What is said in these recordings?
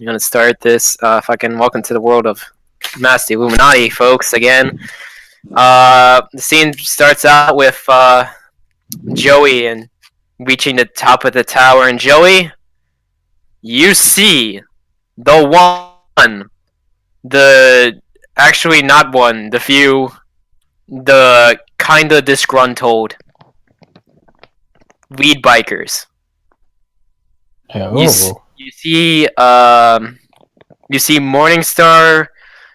I'm gonna start this fucking welcome to the world of Master Illuminati, folks. Again, the scene starts out with Joey and reaching the top of the tower, and Joey, you see the one, the actually not one, the few, the kinda disgruntled weed bikers. Oh. You see you see Morningstar.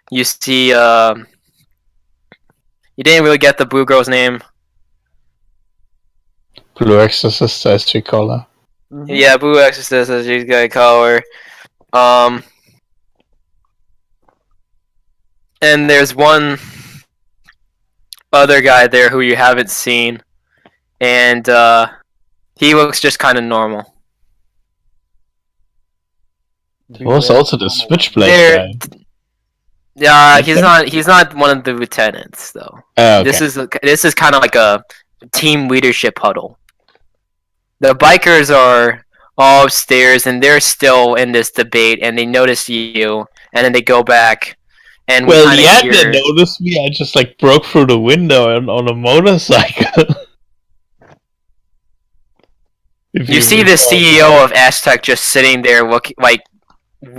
You see you didn't really get the blue girl's name. Blue Exorcist, as we call her. Mm-hmm. Yeah, Blue Exorcist, as you guys call her. And there's one other guy there who you haven't seen, and he looks just kind of normal. There was also the Switchblade guy. Yeah, he's not one of the lieutenants though. Oh, okay. This is kind of like a team leadership huddle. The bikers are all upstairs and they're still in this debate, and they notice you, and then they go back. And well, they noticed me. I just broke through the window on a motorcycle. You see the CEO of Aztec just sitting there, looking like,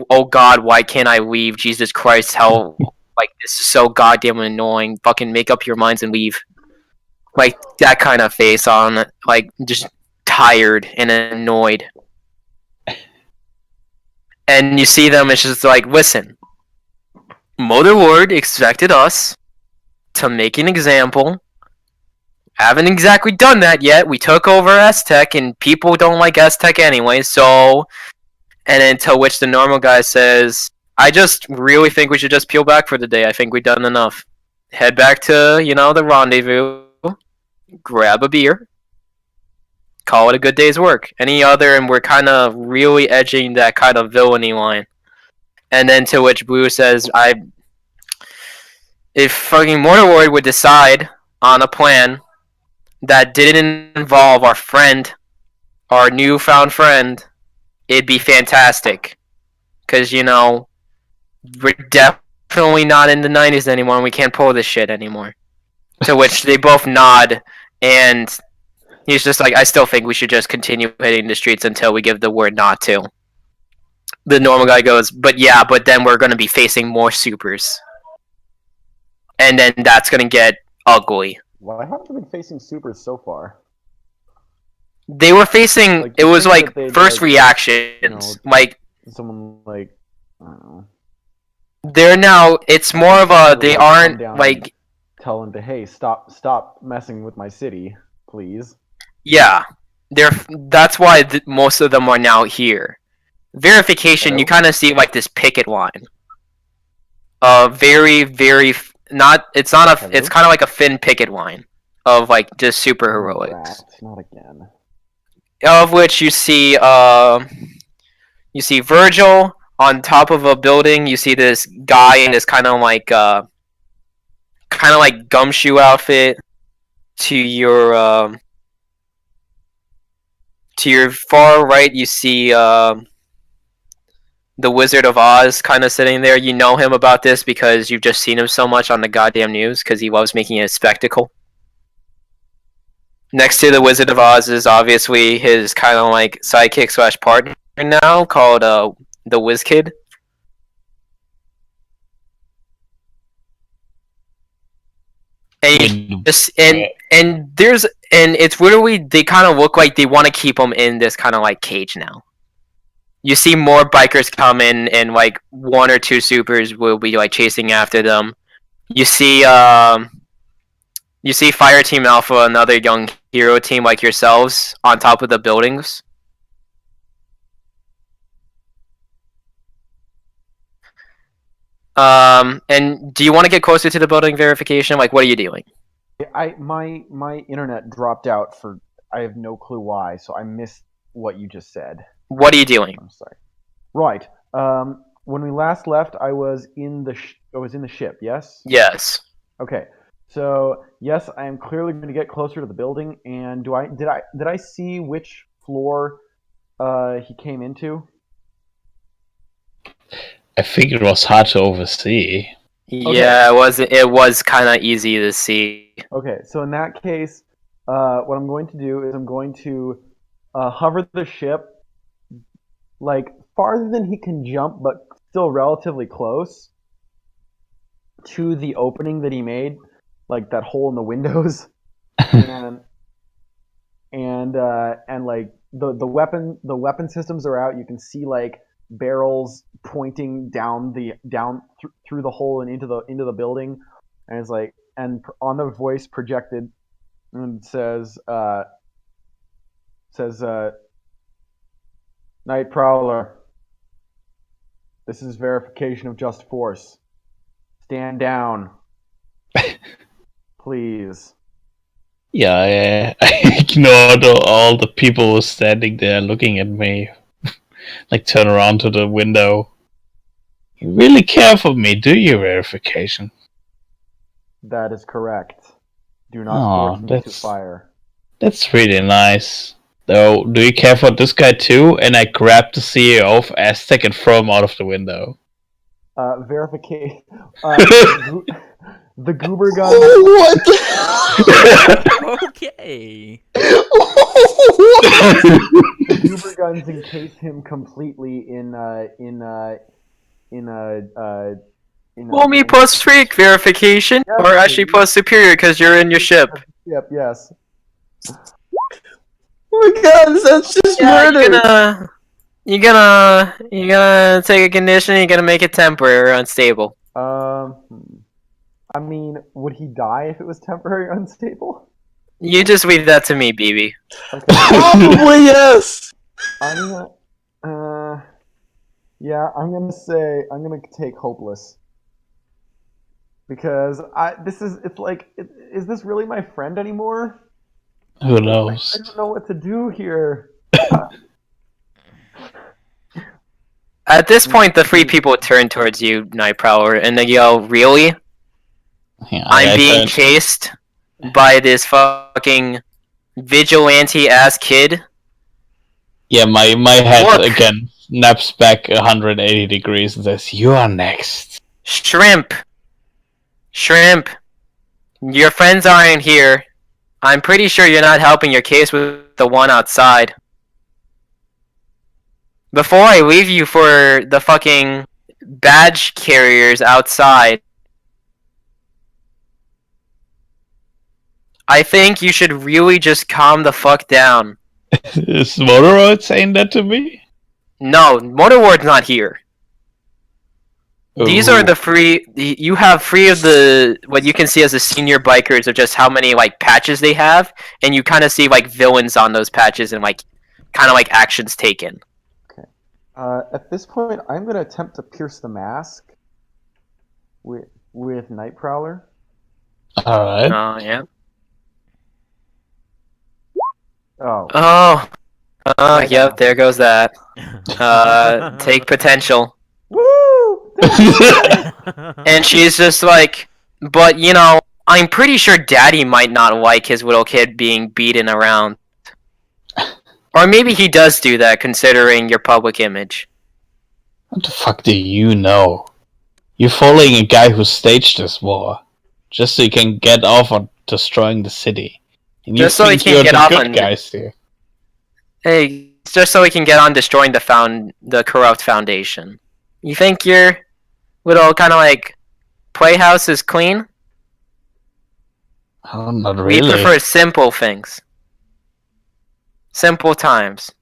"Oh God, why can't I leave? Jesus Christ, how this is so goddamn annoying. Fucking make up your minds and leave." Like that kind of face on, just tired and annoyed. And you see them, it's just like, listen, Mother Lord expected us to make an example. Haven't exactly done that yet. We took over Aztec, and people don't like Aztec anyway, so... And then to which the normal guy says, I just really think we should just peel back for the day. I think we've done enough. Head back to, the rendezvous. Grab a beer. Call it a good day's work. Any other, and we're kind of really edging that kind of villainy line. And then to which Blue says, if fucking Mortarlord would decide on a plan that didn't involve our friend, our newfound friend, it'd be fantastic. Because, we're definitely not in the 90s anymore, and we can't pull this shit anymore. To which they both nod, and he's just like, I still think we should just continue hitting the streets until we give the word not to. The normal guy goes, but then we're going to be facing more supers. And then that's going to get ugly. Well, I haven't been facing supers so far. They were facing, it was first reactions. Someone I don't know. They're now, it's more of a, they aren't tell them to, hey, stop messing with my city, please. Yeah. That's why most of them are now here. Verification, you kind of see this picket line. Very, very, it's kind of like a thin picket line of just super heroics. Not again. Of which you see Virgil on top of a building. You see this guy in this kind of gumshoe outfit. To your far right, you see the Wizard of Oz kind of sitting there. You know him about this because you've just seen him so much on the goddamn news because he loves making it a spectacle. Next to the Wizard of Oz is obviously his kind of sidekick / partner now called the Wiz Kid. And it's literally, they kind of look like they want to keep him in this kind of cage now. You see more bikers come in, and one or two supers will be chasing after them. You see Fire Team Alpha, another young hero team like yourselves, on top of the buildings. And do you want to get closer to the building verification? What are you doing? My internet dropped out for I have no clue why, so I missed what you just said. What are you doing? I'm sorry. Right. When we last left, I was in the ship. Yes. Yes. Okay. So yes, I am clearly going to get closer to the building. And did I see which floor he came into? I think it was hard to oversee. Yeah, it was kind of easy to see. Okay, so in that case, what I'm going to do is I'm going to hover the ship like farther than he can jump, but still relatively close to the opening that he made, like that hole in the windows, and like the weapon systems are out. You can see like barrels pointing down through the hole and into the building, and it's like, and on the voice projected and says Night Prowler, this is verification of just force. Stand down, please. Yeah, I ignored all the people who were standing there looking at me. Like, turn around to the window. You really care for me, do you, verification? That is correct. Do not force me to fire. That's really nice. Though, do you care for this guy too? And I grab the CEO of Aztec and throw him out of the window. Verification. The goober gun. What? Okay. The goober guns encase him completely Well, me plus freak verification, Yes, or actually please. plus superior because you're in your ship. Yep. Yes. Oh my god, that's just murder! You're gonna take a condition. You're gonna make it temporary or unstable. I mean, would he die if it was temporary unstable? You just leave that to me, BB. Okay. Probably yes! I'm gonna, yeah, I'm gonna take hopeless. Because is this really my friend anymore? Who I knows? don't know what to do here. At this point, the three people turn towards you, Night Prowler, and they yell, "Really? Yeah, I'm being turned- chased by this fucking vigilante-ass kid?" Yeah, my head Look. again snaps back 180 degrees and says, "You are next." Shrimp! Your friends aren't here. I'm pretty sure you're not helping your case with the one outside. Before I leave you for the fucking badge carriers outside, I think you should really just calm the fuck down. Is Motoroid saying that to me? No, Motorward's not here. These Ooh. are the free. You have three of the what you can see as the senior bikers of just how many like patches they have, and you kind of see like villains on those patches and like kind of like actions taken. At this point, I'm going to attempt to pierce the mask with Night Prowler. Alright. Oh yeah. Oh. Oh, yep. There goes that. Take potential. Woo! And she's just like, but you know, I'm pretty sure Daddy might not like his little kid being beaten around. Or maybe he does do that, considering your public image. What the fuck do you know? You're following a guy who staged this war. Just so you can get off on destroying the city. And you Just so he think can you're get the off good on- guys here. Hey, just so we can get on destroying the corrupt foundation. You think your little kind of like playhouse is clean? Oh, not We really. prefer simple things. Simple times.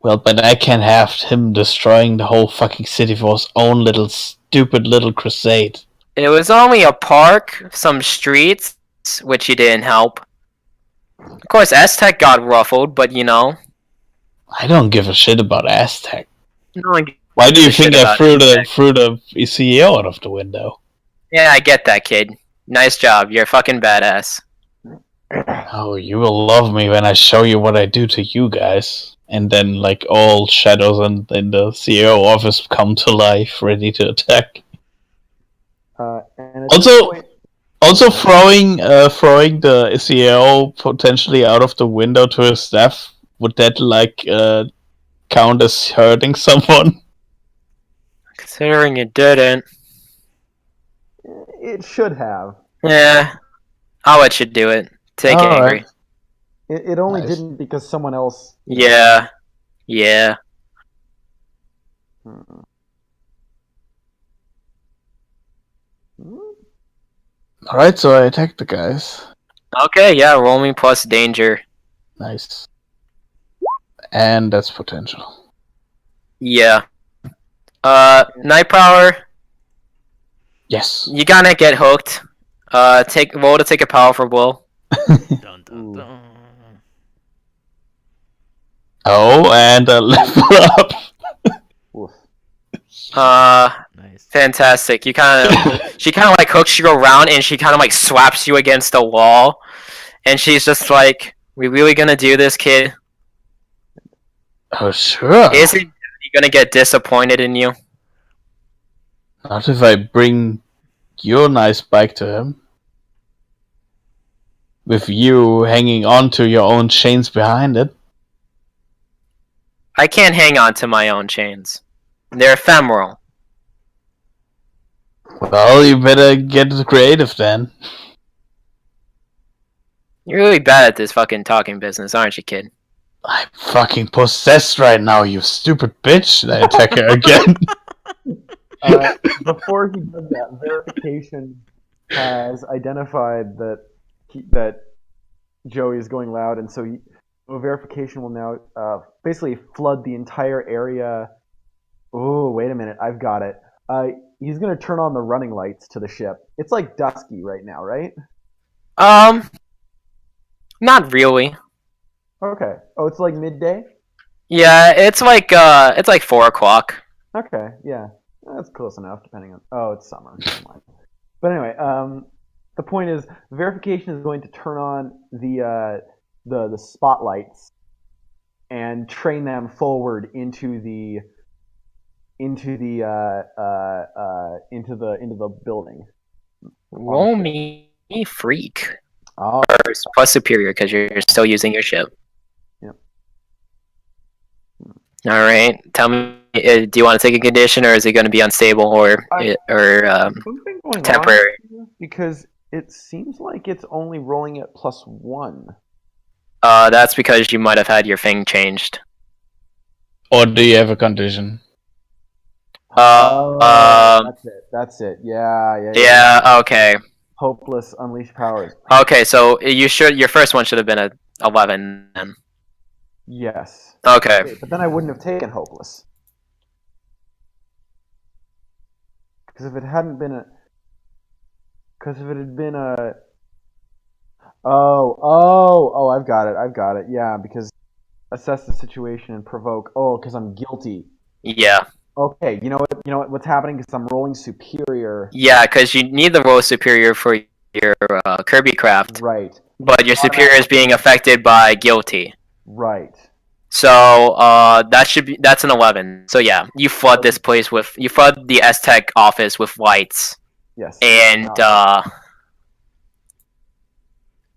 Well, but I can't have him destroying the whole fucking city for his own little stupid little crusade. It was only a park, some streets, which he didn't help. Of course, Aztec got ruffled, but you know. I don't give a shit about Aztec. No one Why do you gives a think shit I about threw Aztec. the CEO out of the window? Yeah, I get that, kid. Nice job. You're a fucking badass. Oh, you will love me when I show you what I do to you guys. And then, like, all shadows in the CEO office come to life, ready to attack. And at Also- this point, Also, throwing the CEO potentially out of the window to his death, would that, like, count as hurting someone? Considering you didn't. It should have. Yeah. I'll let you do it. Take it, Alright. angry. It only Nice. didn't because someone else. Yeah. Yeah. Hmm. Alright, so I attack the guys. Okay, yeah, roll me plus danger. Nice. And that's potential. Yeah. Night Prowler, Yes. you gotta get hooked. Roll to take a powerful blow. Dun, dun, dun. Oh, and level up. Oof. Nice. Fantastic. You she kind of like hooks you around and she kind of like slaps you against the wall. And she's just like, we really gonna do this, kid? Oh, sure. Isn't he gonna get disappointed in you? Not if I bring your nice bike to him. With you hanging on to your own chains behind it. I can't hang on to my own chains. They're ephemeral. Well, you better get creative then. You're really bad at this fucking talking business, aren't you, kid? I'm fucking possessed right now, you stupid bitch. And I attack her again. Before he does that, verification has identified that Joey is going loud, and so verification will now basically flood the entire area. Oh, wait a minute, I've got it. He's gonna turn on the running lights to the ship. It's like dusky right now, right? Not really. Okay. Oh, it's like midday. Yeah, it's like 4 o'clock. Okay, yeah, that's close enough. Depending on. Oh, it's summer. Never mind. But anyway, the point is, verification is going to turn on the spotlights and train them forward into the building. Roll me freak. Oh, Plus superior because you're still using your ship. Yep. All right. Tell me, do you want to take a condition, or is it going to be unstable, or something going temporary? on here, because it seems like it's only rolling at +1. That's because you might have had your thing changed. Or do you have a condition? That's it. Yeah. Yeah. Okay. Hopeless unleash powers. Okay. So your first one should have been a 11 then. Yes. Okay. But then I wouldn't have taken hopeless. Because if it had been a. Oh, I've got it. Yeah, because assess the situation and provoke. Oh, because I'm guilty. Yeah. Okay, you know what? What's happening? Because I'm rolling superior. Yeah, because you need the roll superior for your Kirby craft, Right. but your superior is being affected by guilty. Right. So that's an 11. So yeah, you flood this place you flood the S-Tech office with lights, Yes. and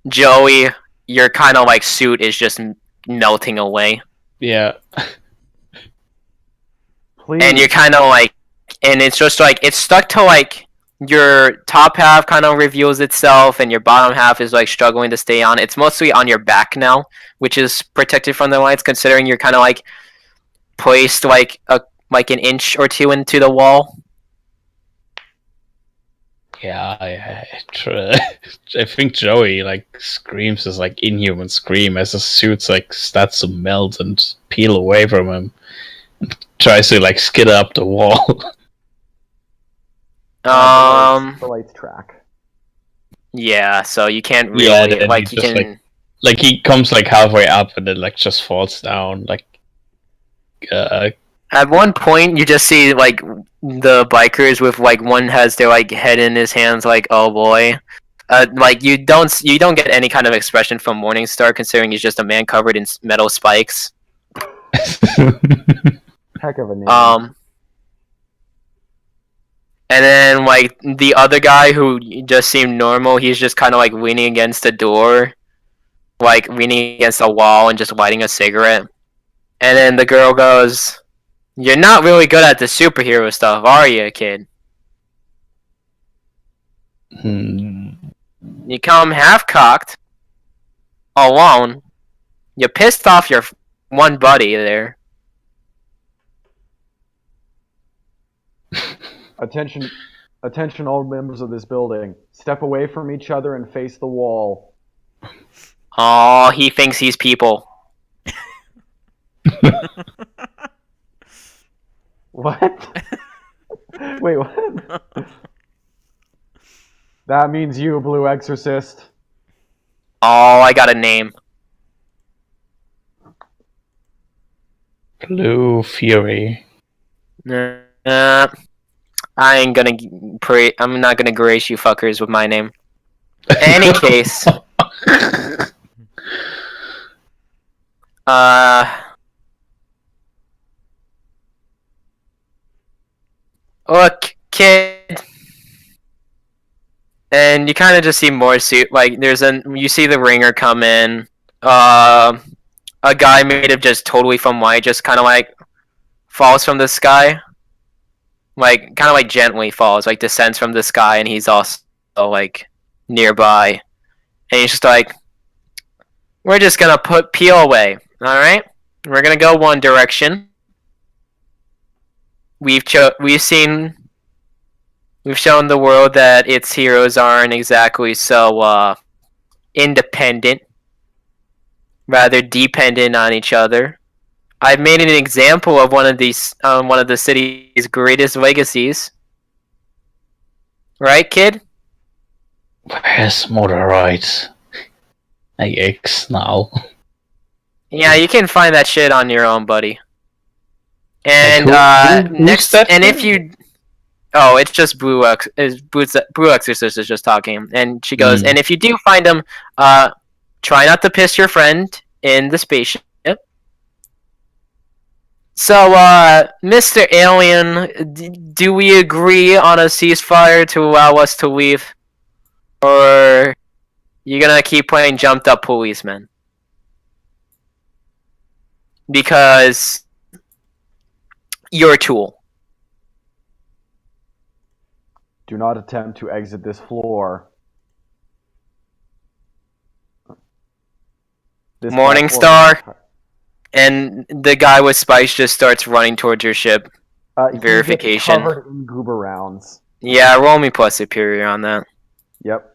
Joey, your kind of like suit is just melting away, Yeah. Please. and you're kind of like, and it's just like it's stuck to like your top half kind of reveals itself, and your bottom half is like struggling to stay on. It's mostly on your back now, which is protected from the lights, considering you're kind of like placed like an inch or two into the wall. Yeah, I think Joey like screams his like inhuman scream as his suit's like starts to melt and peel away from him, and tries to like skid up the wall. The lights track. Yeah, so you can't really Yeah, then like he you just, can. Like he comes like halfway up and then like just falls down. Like At one point, you just see like the bikers with like one has their like head in his hands, like oh boy. Like you don't get any kind of expression from Morningstar, considering he's just a man covered in metal spikes. Heck of a name. And then like the other guy who just seemed normal, he's just kind of like leaning against the door, like leaning against a wall and just lighting a cigarette. And then the girl goes, You're not really good at the superhero stuff, are you, kid? Hmm. You come half-cocked, alone. You pissed off your one buddy there. Attention, attention, all members of this building. Step away from each other and face the wall. Oh, he thinks he's people. What? Wait, what? That means you, Blue Exorcist. Oh, I got a name. Blue Fury. I ain't gonna I'm not gonna grace you fuckers with my name. Any case, look, kid, and you kind of just see more suit. Like, you see the ringer come in. A guy made of just totally from white, just kind of like falls from the sky. Like, kind of like gently falls, like descends from the sky, and he's also like nearby. And he's just like, we're just gonna peel away, alright? We're gonna go one direction. We've shown the world that its heroes aren't exactly so independent, rather dependent on each other. I've made an example of one of the city's greatest legacies. Right, kid? Where's Motorite? I X now. Yeah, you can find that shit on your own, buddy. And who's next, that and guy? if you, oh, it's just Blue Exorcist is just talking, and she goes, and if you do find him, try not to piss your friend in the spaceship. So, Mr. Alien, do we agree on a ceasefire to allow us to leave? Or you gonna keep playing jumped up policeman? Because you're a tool. Do not attempt to exit this floor. This Morningstar. platform- And the guy with spikes just starts running towards your ship. he Verification. gets covered in goober rounds. Yeah, roll me plus superior on that. Yep.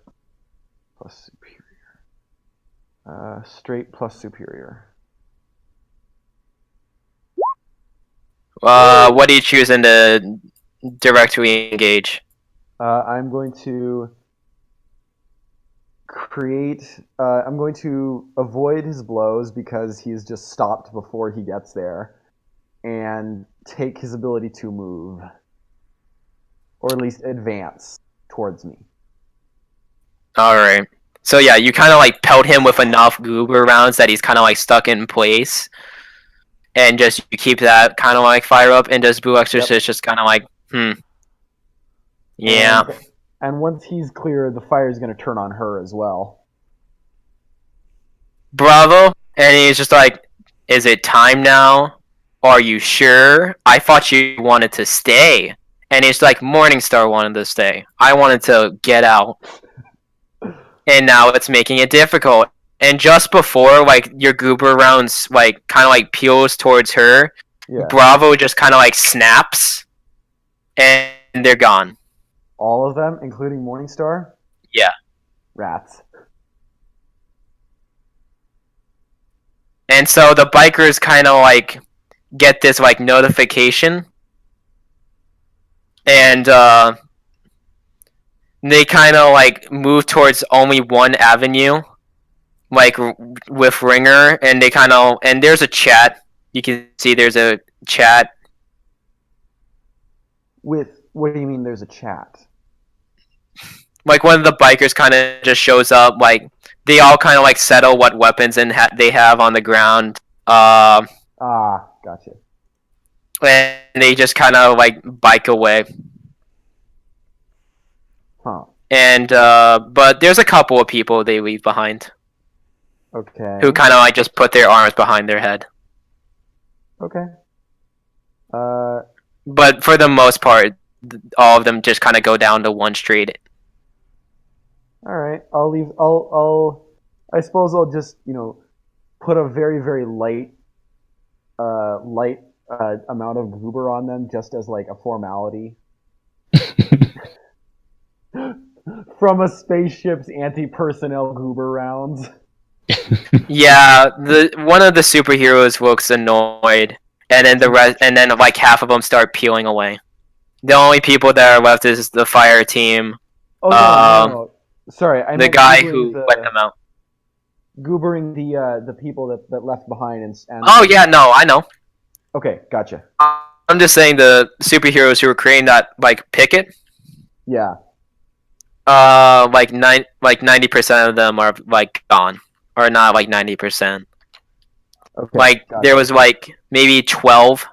Plus superior. Straight plus superior. What are you choosing to directly engage? I'm going to I'm going to avoid his blows because he's just stopped before he gets there, and take his ability to move, or at least advance towards me. Alright. So yeah, you kind of like pelt him with enough goober rounds that he's kind of like stuck in place. And just you keep that kind of like fire up, and just Blue Exorcist just kind of like, Yeah. And once he's clear, the fire is going to turn on her as well. Bravo. And he's just like, is it time now? Are you sure? I thought you wanted to stay. And it's like, Morningstar wanted to stay. I wanted to get out. And now it's making it difficult. And just before, like, your goober rounds, like, kind of like peels towards her, Yeah. Bravo just kind of like snaps. And they're gone. All of them, including Morningstar? Yeah. Rats. And so the bikers kind of like get this like notification, and they kind of like move towards only one avenue, like with Ringer, and they kind of, and there's a chat. You can see there's a chat. With, what do you mean there's a chat? Like one of the bikers kind of just shows up. Like they all kind of like settle what weapons and they have on the ground. Ah, gotcha. And they just kind of like bike away. Huh. And but there's a couple of people they leave behind Okay. who kind of like just put their arms behind their head. Okay. But for the most part, all of them just kind of go down to one street. All right. I'll leave. I'll. I suppose I'll just put a very very light amount of goober on them just as like a formality from a spaceship's anti-personnel goober rounds. Yeah, one of the superheroes looks annoyed, and then like half of them start peeling away. The only people that are left is the fire team. Oh no. Sorry, I the meant guy goobering who let them out. Goobering the people that left behind and Oh yeah, no, I know. Okay, gotcha. I'm just saying the superheroes who were creating that like picket. Yeah. Like 90% of them are like gone, or not like 90%. Okay. Like gotcha. there was like maybe 12,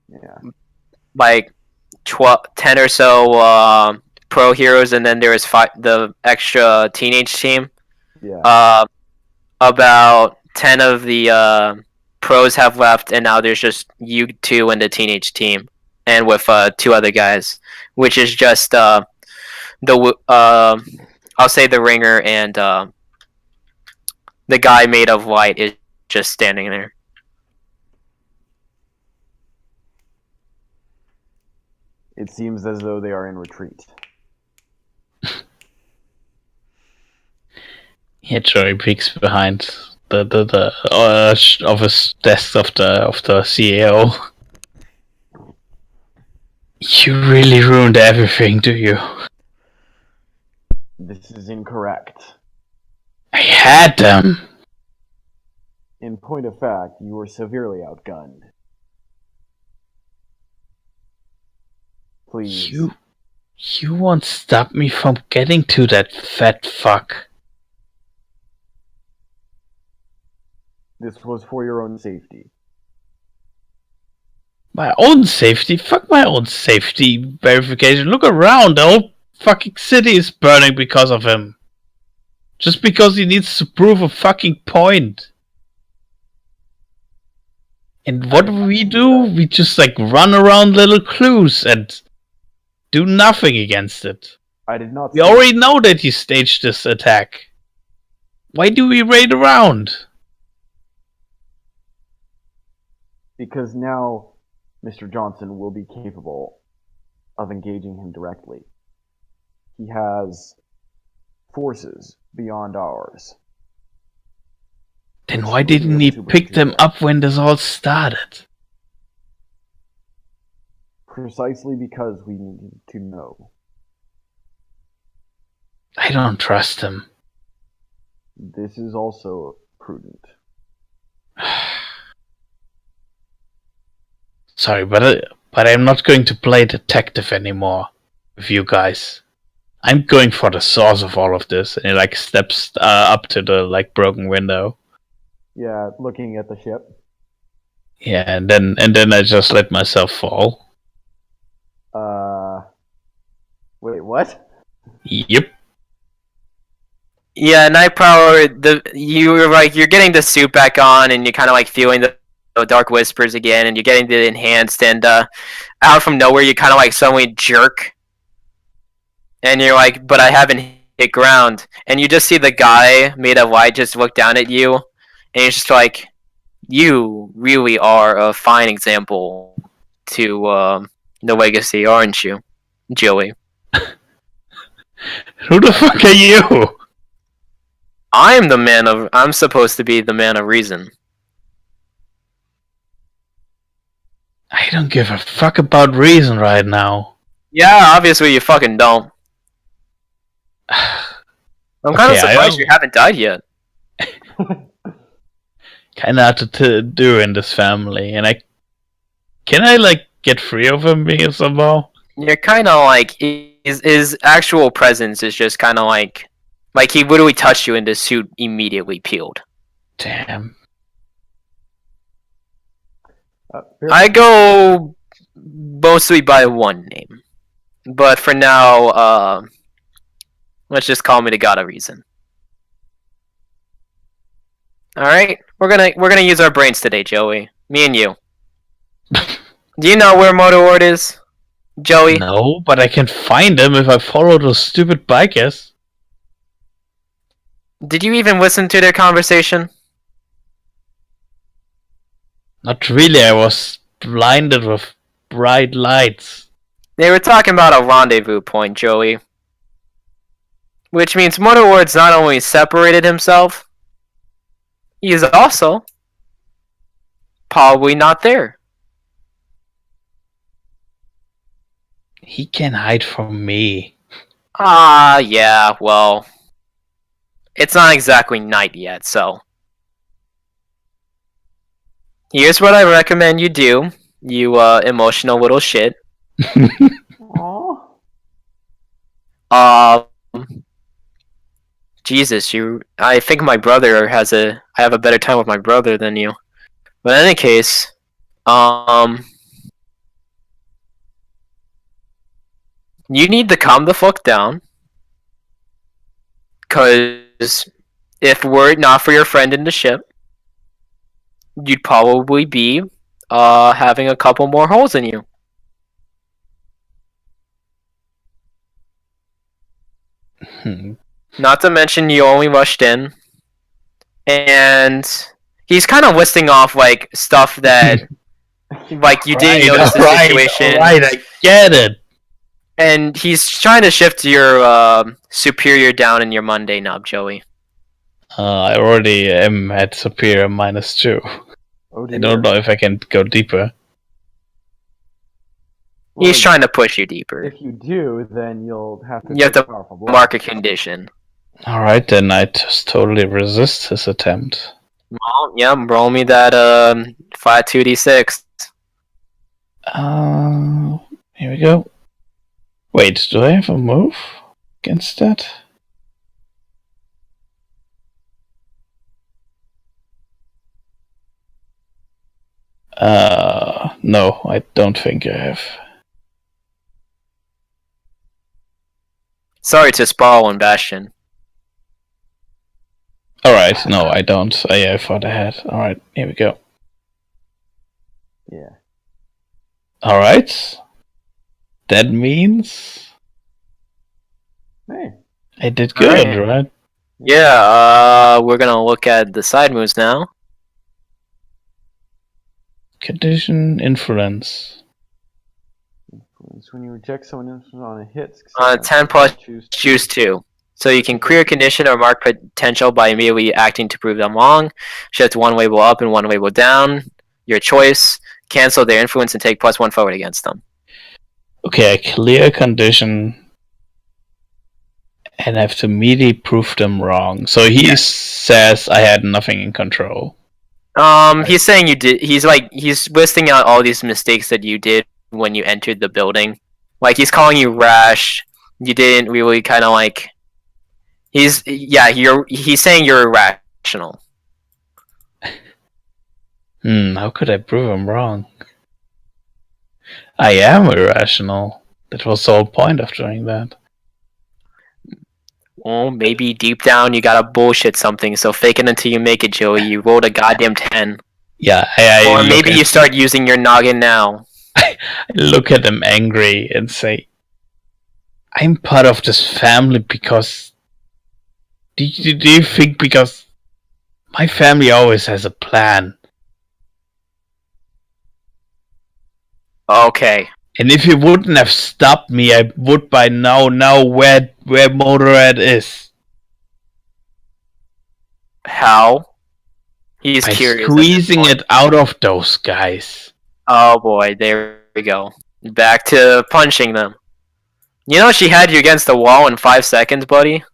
Yeah. like 10 or so pro heroes, and then there was the extra teenage team. Yeah. About 10 of the pros have left, and now there's just you two and the teenage team, and with 2 other guys, which is just I'll say the ringer and the guy made of light is just standing there. It seems as though they are in retreat. Yeah, Joey peeks behind the office desk of the CEO. You really ruined everything, do you? This is incorrect. I had them. In point of fact, you were severely outgunned. Please. You won't stop me from getting to that fat fuck. This was for your own safety. My own safety? Fuck my own safety verification. Look around, the whole fucking city is burning because of him. Just because he needs to prove a fucking point. And what do? We just like run around little clues and do nothing against it. I did not. We already know that he staged this attack. Why do we raid around? Because now Mr. Johnson will be capable of engaging him directly. He has forces beyond ours. Then why didn't he pick them up when this all started? Precisely because we needed to know. I don't trust him. This is also prudent. Sorry, but I'm not going to play detective anymore with you guys. I'm going for the source of all of this. And he like steps up to the like broken window. Yeah, looking at the ship. Yeah, and then I just let myself fall. Wait, what? Yep. Yeah, Night Prowler, you're getting the suit back on, and you're kind of like feeling the dark whispers again, and you're getting the enhanced, and out from nowhere you kind of like suddenly jerk, and you're like, but I haven't hit ground, and you just see the guy made of light just look down at you, and he's just like, you really are a fine example to the legacy, aren't you, Joey? Who the fuck are you? I'm supposed to be the man of reason. I don't give a fuck about reason right now. Yeah, obviously you fucking don't. I'm kind of surprised you haven't died yet. Kinda have to do in this family, and can I like get free of him somehow? You're kind of like his actual presence is just kind of like he literally touched you and the suit immediately peeled. Damn. I go mostly by one name, but for now, let's just call me the God of Reason. All right, we're gonna use our brains today, Joey. Me and you. Do you know where Motorward is, Joey? No, but I can find him if I follow those stupid bikers. Did you even listen to their conversation? Not really, I was blinded with bright lights. They were talking about a rendezvous point, Joey. Which means Motorward's not only separated himself, he's also probably not there. He can hide from me. Yeah, well, it's not exactly night yet, so. Here's what I recommend you do, you emotional little shit. Aw. Jesus, I think my brother I have a better time with my brother than you. But in any case, you need to calm the fuck down. Cause if were it not for your friend in the ship, you'd probably be having a couple more holes in you. Not to mention you only rushed in. And he's kind of listing off like stuff that like you didn't notice the situation. Right, I get it. And he's trying to shift your superior down in your Monday nub, Joey. I already am at superior -2. Oh, I don't know if I can go deeper. He's trying to push you deeper. If you do, then you'll have to. You have take to powerful blow. mark a condition. Alright, then I just totally resist his attempt. Well, yeah, roll me that 2d6. Here we go. Wait, do I have a move against that? No, I don't think I have. Sorry to Sprawl and Bastion. Alright, no, I don't. I thought I had. Alright, here we go. Yeah. Alright. That means Hey. I did good, Alright. right? Yeah, we're gonna look at the side moves now. Condition influence. It's when you reject someone on a hit. 10 plus choose 2. So you can clear condition or mark potential by immediately acting to prove them wrong. Shift one label up and one label down. Your choice. Cancel their influence and take +1 forward against them. Okay, I clear condition and have to immediately prove them wrong. So he says I had nothing in control. He's saying you did. He's listing out all these mistakes that you did when you entered the building. Like he's calling you rash. You didn't really kind of like. He's saying you're irrational. How could I prove him wrong? I am irrational. That was the whole point of doing that. Well, maybe deep down you gotta bullshit something. So fake it until you make it, Joey. You rolled a goddamn 10. Yeah, Or maybe you start using your noggin now. I look at him angry and say, I'm part of this family because... Do you think because... My family always has a plan. Okay. And if you wouldn't have stopped me, I would by now know where Motorhead is. How? He's By curious. squeezing it out of those guys. Oh boy, there we go. Back to punching them. You know she had you against the wall in 5 seconds, buddy?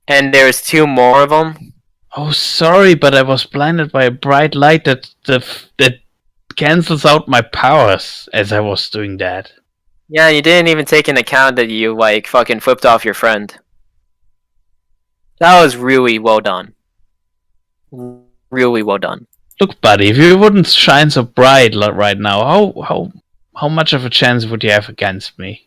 And there's 2 more of them? Oh, sorry, but I was blinded by a bright light that cancels out my powers as I was doing that. Yeah, you didn't even take into account that you, like, fucking flipped off your friend. That was really well done. Really well done. Look, buddy, if you wouldn't shine so bright right now, how much of a chance would you have against me?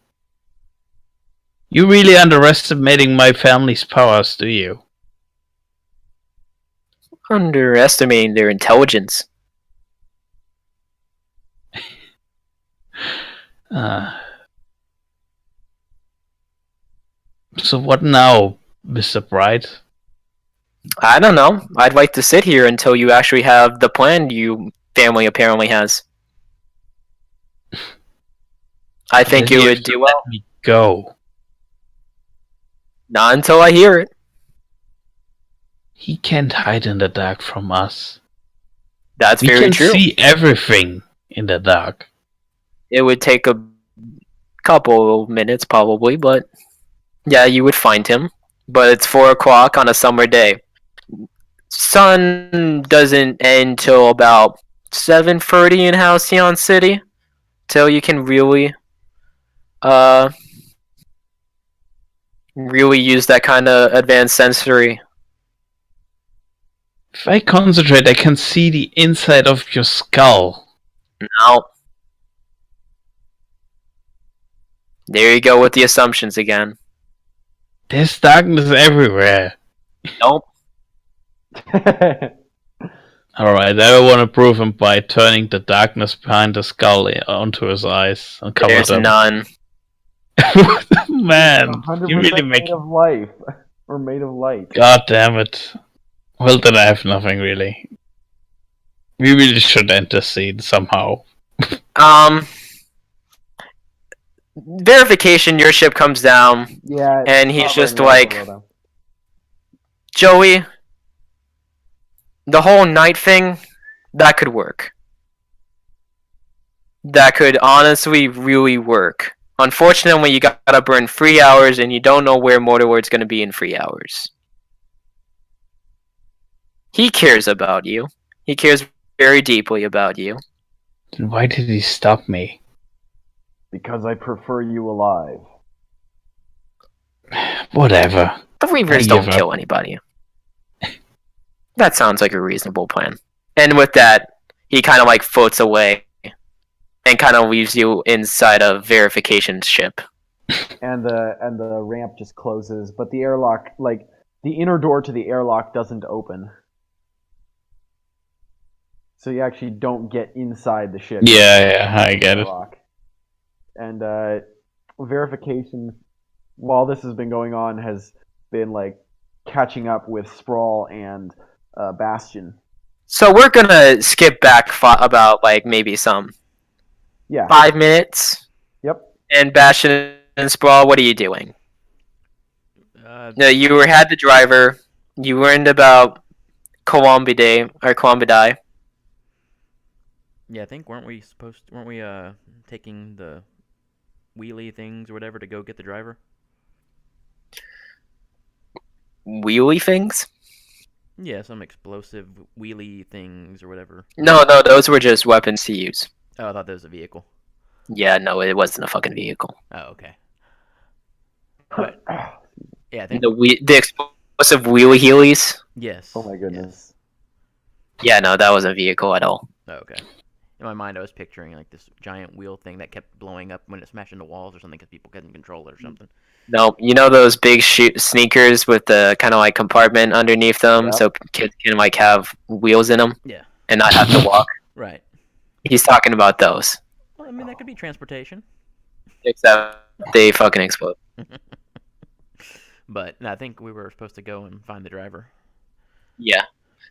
You're really underestimating my family's powers, do you? Underestimating their intelligence. Uh, so what now, Mr. Bright? I don't know. I'd like to sit here until you actually have the plan you family apparently has. I think Then you you would have do to well. let me go. Not until I hear it. He can't hide in the dark from us. That's We very can true. see everything in the dark. It would take a couple of minutes probably, but yeah, you would find him. But it's 4 o'clock on a summer day. Sun doesn't end till about 7:30 in Halcyon City. Till you can uh really use that kind of advanced sensory. If I concentrate, I can see the inside of your skull. Now, there you go with the assumptions again. There's darkness everywhere. Nope. Alright, I want to prove him by turning the darkness behind the skull onto his eyes and cover There's them. none. Man, you 100% really make... made of life. Or made of light. God damn it. Well, then I have nothing really. We really should end the scene somehow. Verification, your ship comes down, Yeah. and he's it's just hovering like, right below them. Joey, the whole night thing, that could work. That could honestly really work. Unfortunately, you gotta burn 3 hours, and you don't know where Motorword's gonna be in 3 hours. He cares about you. He cares very deeply about you. Then why did he stop me? Because I prefer you alive. Whatever. The Reavers I don't give kill up. anybody. That sounds like a reasonable plan. And with that, he kind of like floats away and kind of leaves you inside a verification ship. And the ramp just closes, but the airlock, like the inner door to the airlock, doesn't open. So you actually don't get inside the ship. Yeah, I get it. Airlock. And verification, while this has been going on, has been like catching up with Sprawl and Bastion. So we're gonna skip back about like maybe some Yeah. 5 minutes. Yep. And Bastion and Sprawl, what are you doing? No, you had the driver. You learned about Columbidai. Yeah, I think weren't we taking the wheelie things or whatever to go get the driver? Wheelie things? Yeah, some explosive wheelie things or whatever. No, those were just weapons to use. Oh, I thought that was a vehicle. Yeah, no, it wasn't a fucking vehicle. Oh, okay. But yeah, I think The explosive wheelie heelies? yes. Oh my goodness. Yeah, no, that wasn't a vehicle at all. Oh, okay. In my mind, I was picturing like this giant wheel thing that kept blowing up when it smashed into walls or something because people couldn't control it or something. No, you know those big sneakers with the kind of like compartment underneath them, Yep. so kids can like have wheels in them Yeah. and not have to walk. Right. He's talking about those, Well, I mean, that could be transportation. except they fucking explode. But I think we were supposed to go and find the driver. Yeah.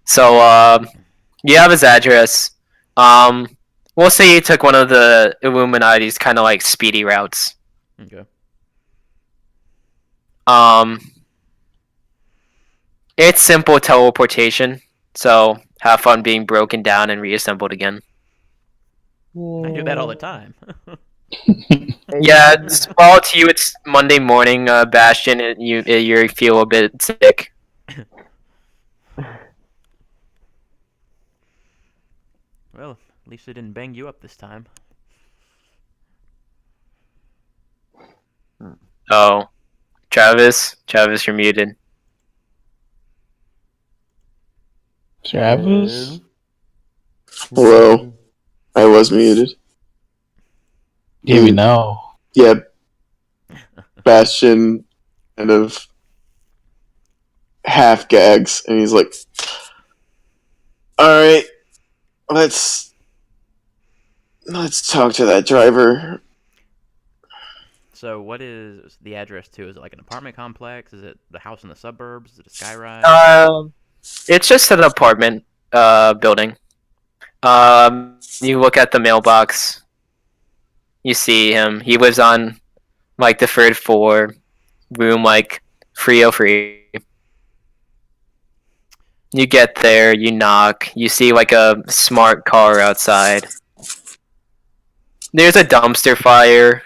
So you have his address. We'll say he took one of the Illuminati's kind of like speedy routes. Okay. It's simple teleportation, so have fun being broken down and reassembled again. I do that all the time. Yeah, Sprawl, to you it's Monday morning, Bastion, and you feel a bit sick. Well, at least I didn't bang you up this time. Oh, Travis, you're muted. Travis? Hello. I was muted. Hear me now. Yeah. Bastion kind of half gags, and he's like, "All right, let's talk to that driver." So what is the address to? Is it like an apartment complex? Is it the house in the suburbs? Is it a skyrise? It's just an apartment building. You look at the mailbox. You see him. He lives on like the third floor, room like 303. You get there, you knock, you see like a smart car outside. There's a dumpster fire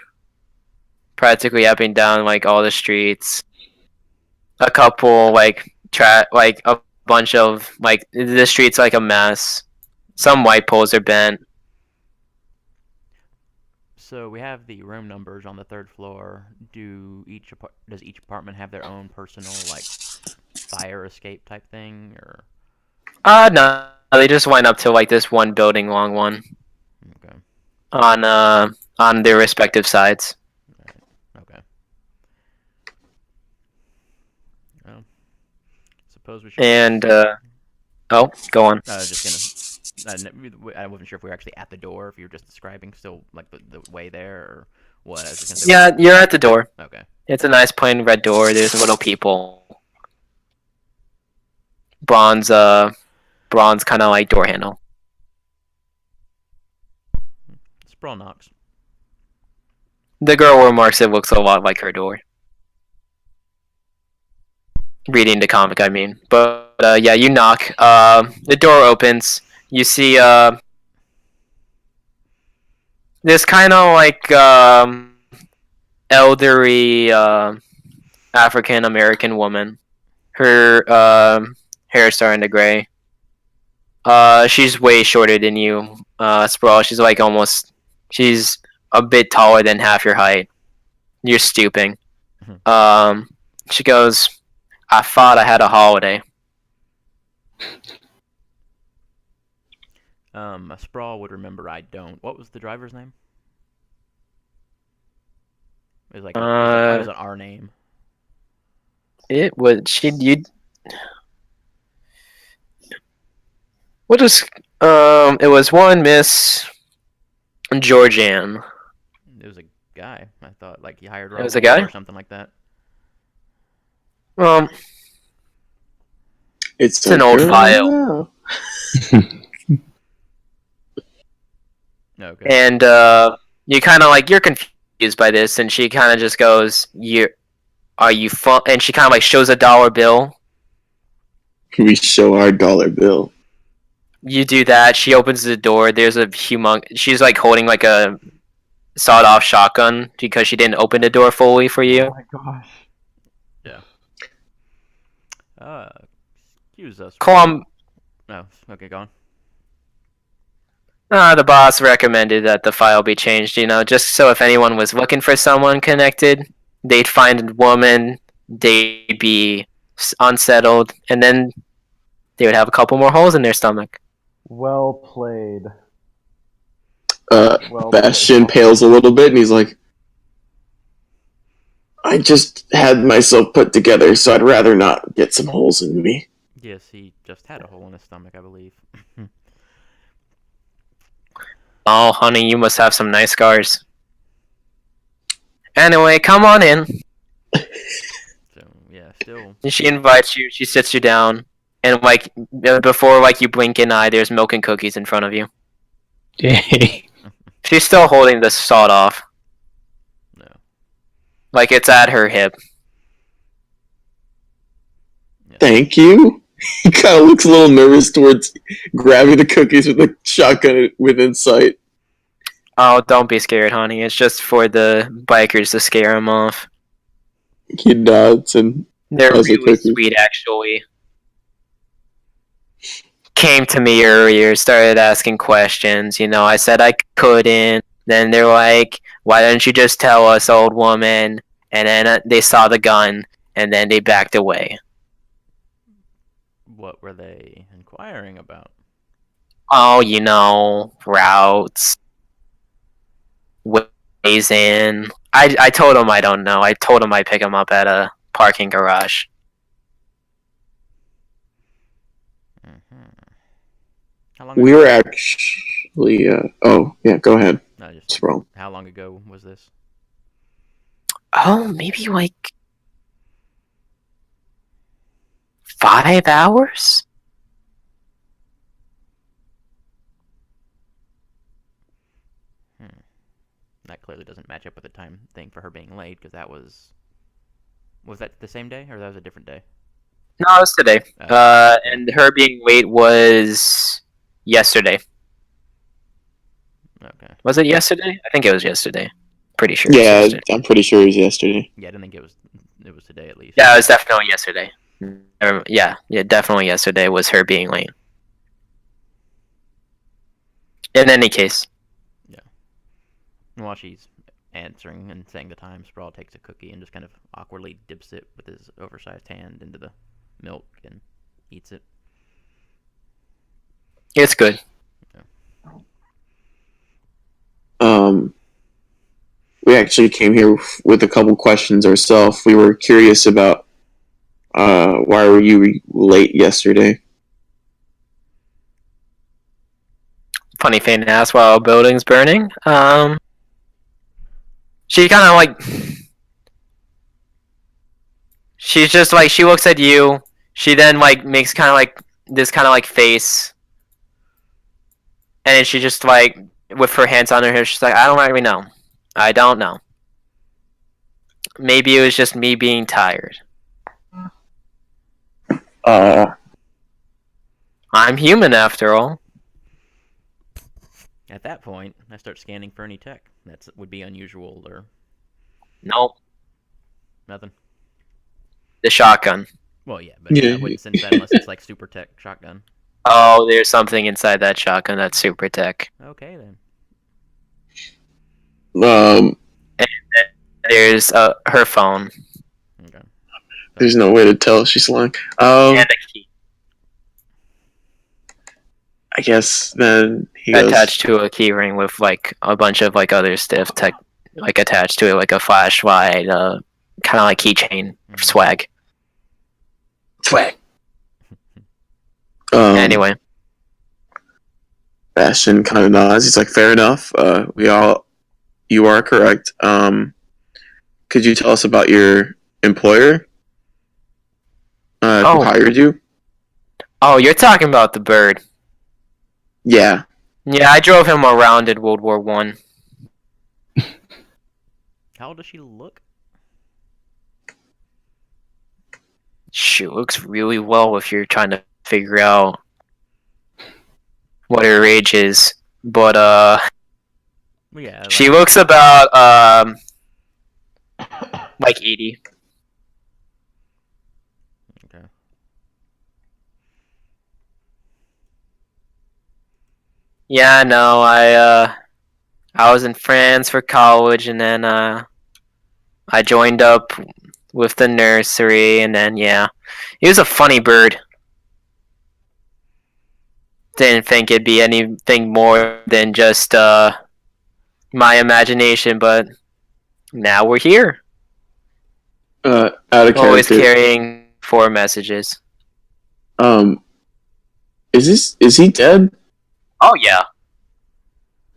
practically up and down like all the streets. A couple like like a bunch of like the streets like a mess. Some white poles are bent. So we have the room numbers on the third floor. Does each apartment have their own personal like fire escape type thing, or No, they just went up to like this one building long one okay, on their respective sides. okay. Well, suppose we should. And oh, go on. I was just gonna. I wasn't sure if we were actually at the door, if you were just describing still like the way there, or what. I was just gonna say. Yeah, you're at the door. Okay. It's a nice plain red door. There's little people. Bronze kind of like door handle. Sprawl knocks. The girl remarks it looks a lot like her door. Reading the comic, I mean. But yeah, you knock. The door opens. You see this kind of like elderly African American woman. Her hair starting to gray. She's way shorter than you, Sprawl. She's like she's a bit taller than half your height. You're stooping. She goes, I thought I had a holiday. A Sprawl would remember. I don't. What was the driver's name? It was like it was an R name. It was you. What is it was one Miss Georgianne. It was a guy. I thought like he hired. It was a guy? or something like that. It's an old file. now. Okay. And you kind of like you're confused by this, and she kind of just goes, are you fun?" And she kind of like shows a dollar bill. We show our dollar bill. You do that. She opens the door. There's a She's like holding like a sawed-off shotgun because she didn't open the door fully for Oh you. my gosh. Excuse us. Colum, No. Okay, go on. the boss recommended that the file be changed. You know, just so if anyone was looking for someone connected, they'd find a woman, they'd be unsettled, and then they would have a couple more holes in their stomach. Well played. Well Bastion played. pales a little bit and he's like, I just had myself put together, so I'd rather not get some holes in me. Yes, he just had a hole in his stomach, I believe. Oh, honey, you must have some nice scars. Anyway, come on in. So yeah, still. And she invites you. She sits you down, and like before, like you blink an eye, there's milk and cookies in front of you. Yay. She's still holding the sawed off, No. like it's at her hip. Thank you. He kind of looks a little nervous towards grabbing the cookies with the shotgun within sight. Oh, don't be scared, honey. It's just for the bikers to scare him off. He nods and They're has a really cookie. sweet, actually. Came to me earlier, started asking questions. You know, I said I couldn't. Then they're like, "Why don't you just tell us, old woman?" And then they saw the gun, and then they backed away. What were they inquiring about? Oh, you know, routes, ways in. I told him I don't know. I told him I'd pick him up at a parking garage. How long? We ago? were actually. Oh, yeah, go ahead. No, just Sprawl. how long ago was this? Oh, maybe like 5 hours? That clearly doesn't match up with the time thing for her being late, because that was... Was that the same day, or that was a different day? No, it was today. Oh. And her being late was yesterday. Okay. Was it yesterday? I think it was yesterday. Pretty sure. It was Yeah, yesterday. I'm pretty sure it was yesterday. Yeah, I didn't think it was today at least. Yeah, it was definitely yesterday. Yeah, definitely yesterday was her being late. In any case. While she's answering and saying the time, Sprawl takes a cookie and just kind of awkwardly dips it with his oversized hand into the milk and eats it. It's good. We actually came here with a couple questions ourselves. We were curious about why were you late yesterday? Funny thing to ask while a building's burning. She kind of like... She's just like, she looks at you. She then like makes kind of like this kind of like face. And then she just like, with her hands on her hips, she's like, I don't really know. I don't know. Maybe it was just me being tired. I'm human after all. At that point, I start scanning for any tech that would be unusual or Nope. nothing. The shotgun. Well, yeah, but Yeah. I wouldn't sense that unless it's like super tech shotgun. Oh, there's something inside that shotgun that's super tech. Okay then. There's her phone. Okay. There's no way to tell if she's lying. And a key I guess then he goes, attached to a key ring with like a bunch of like other stuff tech like attached to it, like a flashlight, kind of like keychain swag. swag. Anyway, Bastion kind of nods. He's like, fair enough. You are correct. Could you tell us about your employer? Oh. Who hired you? oh, you're talking about the bird. Yeah. Yeah, I drove him around in World War One. How old does she look? She looks really well if you're trying to figure out what her age is. But Well, yeah. she looks about like 80. Okay. Yeah, no, I was in France for college, and then I joined up with the nursery, and then yeah, he was a funny bird. Didn't think it'd be anything more than just my imagination, but now we're here. Out of Always character. carrying 4 messages. Is he dead? Oh yeah,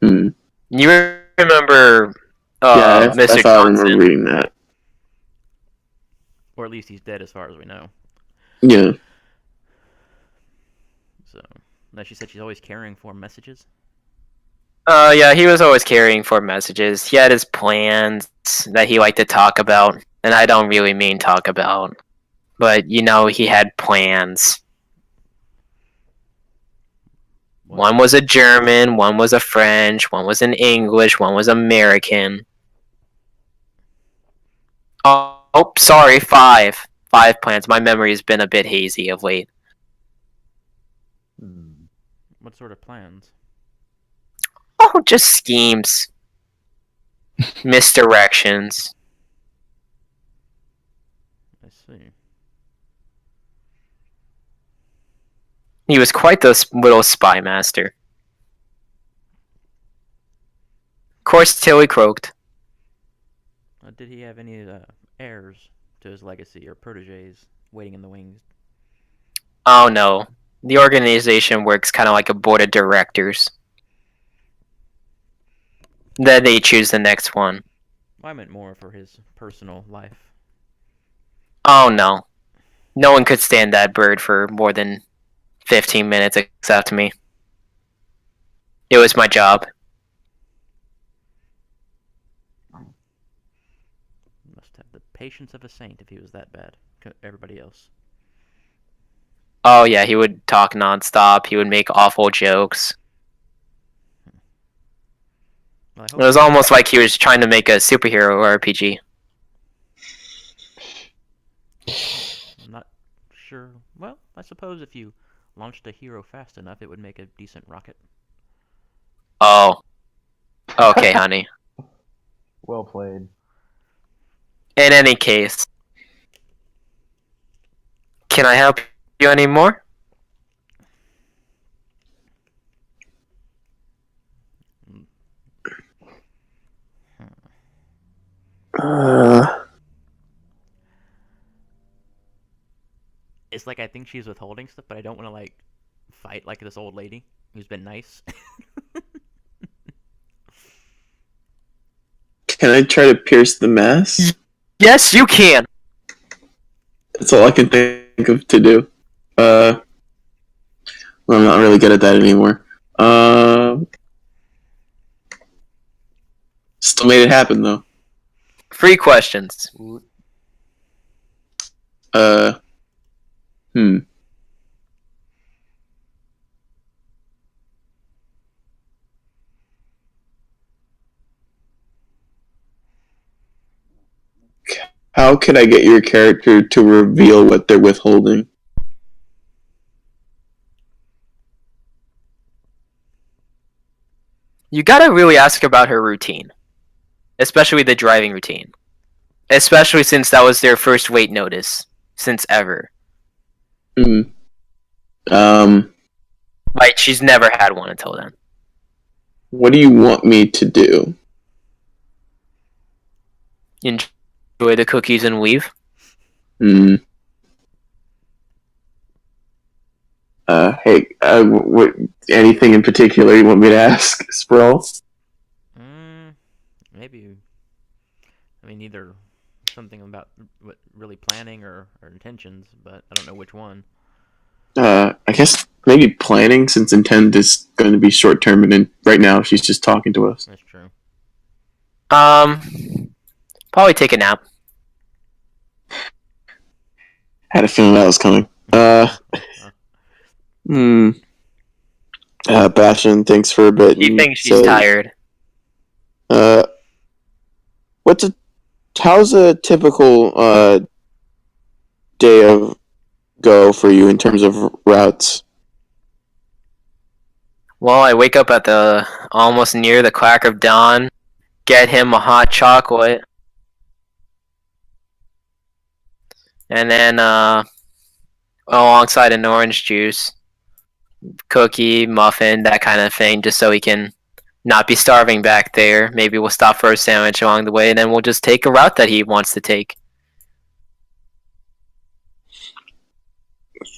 Hmm. you remember Yeah, I Mr. thought I remember Johnson? reading that. Or at least he's dead as far as we know. Yeah. So, now she said she's always carrying 4 messages. Yeah, he was always carrying 4 messages. He had his plans that he liked to talk about, and I don't really mean talk about, but you know, he had plans. One was a German, one was a French, one was an English, one was American. Oh, sorry, 5. 5 plans. My memory's been a bit hazy of late. What sort of plans? Oh, just schemes. Misdirections. I see. He was quite the little spy master. Of course, Tilly croaked. Did he have any heirs to his legacy or proteges waiting in the wings? Oh no. The organization works kind of like a board of directors. Then they choose the next one. I meant more for his personal life. Oh no. No one could stand that bird for more than 15 minutes except me. It was my job. Must have the patience of a saint if he was that bad. Everybody else. Oh yeah, he would talk nonstop. He would make awful jokes. Well, I It hope was almost like he was trying to make a superhero RPG. I'm not sure. Well, I suppose if you launched a hero fast enough, it would make a decent rocket. Oh. Okay, honey. Well played. In any case, can I help you anymore? It's like I think she's withholding stuff, but I don't want to like fight like this old lady who's been nice. Can I try to pierce the mask? Yes, you can. That's all I can think of to do. Well, I'm not really good at that anymore. Still made it happen though. 3 questions. Hmm. How could I get your character to reveal what they're withholding? You gotta really ask about her routine. Especially the driving routine. Especially since that was their first wait notice. Since ever. Hmm. Like, she's never had one until then. What do you want me to do? Enjoy the cookies and leave. Hmm. Hey, what, anything in particular you want me to ask, Sprawl? Maybe. I mean, either something about what really planning or intentions, but I don't know which one. I guess maybe planning, since intent is going to be short term, and then right now she's just talking to us. That's true. Probably take a nap. Had a feeling that was coming. Bastion, thanks for a bit. She thinks she's tired. How's a typical day of go for you in terms of routes? Well, I wake up at the almost near the crack of dawn, get him a hot chocolate, and then alongside an orange juice, cookie, muffin, that kind of thing, just so he can not be starving back there. Maybe we'll stop for a sandwich along the way, and then we'll just take a route that he wants to take.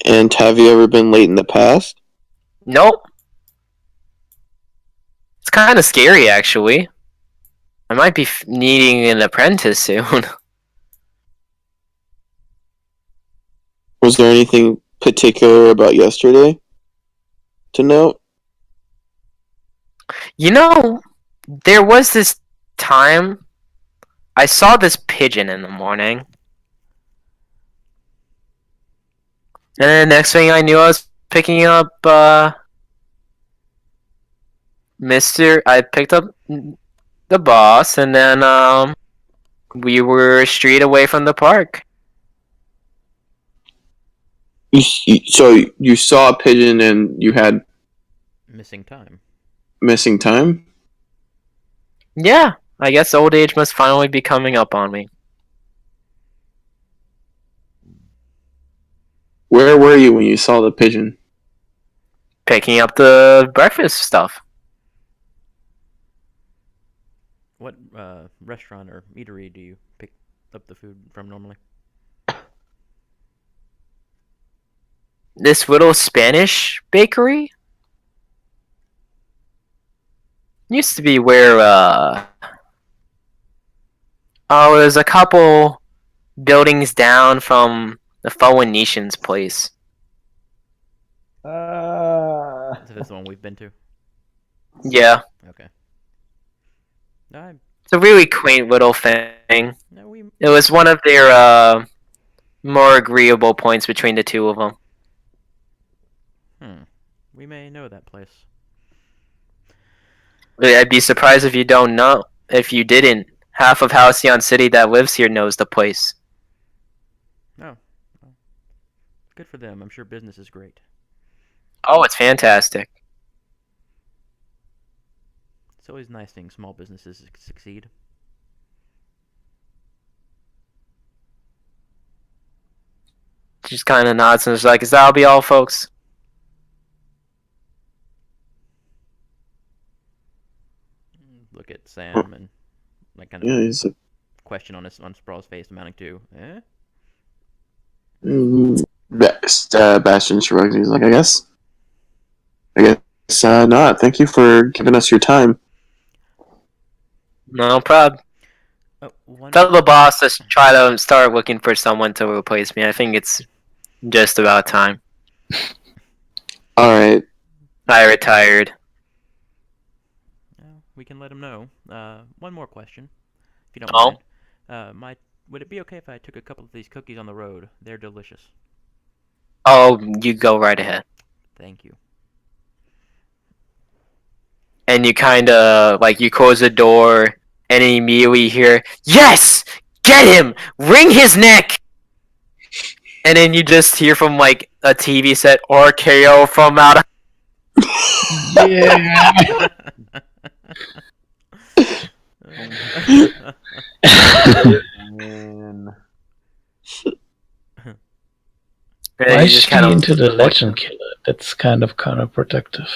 And have you ever been late in the past? Nope. It's kind of scary, actually. I might be needing an apprentice soon. Was there anything particular about yesterday to note? You know, there was this time I saw this pigeon in the morning. And then the next thing I knew, I was picking up, I picked up the boss, and then, we were a street away from the park. So you saw a pigeon and you had Missing time. missing time? Yeah, I guess old age must finally be coming up on me. Where were you when you saw the pigeon? Picking up the breakfast stuff. What restaurant or eatery do you pick up the food from normally? This little Spanish bakery used to be where Oh, there's a couple buildings down from the Phoenicians' place. Uh, So this is the one we've been to. Yeah, Okay. No, it's a really quaint little thing. no, we. It was one of their more agreeable points between the two of them. We may know that place. I'd be surprised if you don't know. If you didn't, half of Halcyon City that lives here knows the place. Oh. Well, good for them. I'm sure business is great. Oh, it's fantastic. It's always nice seeing small businesses succeed. She just kind of nods and is like, "That'll be all, folks." Look at Sam and like kind of Yeah, he's question on Sprawl's face amounting to, eh? Bastion shrugs. He's like, I guess not. Thank you for giving us your time. No problem. Oh, one. Tell the boss to try to start looking for someone to replace me. I think it's just about time. All right. I retired. We can let him know. One more question, if you don't Oh? mind. Would it be okay if I took a couple of these cookies on the road? They're delicious. Oh, you go right ahead. Thank you. And you kind of like you close the door, and then immediately hear, "Yes, get him, wring his neck." And then you just hear from like a TV set, "RKO from out." Yeah. man. And Why you is just she kind of into the legend killer? That's kind of counterproductive.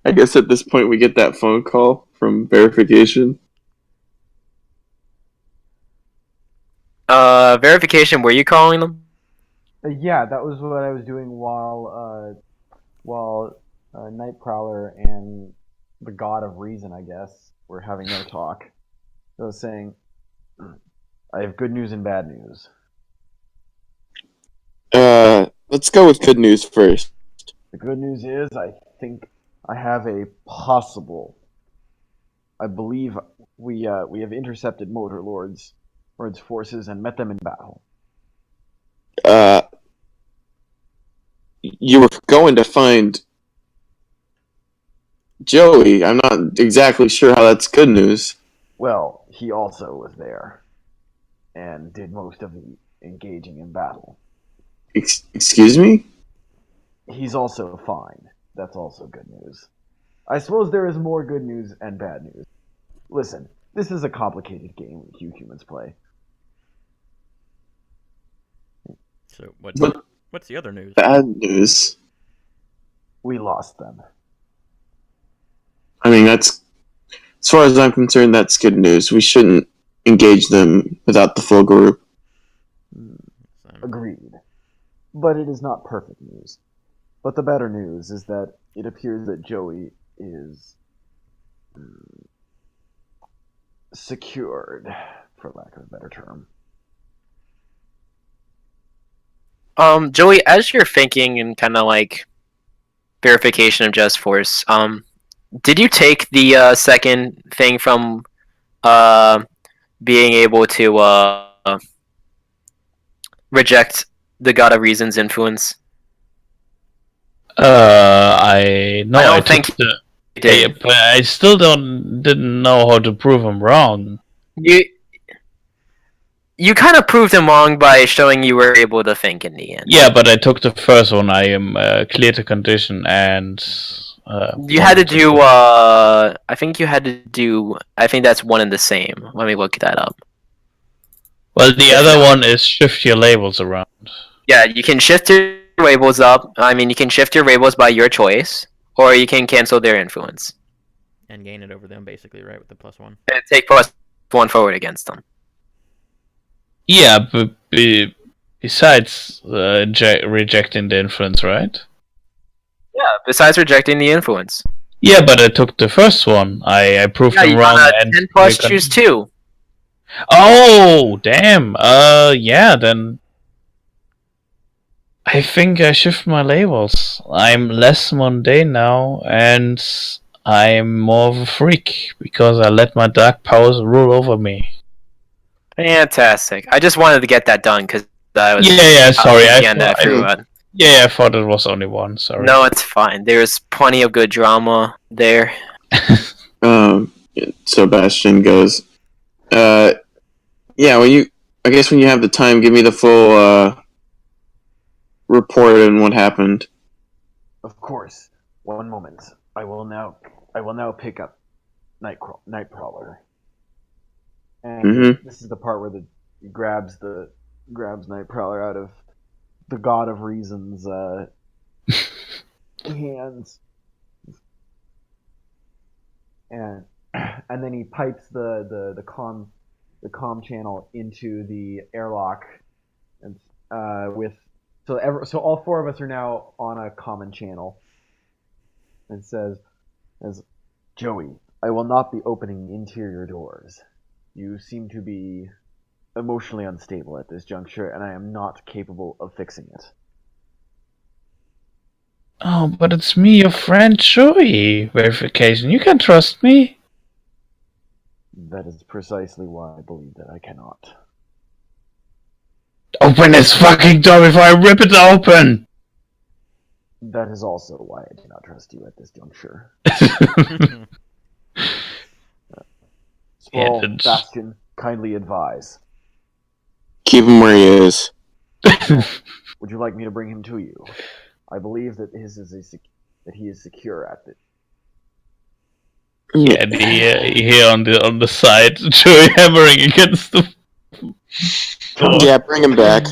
I guess at this point we get that phone call from verification. verification. Were you calling them? Yeah, that was what I was doing while Night Prowler and the God of Reason, I guess, were having their talk. I was saying, I have good news and bad news. Let's go with good news first. The good news is I think I have a possible. I believe we have intercepted Motor Lord's forces and met them in battle. You were going to find Joey. I'm not exactly sure how that's good news. Well, he also was there and did most of the engaging in battle. Excuse me? He's also fine. That's also good news. I suppose there is more good news and bad news. Listen, this is a complicated game you humans play. So What? what's the other news? Bad news. We lost them. I mean, that's as far as I'm concerned, that's good news. We shouldn't engage them without the full group. Agreed. But it is not perfect news. But the better news is that it appears that Joey is secured, for lack of a better term. Joey, as you're thinking and kind of like verification of Just Force, did you take the second thing from being able to reject the God of Reason's influence? I don't think took the. You did. Yeah, but I still didn't know how to prove him wrong. You kind of proved him wrong by showing you were able to think in the end. Yeah, but I took the first one. I am clear to condition, and You had to do. I think you had to do. I think that's one and the same. Let me look that up. Well, the other one is shift your labels around. Yeah, you can shift your labels up. I mean, you can shift your labels by your choice, or you can cancel their influence And gain it over them, basically, right, with the +1. and take +1 forward against them. Yeah, but besides rejecting the influence, right? Yeah. Besides rejecting the influence. Yeah, but I took the first one. I proved Yeah, them you wrong got a and 10 plus, we choose continue. 2. Oh, damn. Yeah, then I think I shift my labels. I'm less mundane now, and I'm more of a freak because I let my dark powers rule over me. Fantastic. I just wanted to get that done because I was Yeah, sorry. thinking on that throughout. I thought it was only one. Sorry. No, it's fine. There's plenty of good drama there. So Bastion goes, yeah, I guess when you have the time, give me the full report on what happened. Of course. One moment. I will now pick up Night Prowler. And Mm-hmm. this is the part where he grabs Night Prowler out of the God of Reason's hands, and then he pipes the comm channel into the airlock, and so all 4 of us are now on a common channel, and says, as Joey, I will not be opening interior doors. You seem to be emotionally unstable at this juncture, and I am not capable of fixing it. Oh, but it's me, your friend Joey. Verification. You can trust me. That is precisely why I believe that I cannot. Open this fucking door before I rip it open! That is also why I do not trust you at this juncture. Sprawl, Yeah, Bastion, kindly advise. Keep him where he is. Would you like me to bring him to you? I believe that that he is secure at it. Yeah, here on the side, Joey hammering against the door. Yeah, bring him back.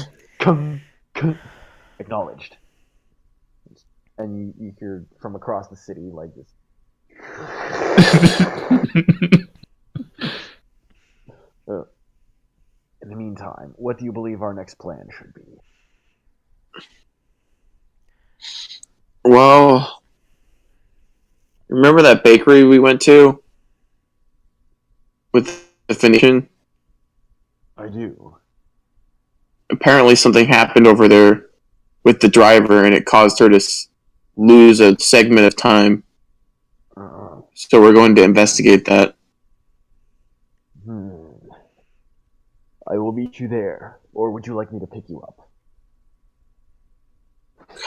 Acknowledged. And you hear from across the city like this. In the meantime, what do you believe our next plan should be? Well, remember that bakery we went to with the Phoenician? I do. Apparently something happened over there with the driver, and it caused her to lose a segment of time. So we're going to investigate that. I will meet you there, or would you like me to pick you up?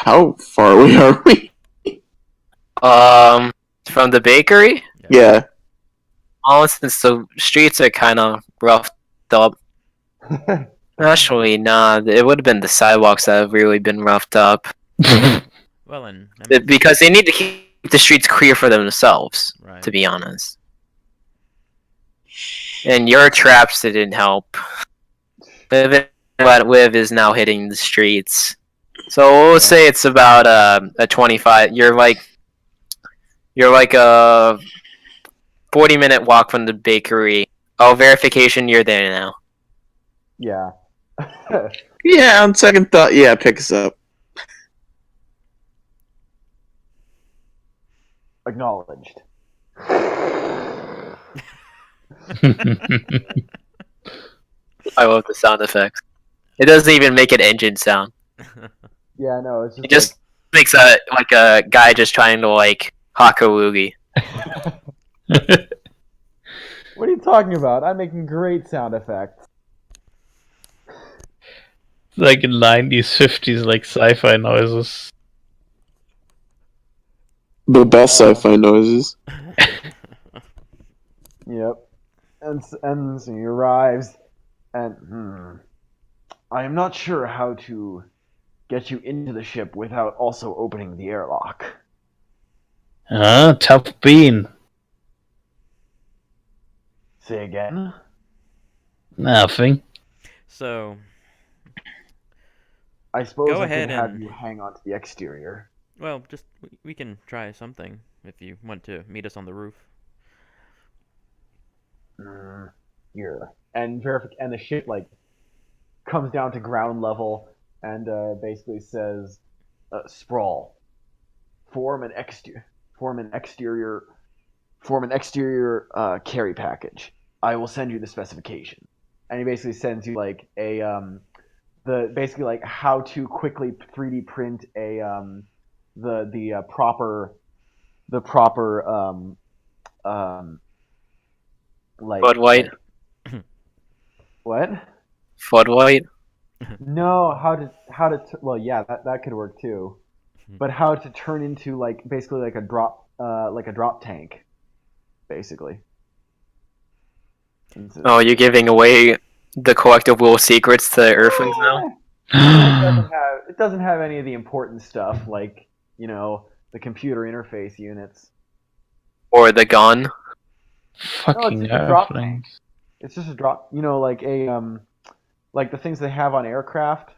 How far away are we? From the bakery? Yeah. Oh, since the streets are kind of roughed up. Actually, nah, it would have been the sidewalks that have really been roughed up. Well, and Because they need to keep the streets clear for themselves, right. to be honest. And your traps didn't help. Liv is now hitting the streets. So we'll say it's about a 25. You're like a 40-minute walk from the bakery. Oh, verification, you're there now. Yeah. Yeah, on second thought, yeah, pick us up. Acknowledged. I love the sound effects. It doesn't even make an engine sound. Yeah, no, it's It just makes a guy just trying to hawk a loogie. What are you talking about? I'm making great sound effects. Like in 90s, 50s, like sci-fi noises. The best sci-fi noises. Yep. And so he arrives, and I am not sure how to get you into the ship without also opening the airlock. Tough bean. Say again? Nothing. So, I suppose Go I ahead could have and- you hang on to the exterior. well, just we can try something if you want to meet us on the roof. Here. And the ship comes down to ground level and basically says, Sprawl, form an form an exterior carry package. I will send you the specification. And he basically sends you like a basically like how to quickly 3D print a the proper like Bud White. What? Flood White. No, well, yeah, that could work too. But how to turn into like basically like a drop tank, basically. Oh, you're giving away the collective will secrets to the Earthlings now? It doesn't have any of the important stuff like, you know, the computer interface units. Or the gun? Fucking just a drop Earthlings. It's just a drop, you know, like like the things they have on aircraft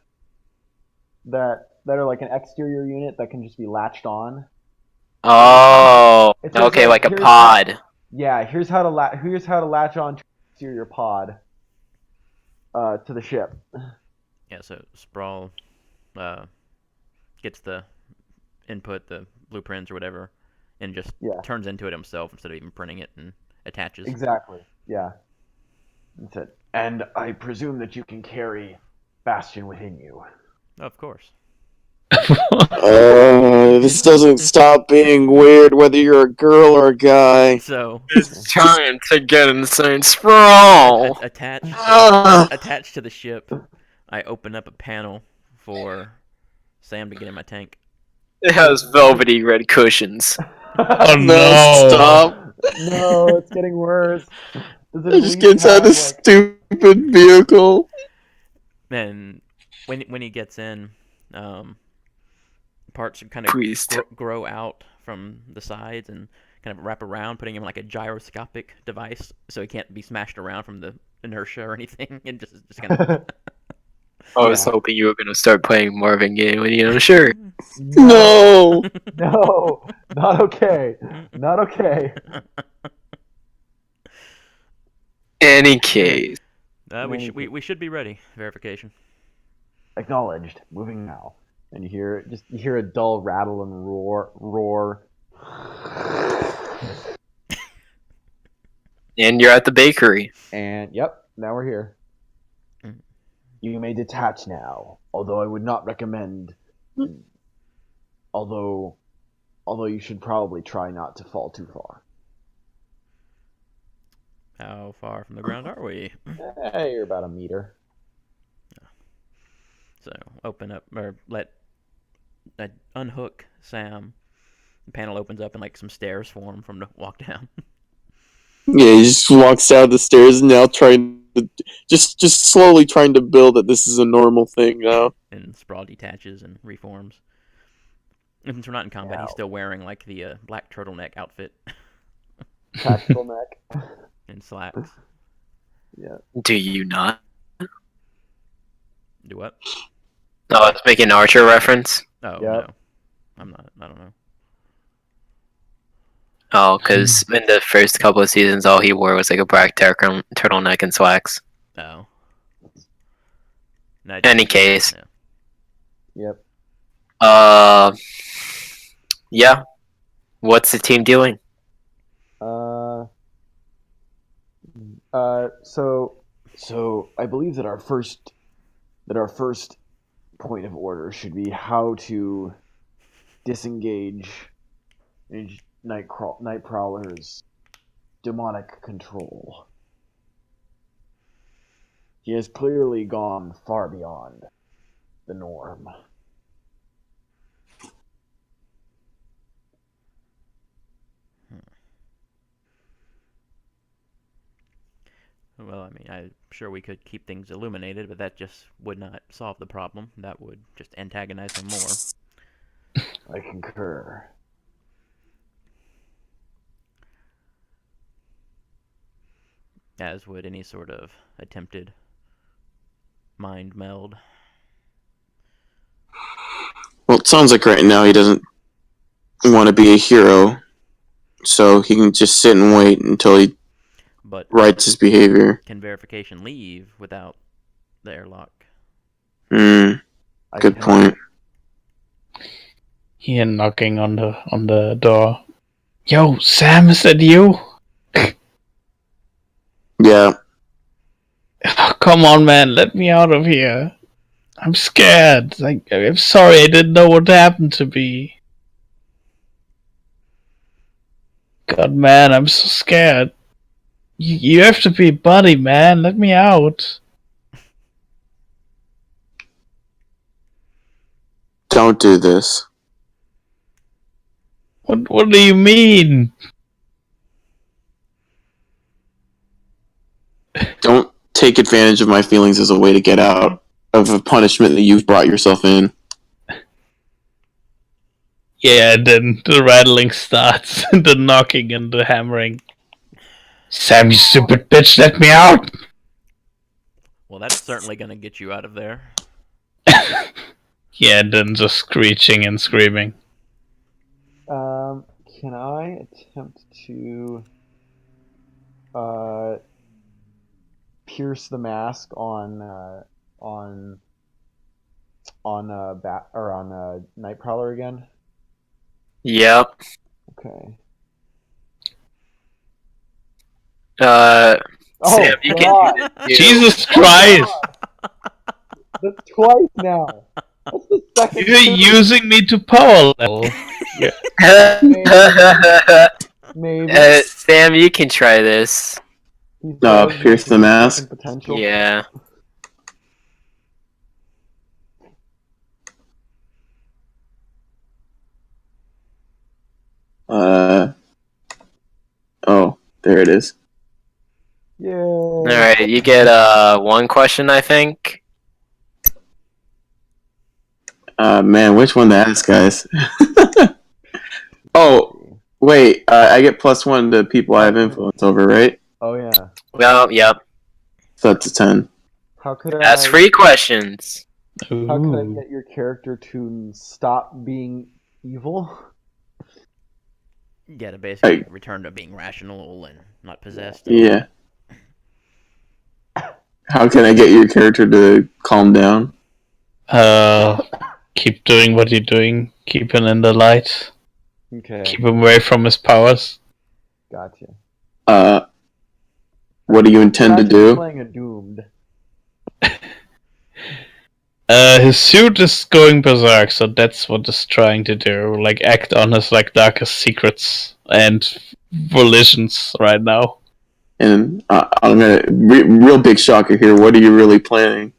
that are like an exterior unit that can just be latched on. Oh, It says, okay, like a here's pod. Yeah, here's how to latch on to your exterior pod to the ship. Yeah, so Sprawl gets the input, the blueprints or whatever, and just turns into it himself instead of even printing it and attaches. Exactly. Yeah. That's it. And I presume that you can carry Bastion within you. Of course. This doesn't stop being weird whether you're a girl or a guy. So It's time to get insane sprawl. attached to the ship, I open up a panel for Sam to get in my tank. It has velvety red cushions. Oh no! Stop! No, it's getting worse. I just get inside this stupid vehicle. And when he gets in, parts kind of grow out from the sides and kind of wrap around, putting him in like a gyroscopic device, so he can't be smashed around from the inertia or anything, and just kind of. I was hoping you were gonna start playing Marvin Gaye when you know, sure. No! No, not okay. Not okay. Any case. We should be ready. Verification. Acknowledged. Moving now. And you hear a dull rattle and roar. And you're at the bakery. And yep, now we're here. You may detach now, although I would not recommend. Although you should probably try not to fall too far. How far from the ground are we? You're about a meter. So open up or unhook Sam. The panel opens up and like some stairs form from to walk down. Yeah, he just walks down the stairs and now trying to just slowly trying to build that this is a normal thing now. And Sprawl detaches and reforms. And since we're not in combat, he's still wearing like the black turtleneck outfit. Tactical neck. And slacks. Yeah. Do you not? Do what? Oh, I was making an Archer reference. Oh, Yep. no. I'm not. I don't know. Oh, because in the first couple of seasons, all he wore was like a black turtleneck and slacks. Oh. No, Any case. Yeah. Yep. Yeah. What's the team doing? So I believe that our first point of order should be how to disengage Night Prowler's demonic control. He has clearly gone far beyond the norm. Well, I mean, I'm sure we could keep things illuminated, but that just would not solve the problem. That would just antagonize him more. I concur. As would any sort of attempted mind meld. Well, it sounds like right now he doesn't want to be a hero, so he can just sit and wait until he rights his behavior. Can verification leave without the airlock? Good point. Here knocking on the door. Yo, Sam, is that you? Yeah. Oh, come on, man, let me out of here. I'm scared. Like, I'm sorry, I didn't know what happened to me. God, man, I'm so scared. You have to be a buddy, man. Let me out. Don't do this. What do you mean? Don't take advantage of my feelings as a way to get out of a punishment that you've brought yourself in. Yeah, then the rattling starts, and the knocking and the hammering. Sam, you stupid bitch, let me out! Well, that's certainly gonna get you out of there. Yeah, and then just screeching and screaming. Can I attempt to pierce the mask on Night Prowler again? Yep. Okay. Sam, you can God. do this too. Jesus Christ! That's twice now. That's the second You're time. using me to power level. Maybe. Sam, you can try this. He No, says pierce the with mask? second Potential. Yeah. Oh, there it is. Yeah. Alright, you get one question, I think. Man, which one to ask, guys? Oh, wait, I get +1 to people I have influence over, right? Oh yeah. Well, yep. So that's a 10. How could That's I? 3 questions. How could I Ooh. get your character to stop being evil? Yeah, to basically Hey. return to being rational and not possessed. Yeah. How can I get your character to calm down? Keep doing what you're doing. Keep him in the light. Okay. Keep him away from his powers. Gotcha. What do you intend to Actually do? Playing a doomed. His suit is going berserk, so that's what it's trying to do. Like, act on his, like, darkest secrets and volitions right now. And I'm gonna real big shocker here. What are you really planning?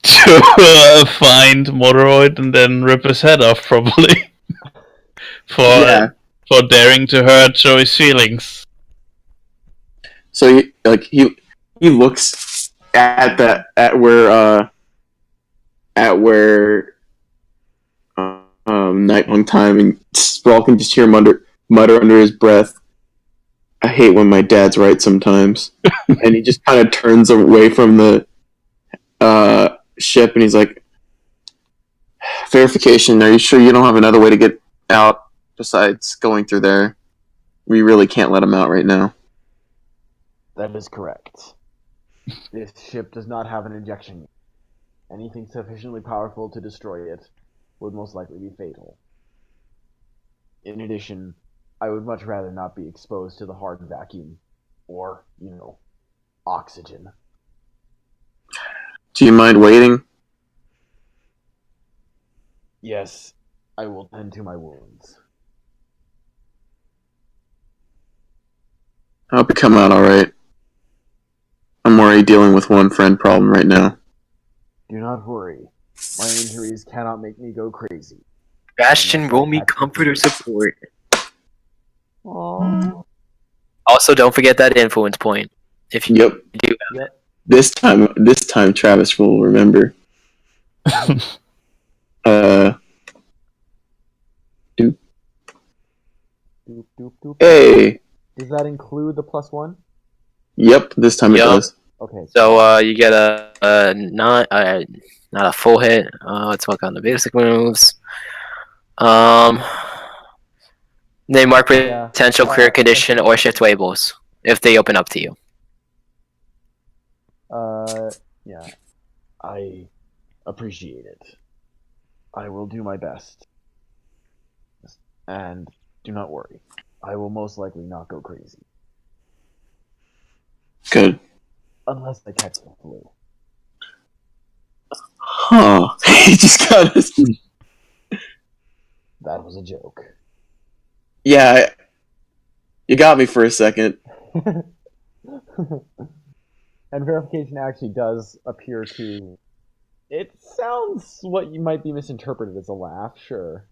To find Motoroid and then rip his head off, probably. Yeah. For daring to hurt Joey's feelings. So he looks at where Nightlong time, and Sprawl can just hear him mutter under his breath, "I hate when my dad's right sometimes." And he just kind of turns away from the ship, and he's like, "Verification, are you sure you don't have another way to get out besides going through there? We really can't let him out right now." That is correct. This ship does not have an injection. Anything sufficiently powerful to destroy it would most likely be fatal. In addition, I would much rather not be exposed to the hard vacuum or, oxygen. Do you mind waiting? Yes, I will tend to my wounds. I hope you come out alright. I'm already dealing with one friend problem right now. Do not worry. My injuries cannot make me go crazy. Bastion, roll me comfort or support. Aww. Also, don't forget that influence point. If you Yep. do. Yep. This time Travis will remember. Doop, doop, doop. Hey. Does that include the +1? Yep, this time Yep. it does. Okay. So you get not a full hit. Let's work on the basic moves. They mark Yeah. potential clear condition or shift labels if they open up to you. Yeah. I appreciate it. I will do my best. And do not worry. I will most likely not go crazy. Good. Unless I catch the flu. Huh. He just got us. That was a joke. Yeah, you got me for a second. And verification actually does appear to... It sounds what you might be misinterpreted as a laugh, sure.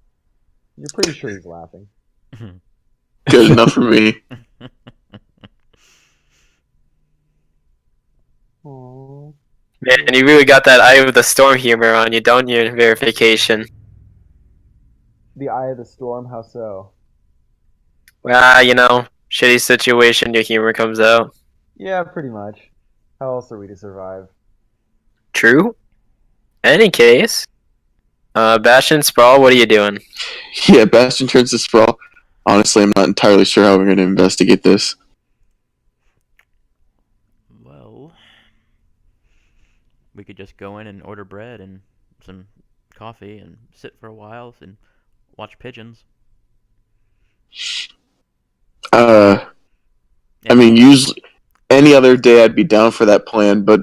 You're pretty sure he's laughing. Good enough for me. Aww. Man, you really got that Eye of the Storm humor on you, don't you? Verification. The Eye of the Storm, how so? Ah, you know, shitty situation, your humor comes out. Yeah, pretty much. How else are we to survive? True. Any case, Bastion, Sprawl, what are you doing? Yeah, Bastion turns to Sprawl. Honestly, I'm not entirely sure how we're going to investigate this. Well, we could just go in and order bread and some coffee and sit for a while and watch pigeons. I mean, usually any other day I'd be down for that plan, but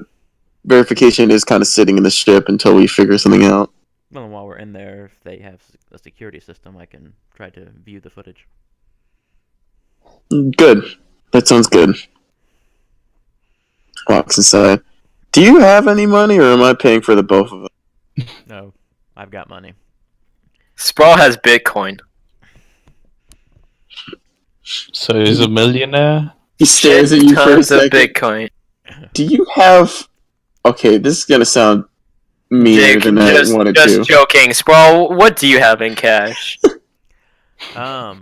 verification is kind of sitting in the ship until we figure something out. Well, and while we're in there, if they have a security system, I can try to view the footage. Good. That sounds good. Walks inside. Do you have any money, or am I paying for the both of them? No, I've got money. Sprawl has Bitcoin. So he's a millionaire? He stares at you for a Tons of second. Bitcoin. Do you have... Okay, this is going to sound meaner Jake, than I wanted to. just joking. Sprawl, what do you have in cash? I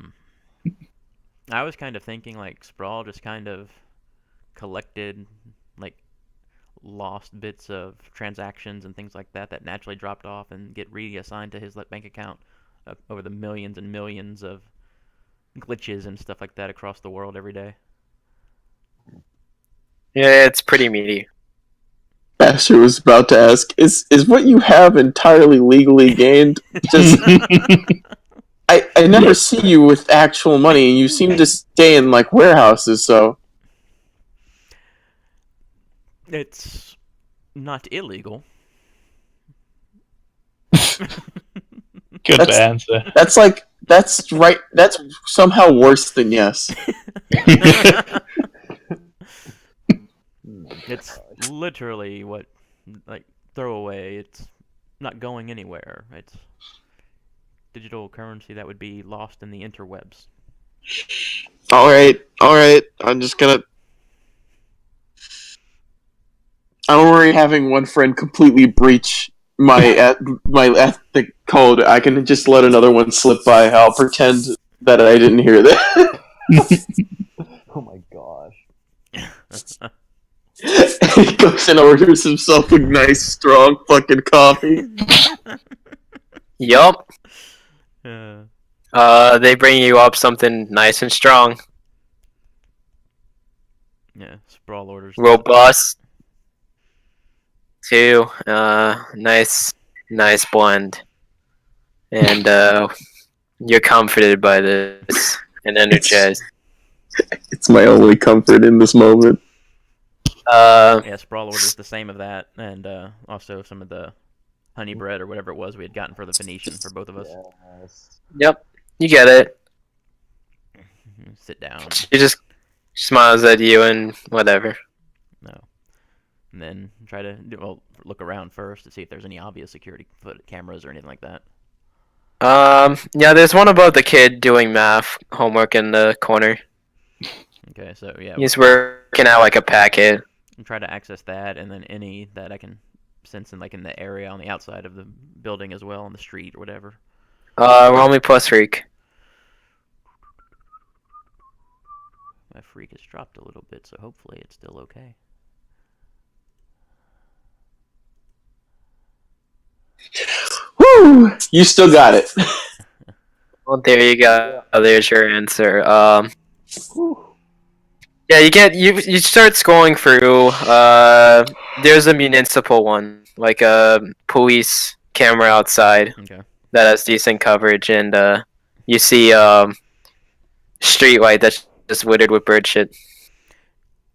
was kind of thinking like Sprawl just kind of collected like lost bits of transactions and things like that that naturally dropped off and get reassigned to his bank account over the millions and millions of glitches and stuff like that across the world every day. Yeah, it's pretty meaty. Bastion was about to ask, is what you have entirely legally gained? Just... I never see you with actual money, and you seem to stay in, like, warehouses, so... It's not illegal. Good answer. That's right, that's somehow worse than yes. It's literally what, like, throwaway. It's not going anywhere. It's digital currency that would be lost in the interwebs. Alright, I'm just gonna... I'm already having one friend completely breach my my ethic code. I can just let another one slip by. I'll pretend that I didn't hear that. Oh my gosh. He goes and orders himself a nice, strong fucking coffee. Yup. Uh, They bring you up something nice and strong. yeah, Sprawl orders. Robust. Too. Nice blend. And, you're comforted by this and energized. It's my only comfort in this moment. Yeah, Sprawl orders the same of that, and also some of the honey bread or whatever it was we had gotten for the Phoenician for both of us. Yes. Yep. You get it. Sit down. She just smiles at you and whatever. No. And then try to look around first to see if there's any obvious security cameras or anything like that. Yeah, there's one above the kid doing math homework in the corner. Okay, so yeah, He's working out like a packet. and try to access that, and then any that I can sense in in the area on the outside of the building as well, on the street or whatever. Roll me plus freak. My freak has dropped a little bit, so hopefully it's still okay. Woo! You still got it. Well, there you go. There's your answer. Whew. Yeah, you start scrolling through. There's a municipal one, like a police camera outside Okay. that has decent coverage, and you see street light that's just littered with bird shit.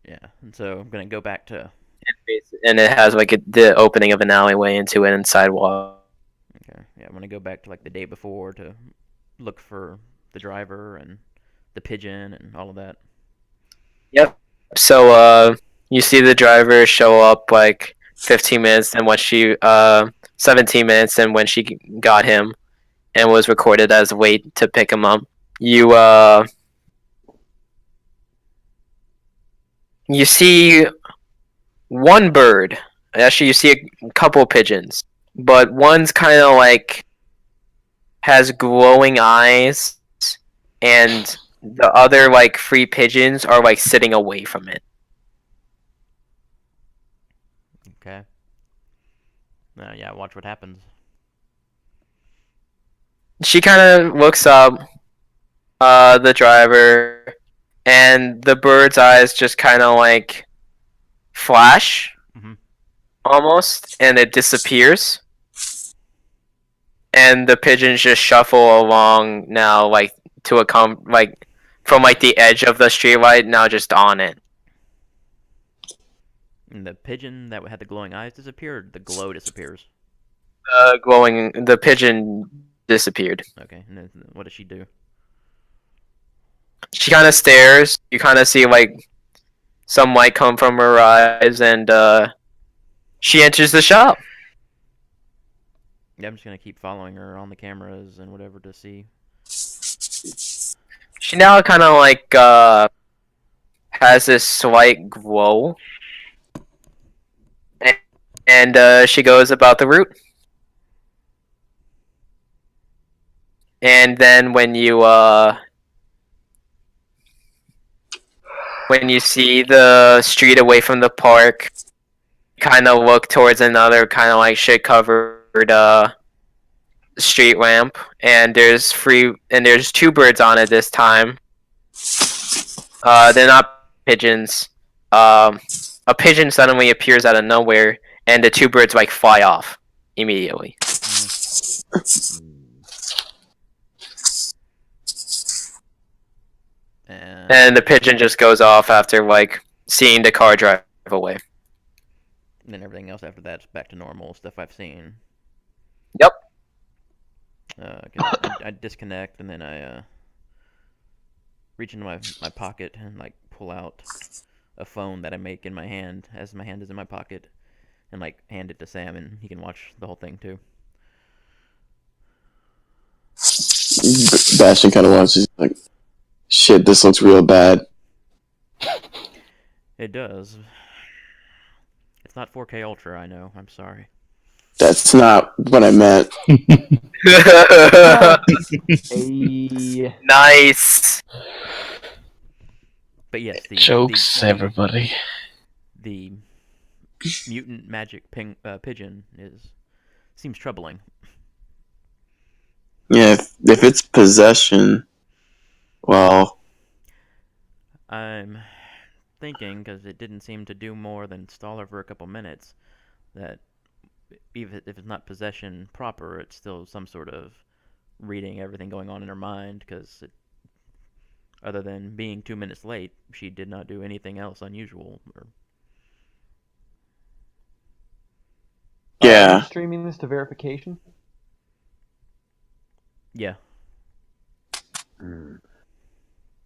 Yeah, and so I'm gonna go back to. And it has like the opening of an alleyway into an inside wall. Okay, yeah, I'm gonna go back to like the day before to look for the driver and the pigeon and all of that. Yep. So you see the driver show up like 15 minutes and 17 minutes and when she got him and was recorded as wait to pick him up. You see one bird. Actually, you see a couple pigeons, but one's kind of like has glowing eyes, and the other like 3 pigeons are like sitting away from it. Okay. Yeah, watch what happens. She kind of looks up, the driver, and the bird's eyes just kind of like flash, Mhm. almost, and it disappears. And the pigeons just shuffle along now, like to a from like the edge of the streetlight, now just on it. And the pigeon that had the glowing eyes disappeared. The glow disappears. The pigeon disappered. Okay, and then what does she do? She kind of stares. You kind of see like some light come from her eyes, and she enters the shop. Yeah, I'm just gonna keep following her on the cameras and whatever to see. She now kind of like has this slight glow, and she goes about the route. And then when you see the street away from the park, kind of look towards another kind of like shit covered street lamp, and there's 2 birds on it this time. They're not pigeons. A pigeon suddenly appears out of nowhere, and the 2 birds like fly off immediately. And the pigeon just goes off after like seeing the car drive away. And then everything else after that's back to normal stuff I've seen. Yep. I disconnect and then I reach into my pocket and like pull out a phone that I make in my hand as my hand is in my pocket and like hand it to Sam and he can watch the whole thing too. Bastion kind of watches like, shit, this looks real bad. It does. It's not 4K Ultra, I know. I'm sorry. That's not what I meant. Hey. Nice. But yes, Jokes, everybody. The mutant magic pigeon seems troubling. Yeah, if it's possession, well, I'm thinking, because it didn't seem to do more than stall her for a couple minutes, that even if it's not possession proper, it's still some sort of reading everything going on in her mind, because other than being 2 minutes late, she did not do anything else unusual. Are yeah. you streaming this to verification? Yeah.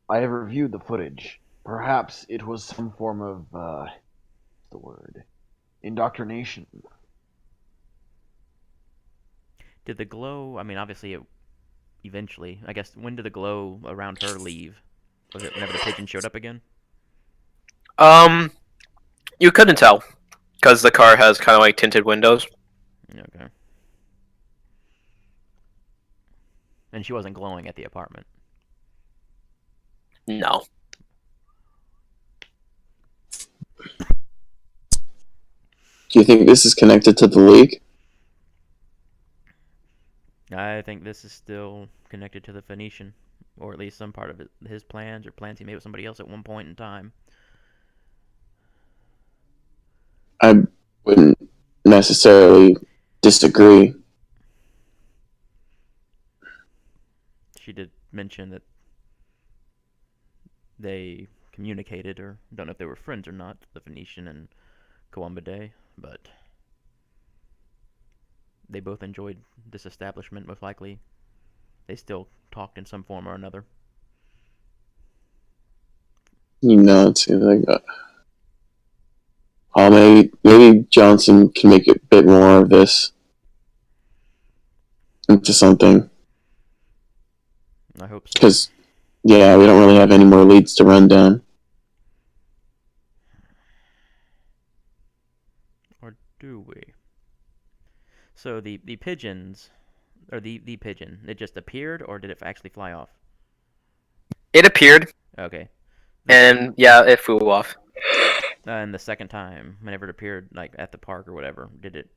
I have reviewed the footage. Perhaps it was some form of, indoctrination. Did the glow, I mean, obviously, eventually, I guess, when did the glow around her leave? Was it whenever the pigeon showed up again? You couldn't tell, because the car has kind of like tinted windows. Okay. And she wasn't glowing at the apartment. No. Do you think this is connected to the leak? I think this is still connected to the Phoenician, or at least some part of his plans, or plans he made with somebody else at one point in time. I wouldn't necessarily disagree. She did mention that they communicated, or don't know if they were friends or not, the Phoenician and Kawambade, but they both enjoyed this establishment, most likely. They still talked in some form or another. It seems like maybe Johnson can make a bit more of this into something. I hope so. Because, yeah, we don't really have any more leads to run down. Or do we? So the pigeons, or the pigeon, it just appeared, or did it actually fly off? It appeared, Okay. and yeah, it flew off. And the second time, whenever it appeared, like at the park or whatever, did it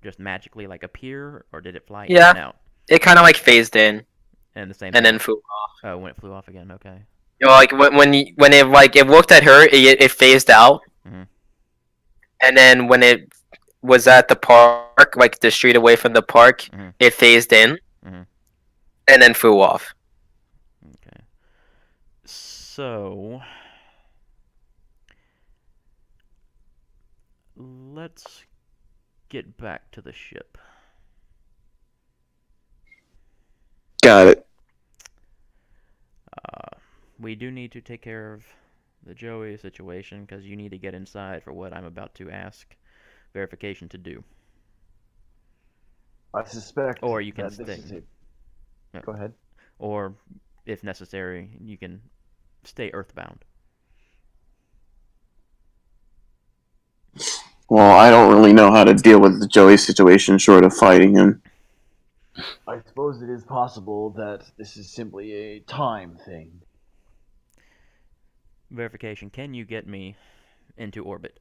just magically like appear, or did it fly in Yeah. and out? It kind of like phased in And the same. and then flew off. Oh, when it flew off again. Okay. You know, like when it looked at her, it phased out, Mhm. and then when it was at the park, like the street away from the park, Mhm. it phased in, Mhm. and then flew off. Okay. So let's get back to the ship. Got it. We do need to take care of the Joey situation, because you need to get inside for what I'm about to ask verification to do. I suspect. Or you can that this stay. is Yeah. Go ahead. Or, if necessary, you can stay earthbound. Well, I don't really know how to deal with the Joey situation short of fighting him. I suppose it is possible that this is simply a time thing. Verification, can you get me into orbit?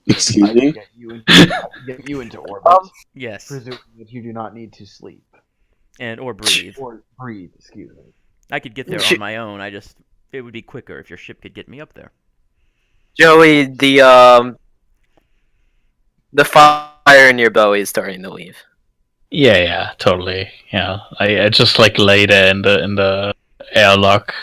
Excuse I me? can get you into orbit, Yes. presuming that you do not need to sleep. Or breathe. Or breathe, excuse me. I could get there on my own. It would be quicker if your ship could get me up there. Joey, the fire in your belly is starting to leave. Yeah, totally. Yeah, I just like lay there in the airlock,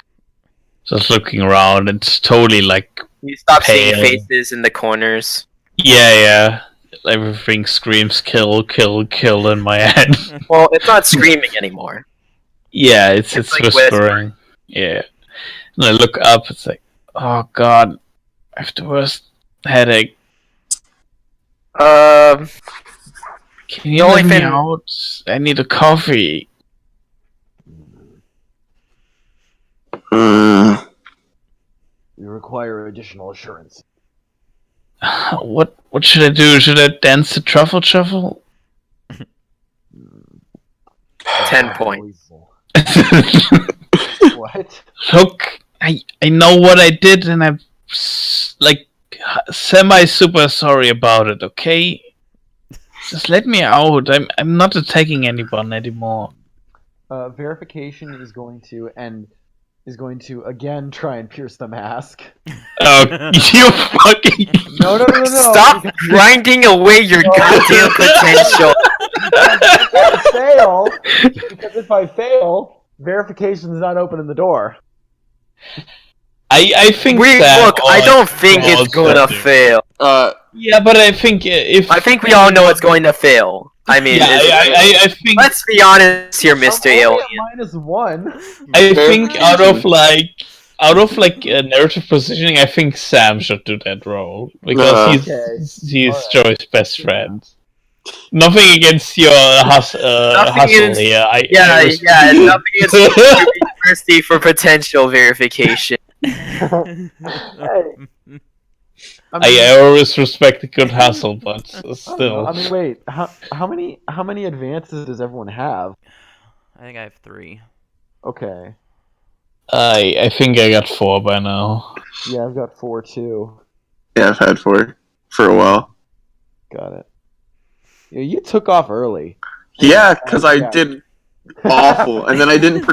just looking around. It's totally like You stop seeing pale. faces in the corners. Yeah. Everything screams kill, kill, kill in my head. Well, it's not screaming anymore. Yeah, it's It's like whispering. Yeah. And I look up, it's like, oh god, I have the worst headache. Um, Can you The only let me thing- out? I need a coffee. Mm, We require additional assurance. What should I do? Should I dance the truffle shuffle? 10 points. What? Look, I know what I did, and I'm like semi super sorry about it. Okay, just let me out. I'm not attacking anyone anymore. Verification is going to again try and pierce the mask. Oh, you fucking! No. Stop grinding away your goddamn potential. Because if I fail, verification is not opening the door. I think Sam Look, I don't think also it's gonna do. fail. Yeah, but I think if I think we all know it's going to fail. I mean, yeah, I think let's be honest here, Mr. I'm only Alien. at -1. I think out of like narrative positioning, I think Sam should do that role because he's Alright. Joey's best friend. Nothing against your hustle against- here. Yeah, I yeah, nothing against University for potential verification. Hey, I always respect a good hustle, but still. I mean, wait. How many advances does everyone have? I think I have 3. Okay. I think I got 4 by now. Yeah, I've got 4 too. yeah, I've had 4 for a while. Got it. Yeah, you took off early. Yeah, because I Yeah. did awful, and then I didn't.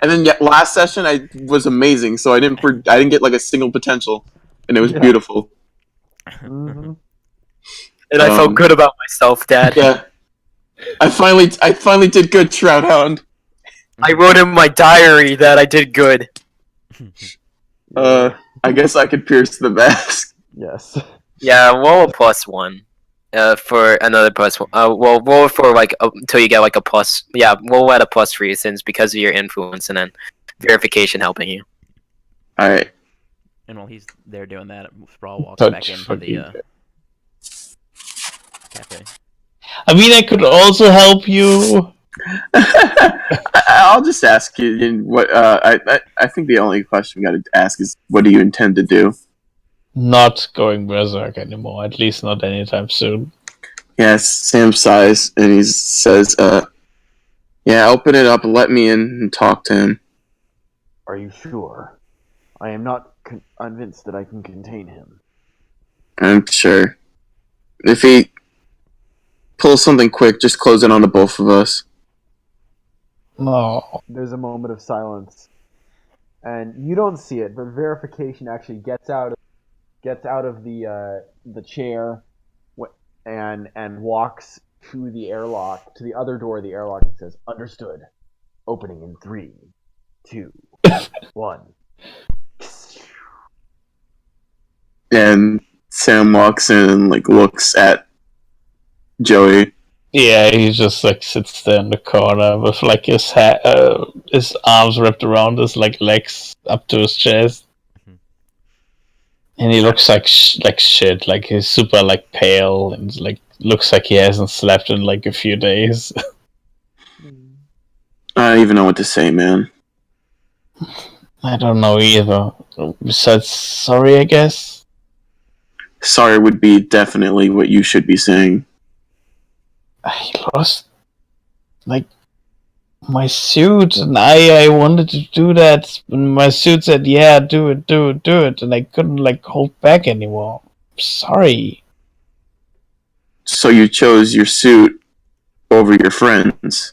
And then last session I was amazing, so I didn't get like a single potential, and it was Yeah. beautiful. hmm And I felt good about myself, Dad. Yeah, I finally did good, Shroud Hound. I wrote in my diary that I did good. I guess I could pierce the mask. Yes. Yeah, roll a +1. For another +1. Well, roll for like until you get like a plus. Yeah, roll at a plus for you since because of your influence and then verification helping you. All right. And while he's there doing that, Sprawl walks Touch back into fucking the cafe. I mean, I could also help you. I'll just ask you. What? I think the only question we got to ask is, what do you intend to do? Not going berserk anymore. At least not anytime soon. Yes, Sam sighs and he says, "Yeah, open it up, let me in, and talk to him." Are you sure? I am not convinced that I can contain him. I'm sure. If he pulls something quick, just close it on the both of us. No. There's a moment of silence, and you don't see it, but verification actually gets out of the chair, and walks to the airlock, to the other door of the airlock, and says, "Understood. Opening in 3, 2, 1." And Sam walks in and like looks at Joey. Yeah, he just like sits there in the corner with like his arms wrapped around his like legs up to his chest, and he looks like shit. Like he's super like pale and like looks like he hasn't slept in like a few days. I don't even know what to say, man. I don't know either. Besides, sorry, I guess. Sorry would be definitely what you should be saying. I lost like my suit, and I wanted to do that. And my suit said, "Yeah, do it," and I couldn't like hold back anymore. Sorry. So you chose your suit over your friends.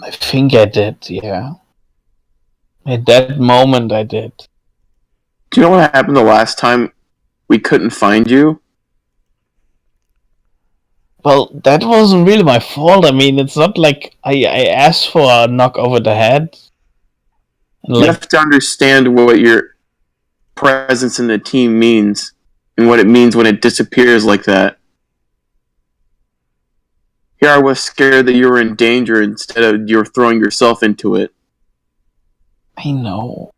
I think I did, yeah. At that moment, I did. Do you know what happened the last time we couldn't find you? Well, that wasn't really my fault. I mean, it's not like I asked for a knock over the head. And, You like, have to understand what your presence in the team means and what it means when it disappears like that. Here I was scared that you were in danger instead of you were throwing yourself into it. I know.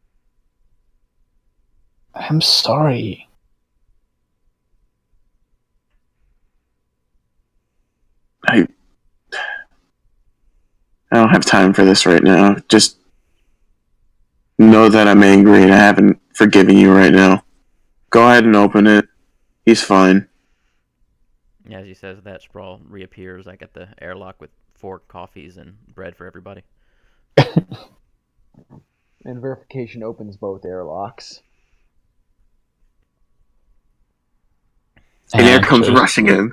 I'm sorry. I don't have time for this right now. Just know that I'm angry and I haven't forgiven you right now. Go ahead and open it. He's fine. As he says that, Sprawl reappears like at the airlock with 4 coffees and bread for everybody. And verification opens both airlocks. And air comes rushing in.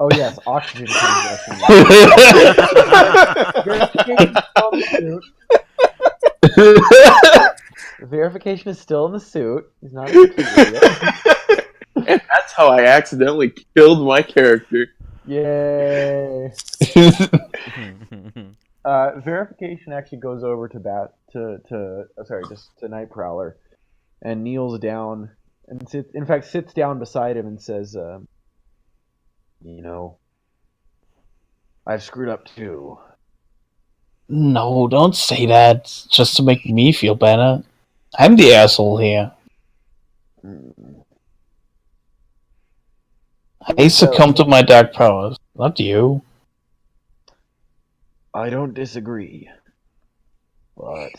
Oh yes, oxygen comes rushing in. Verification is still in the suit. He's not in the And that's how I accidentally killed my character. Yay! Verification actually goes over to Night Prowler, and kneels down and sits down beside him and says, I've screwed up too. No, don't say that. Just to make me feel better. I'm the asshole here. I succumb to my dark powers, not you. I don't disagree, but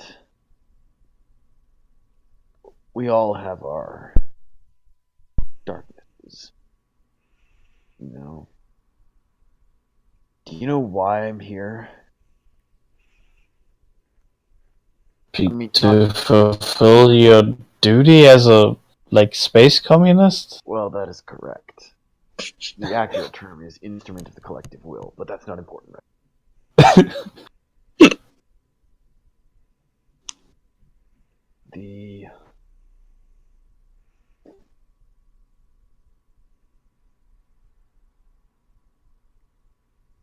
we all have our darknesses. Do you know why I'm here? To fulfill your duty as a space communist? Well, that is correct. The accurate term is instrument of the collective will, but that's not important, right?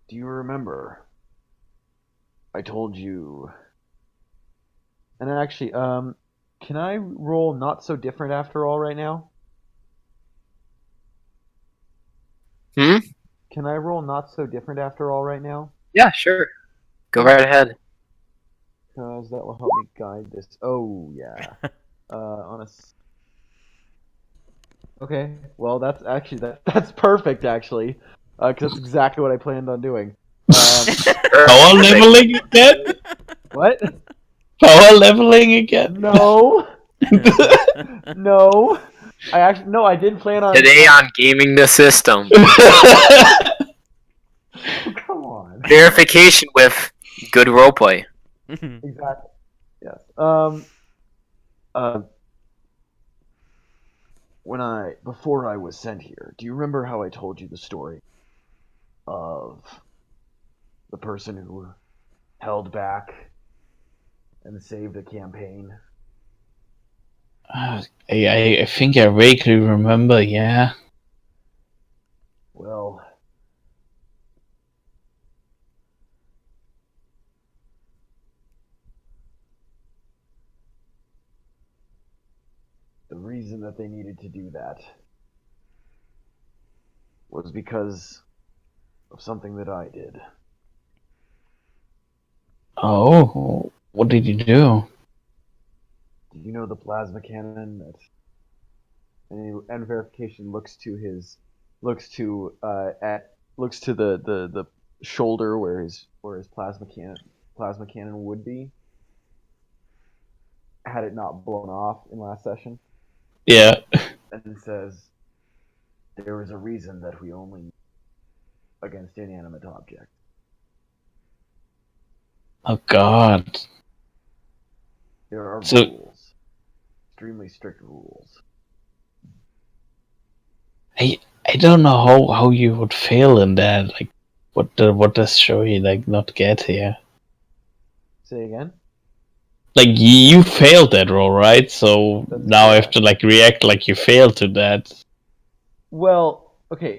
Do you remember, I told you. And then actually, can I roll not so different after all right now? Hmm? Can I roll not so different after all right now? Yeah, sure. Go right ahead. Because that will help me guide this. Oh, yeah. Okay, well, that's actually, that's perfect, actually. Because that's exactly what I planned on doing. Power leveling again? What? Power leveling again? No! No! No, I did plan on... Today on gaming the system. Come on. Verification with good roleplay. Exactly. Yes. Before I was sent here, do you remember how I told you the story of the person who held back and saved a campaign? I think I vaguely remember, yeah. Well, the reason that they needed to do that was because of something that I did. Oh, what did you do? Do you know the plasma cannon that and verification looks to the shoulder where his plasma cannon would be had it not blown off in last session, Yeah. and says there is a reason that we only against inanimate objects. Oh god. There are So- rules, extremely strict rules. I don't know how you would fail in that. Like, what does Shoei like not get here? Say again? Like you failed that roll, right? So That's now I have correct. to like react like you failed to that. Well, okay,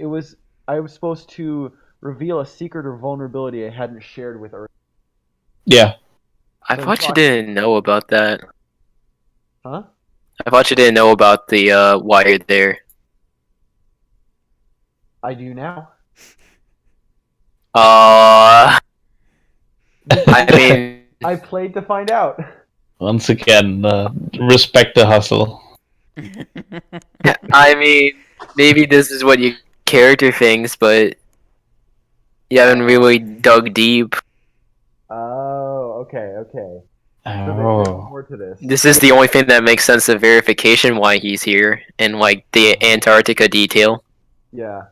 I was supposed to reveal a secret or vulnerability I hadn't shared with Earth. Yeah. I So thought you fuck- didn't know about that. Huh? I thought you didn't know about the why you're there. I do now. I mean, I played to find out. Once again, respect the hustle. I mean, maybe this is what your character thinks, but you haven't really dug deep. Oh, okay. So there's Oh. more to this. This is the only thing that makes sense of verification why he's here, and like the Antarctica detail. Yeah,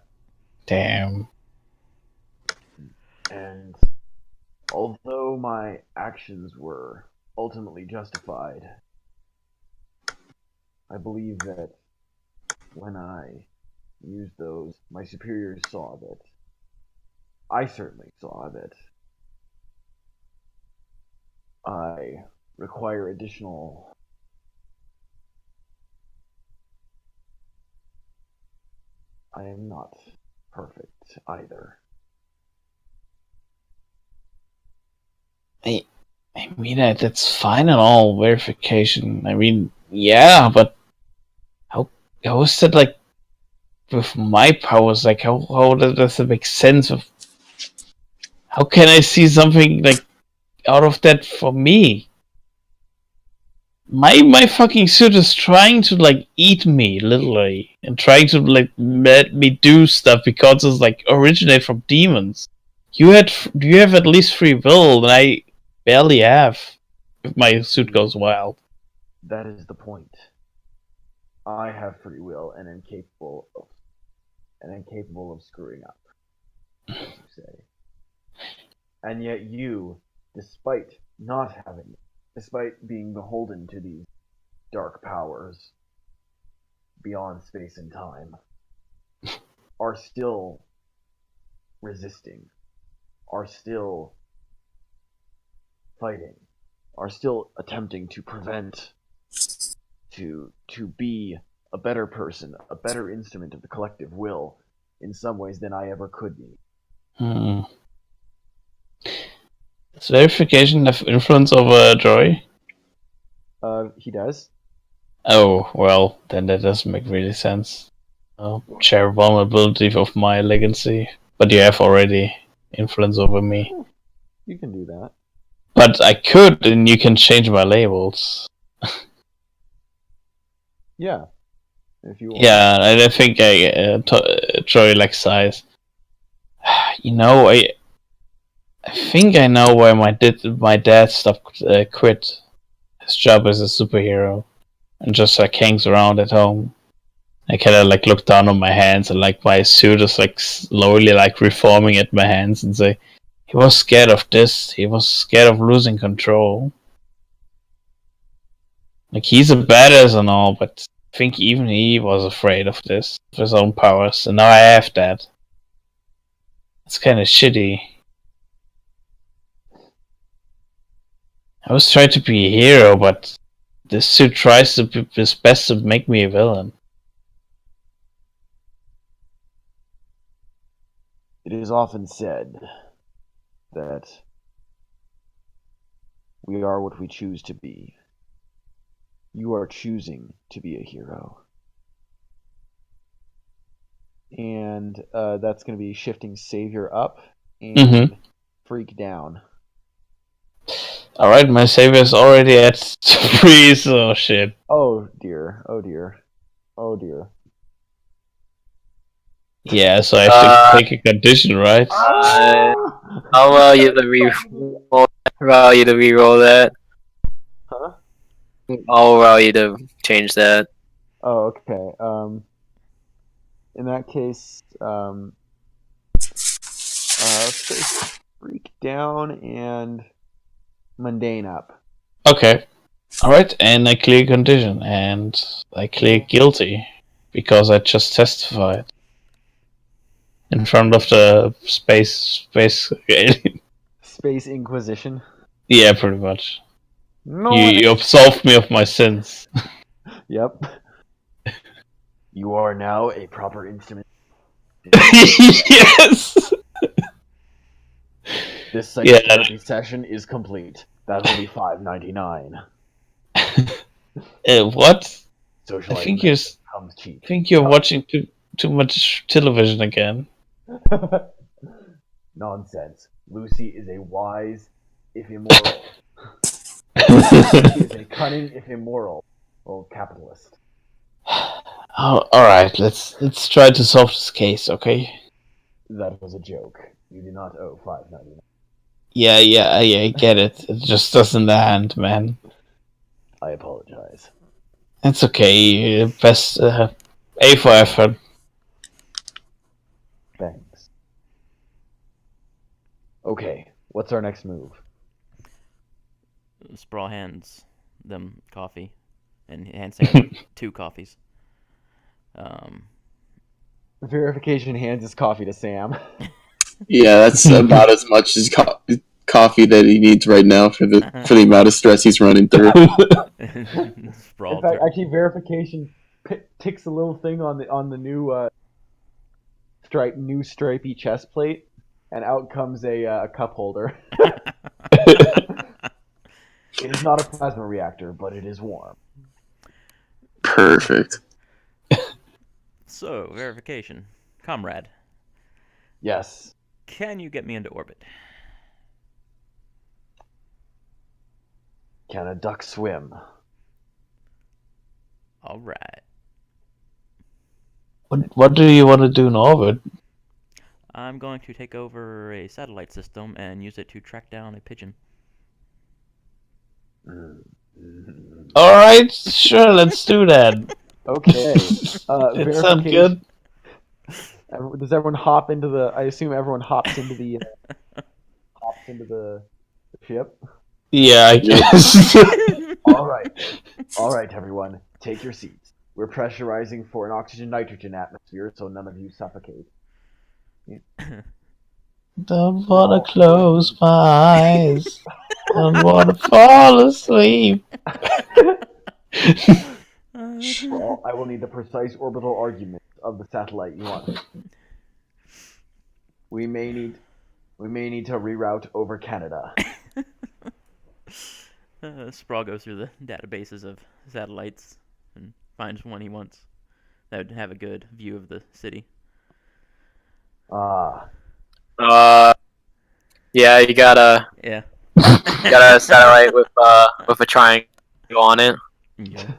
Damn. and although my actions were ultimately justified, I believe that when I used those, my superiors saw that. I certainly saw that I require additional. I am not perfect either. I mean, that's fine and all, verification. I mean, yeah, but how is that like with my powers? Like, how does it make sense of? How can I see something like out of that for me? My fucking suit is trying to like eat me literally and trying to like let me do stuff because it's like originate from demons. You have at least free will, and I barely have. If my suit goes wild. That is the point. I have free will and am capable of screwing up, as you say. And yet you, despite being beholden to these dark powers beyond space and time, are still resisting, are still fighting, are still attempting to prevent, to be a better person, a better instrument of the collective will in some ways than I ever could be. Hmm. Does verification have influence over Joy? He does. Oh, well, then that doesn't make really sense. Share vulnerability of my legacy, but you have already influence over me. You can do that. But I could, and you can change my labels. Yeah. If you want. Yeah, and I think Joy like size. You know, I think I know why my dad stopped quit his job as a superhero and just like hangs around at home. I kind of like look down on my hands and like my suit is like slowly like reforming at my hands and say, he was scared of this. He was scared of losing control. Like he's a badass and all, but I think even he was afraid of this, of his own powers, and now I have that. It's kind of shitty. I was trying to be a hero, but this suit tries to be his best to make me a villain. It is often said that we are what we choose to be. You are choosing to be a hero. And that's going to be shifting Savior up and Freak down. Alright, my savior's already at 3, so shit. Oh dear, oh dear, oh dear. Yeah, so I have to take a condition, right? I'll allow you to reroll that. Huh? I'll allow you to change that. Oh, okay. In that case, let's say Freak down and Mundane up. Okay. Alright, and I clear condition, and I clear guilty, because I just testified. In front of the space alien. Space Inquisition. Yeah, pretty much. No. You absolved me of my sins. Yep. You are now a proper instrument. Yes! This psychotherapy session is complete. That will be $5.99. What? Social I think comes cheap. you're watching too much television again. Nonsense. Lucy is a wise, if immoral. She is a cunning, if immoral, old capitalist. Oh, alright, let's try to solve this case, okay? That was a joke. You do not owe $5.99. Yeah, I get it. It just doesn't land, man. I apologize. It's okay. Best A for effort. Thanks. Okay, what's our next move? Sprawl hands them coffee, and hands Sam 2 coffees. Verification hands his coffee to Sam. Yeah, that's about as much as coffee that he needs right now for the amount of stress he's running through. Sprawl In fact, actually, verification ticks a little thing on the new stripy chest plate, and out comes a cup holder. It is not a plasma reactor, but it is warm. Perfect. So, verification. Comrade, Yes. can you get me into orbit? Can a duck swim? Alright. What do you want to do in orbit? I'm going to take over a satellite system and use it to track down a pigeon. Alright, sure, let's do that. Okay. It sounds good. Does everyone hop into the? I assume everyone hops into the ship. Yeah, I guess. All right, everyone, take your seats. We're pressurizing for an oxygen-nitrogen atmosphere, so none of you suffocate. Don't wanna close my eyes. Don't wanna fall asleep. Well, I will need the precise orbital argument of the satellite you want. We may need to reroute over Canada. Sprawl goes through the databases of satellites and finds one he wants that would have a good view of the city. Yeah, you got a Yeah. satellite with a triangle on it. Yeah.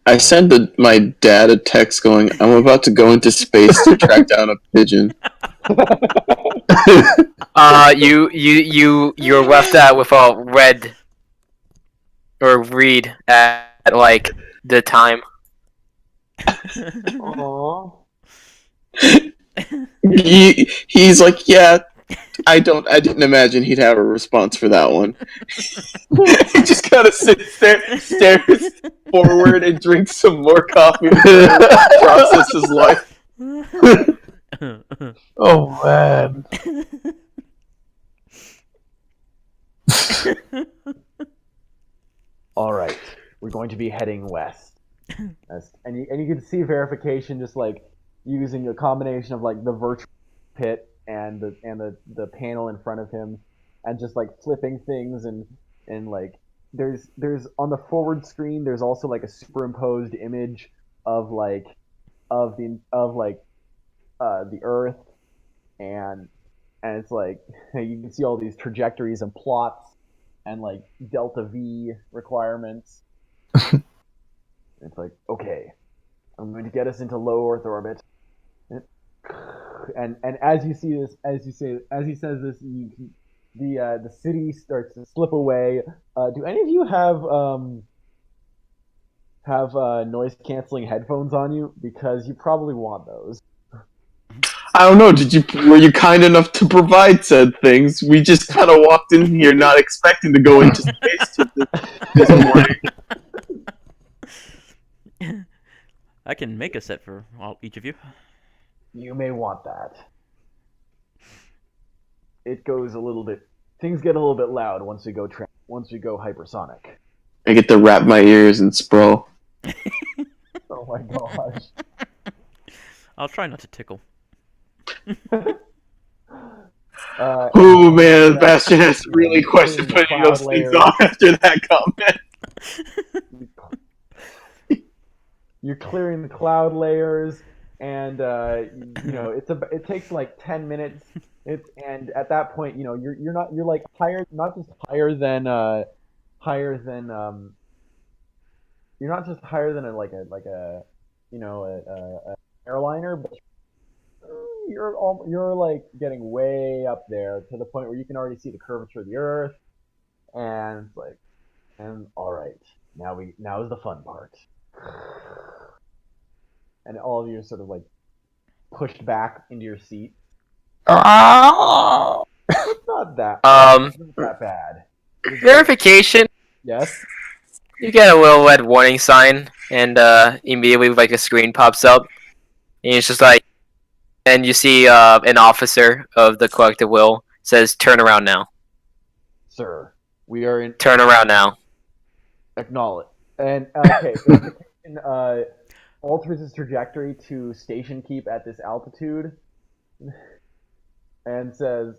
I send my dad a text going, "I'm about to go into space to track down a pigeon." You're left out with a red or read at like the time. Aww. He's like, "Yeah, I didn't imagine he'd have a response for that one." He just kind of sits there, stares forward, and drinks some more coffee to process his life. Oh man. All right, we're going to be heading west, and you can see verification just like using a combination of like the virtual pit and the panel in front of him, and just like flipping things and like there's on the forward screen there's also like a superimposed image of like the Earth, and it's like you can see all these trajectories and plots and like delta V requirements. It's like, okay, I'm going to get us into low Earth orbit. And as you see this, as he says this, the city starts to slip away. Do any of you have noise canceling headphones on you? Because you probably want those. I don't know. Were you kind enough to provide said things? We just kind of walked in here not expecting to go into space this morning. I can make a set for each of you. You may want that. It goes a little bit. Things get a little bit loud once we go hypersonic. I get to wrap my ears and sprawl. Oh my gosh. I'll try not to tickle. Oh man, Bastion has to really question putting those things on after that comment. You're clearing the cloud layers, and it takes like 10 minutes. And at that point, you're like higher, not just higher than you're not just higher than a airliner, but you're like getting way up there to the point where you can already see the curvature of the Earth, and it's like, and all right, now is the fun part, and all of you are sort of like pushed back into your seat. It's not that bad. Verification. Yes. You get a little red warning sign, and immediately like a screen pops up, and it's just like, and you see an officer of the collective will says, "Turn around now." Sir, we are in. Turn around now. Acknowledge. And okay, verification alters its trajectory to station keep at this altitude, and says,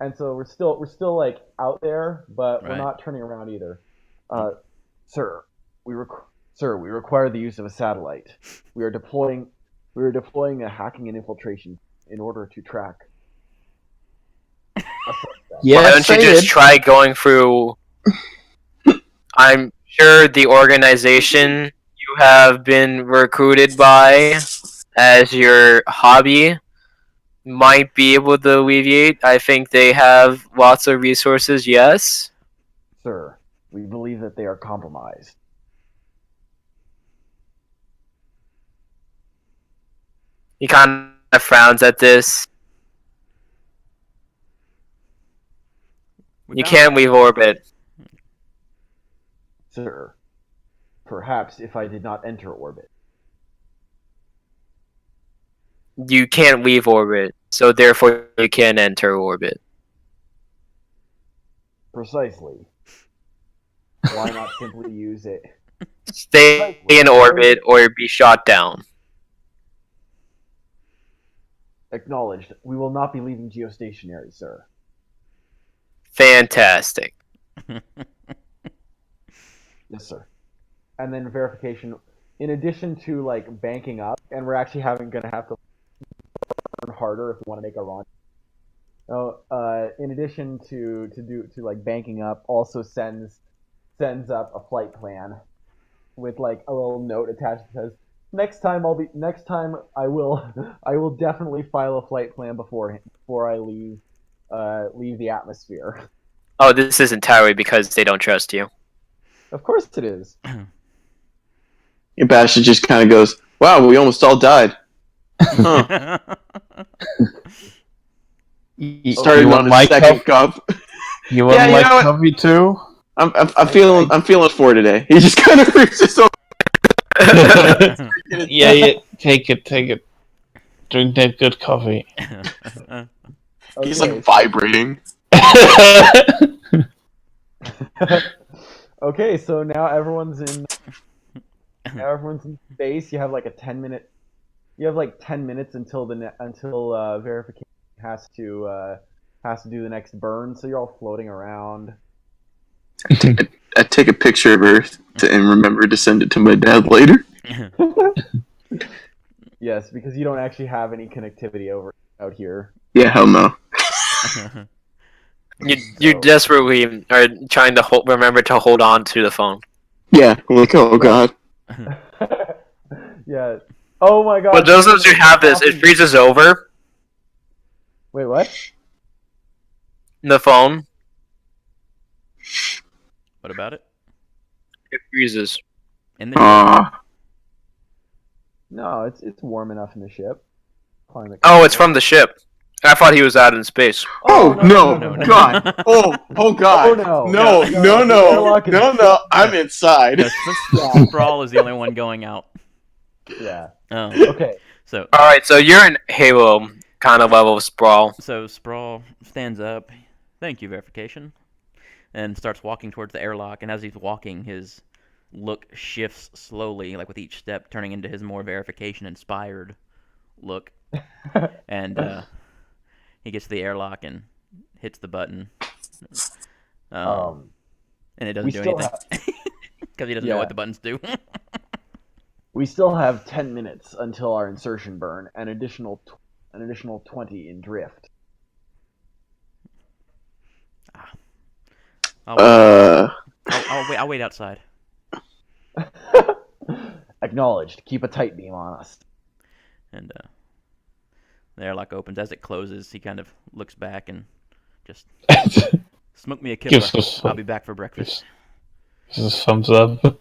and so we're still like out there, but we're not turning around either. Sir, we require the use of a satellite. We are deploying a hacking and infiltration in order to track. Why don't you just try going through? I'm sure the organization you have been recruited by as your hobby might be able to alleviate. I think they have lots of resources, yes? Sir, we believe that they are compromised. He kind of frowns at this. You can't leave orbit. Sir, perhaps if I did not enter orbit. You can't leave orbit, so therefore you can't enter orbit. Precisely. Why not simply use it? Stay in orbit or be shot down. Acknowledged. We will not be leaving geostationary, sir. Fantastic. Yes, sir. And then verification, in addition to like banking up, and we're actually gonna have to learn harder if we want to make a run. In addition to like banking up, also sends up a flight plan with like a little note attached that says next time I will definitely file a flight plan before I leave the atmosphere. Oh, this is entirely because they don't trust you. Of course it is. And Bastion just kind of goes, "Wow, we almost all died." Huh. Started on his second cup. You want Yeah, you my know what? coffee too? I'm feeling for today. He just kind of reaches over. Yeah, take it. Drink that good coffee. He's like vibrating. Okay, so now everyone's in space. You have like 10 minutes until verification has to do the next burn. So you're all floating around. I take a picture of Earth and remember to send it to my dad later. Yes, because you don't actually have any connectivity out here. Yeah, hell no. You desperately are trying to remember to hold on to the phone. Yeah, I'm like, oh god. Yeah. Oh my god. But those of you have this, it freezes over Wait, what? the phone. What about it? It freezes. In the No, it's warm enough in the ship. Climate Oh, it's control. from the ship. I thought he was out in space. Oh no, no, no. God! Oh God! Oh, no. No! I'm inside. No, Sprawl is the only one going out. Yeah. Oh, Okay. so Alright, so you're in Halo kind of level of Sprawl. so Sprawl stands up. Thank you, verification, and starts walking towards the airlock. And as he's walking, his look shifts slowly, like with each step, turning into his more verification-inspired look. And he gets to the airlock and hits the button. And it doesn't we do still anything because he doesn't know Yeah. what the buttons do. We still have 10 minutes until our insertion burn, an additional 20 in drift. I'll wait outside. Acknowledged. Keep a tight beam on us. And the airlock opens. As it closes, he kind of looks back and just smoke me a killer. Gives us I'll be back for breakfast. This is thumbs up.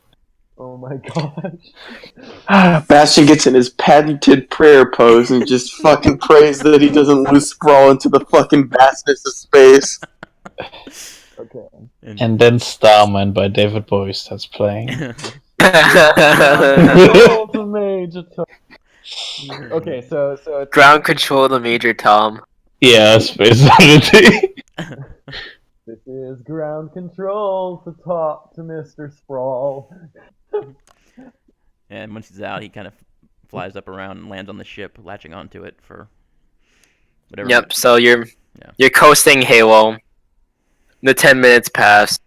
Oh my gosh. Bastion gets in his patented prayer pose and just fucking prays that he doesn't lose Sprawl into the fucking vastness of space. Okay. And then Starman by David Bowie starts playing. Oh, the Major Tom. Okay, so it's Ground control the Major Tom. Yeah, Space Oddity. this is ground control to talk to Mr. Sprawl. And once he's out, he kind of flies up around and lands on the ship, latching onto it for whatever. Yep, so you're Yeah. coasting Halo. The 10 minutes pass.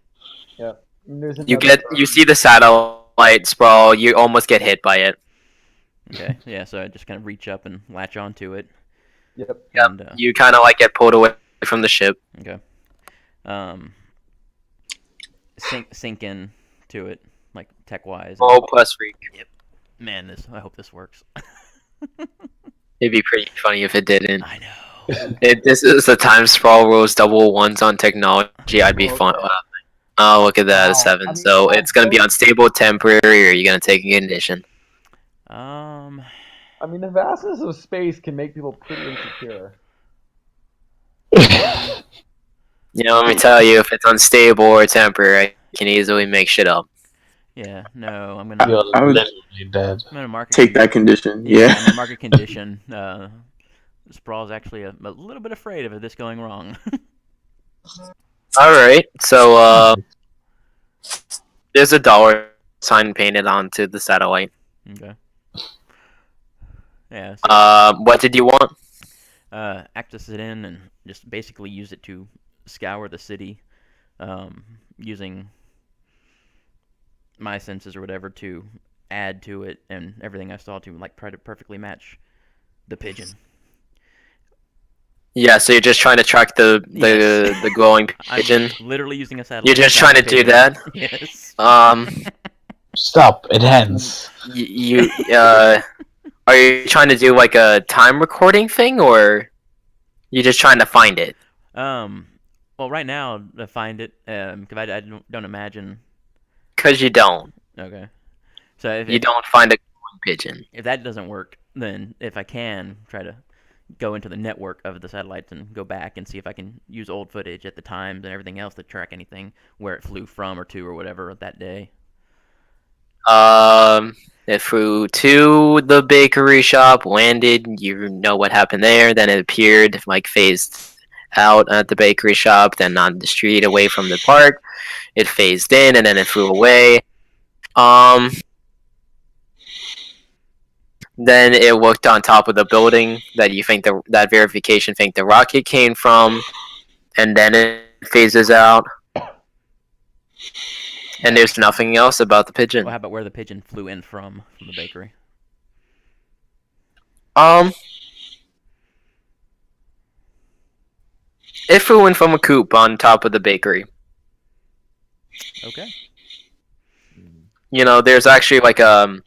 Yep. There's You another you see the satellite Sprawl, you almost get hit by it. Okay, yeah, so I just kind of reach up and latch onto it. Yep. And, You kind of like get pulled away from the ship. okay. Sink in to it, like tech-wise. Oh, plus freak. Man, I hope this works. It'd be pretty funny if it didn't. I know. This is the time Sprawl rolls double ones on technology. I'd be fun. Oh, look at that, Wow. a 7. I mean, So it's gonna be that's- unstable, temporary, or you're gonna take a condition. I mean, the vastness of space can make people pretty insecure. You know, let me tell you, if it's unstable or temporary, I can easily make shit up. Yeah, no, I'm gonna You're I would literally dead. mark a take that condition. Yeah. I'm gonna mark a condition. Sprawl's actually a little bit afraid of this going wrong. Alright, so, there's a dollar sign painted onto the satellite. Okay. Yeah. So, What did you want? access it in and just basically use it to scour the city, using my senses or whatever to add to it and everything I saw to like try to perfectly match the pigeon. Yeah, so you're just trying to track the Yes. the glowing pigeon. I'm literally using a satellite. You're just track trying the to do pigeon. that. Yes. Stop! It ends. You are you trying to do like a time recording thing, or you just trying to find it? Well, right now to find it, because I don't imagine. Because you don't. Okay. So You don't find a glowing pigeon. if that doesn't work, then if I can try to go into the network of the satellites and go back and see if I can use old footage at the times and everything else to track anything where it flew from or to or whatever that day. It flew to the bakery shop, landed. You know what happened there. Then it appeared, like phased out at the bakery shop. Then on the street away from the park, it phased in, and then it flew away. Then it looked on top of the building that you think that verification think the rocket came from, and then it phases out. And there's nothing else about the pigeon. Well, how about where the pigeon flew in from the bakery? It flew in from a coop on top of the bakery. Okay. You know, there's actually like a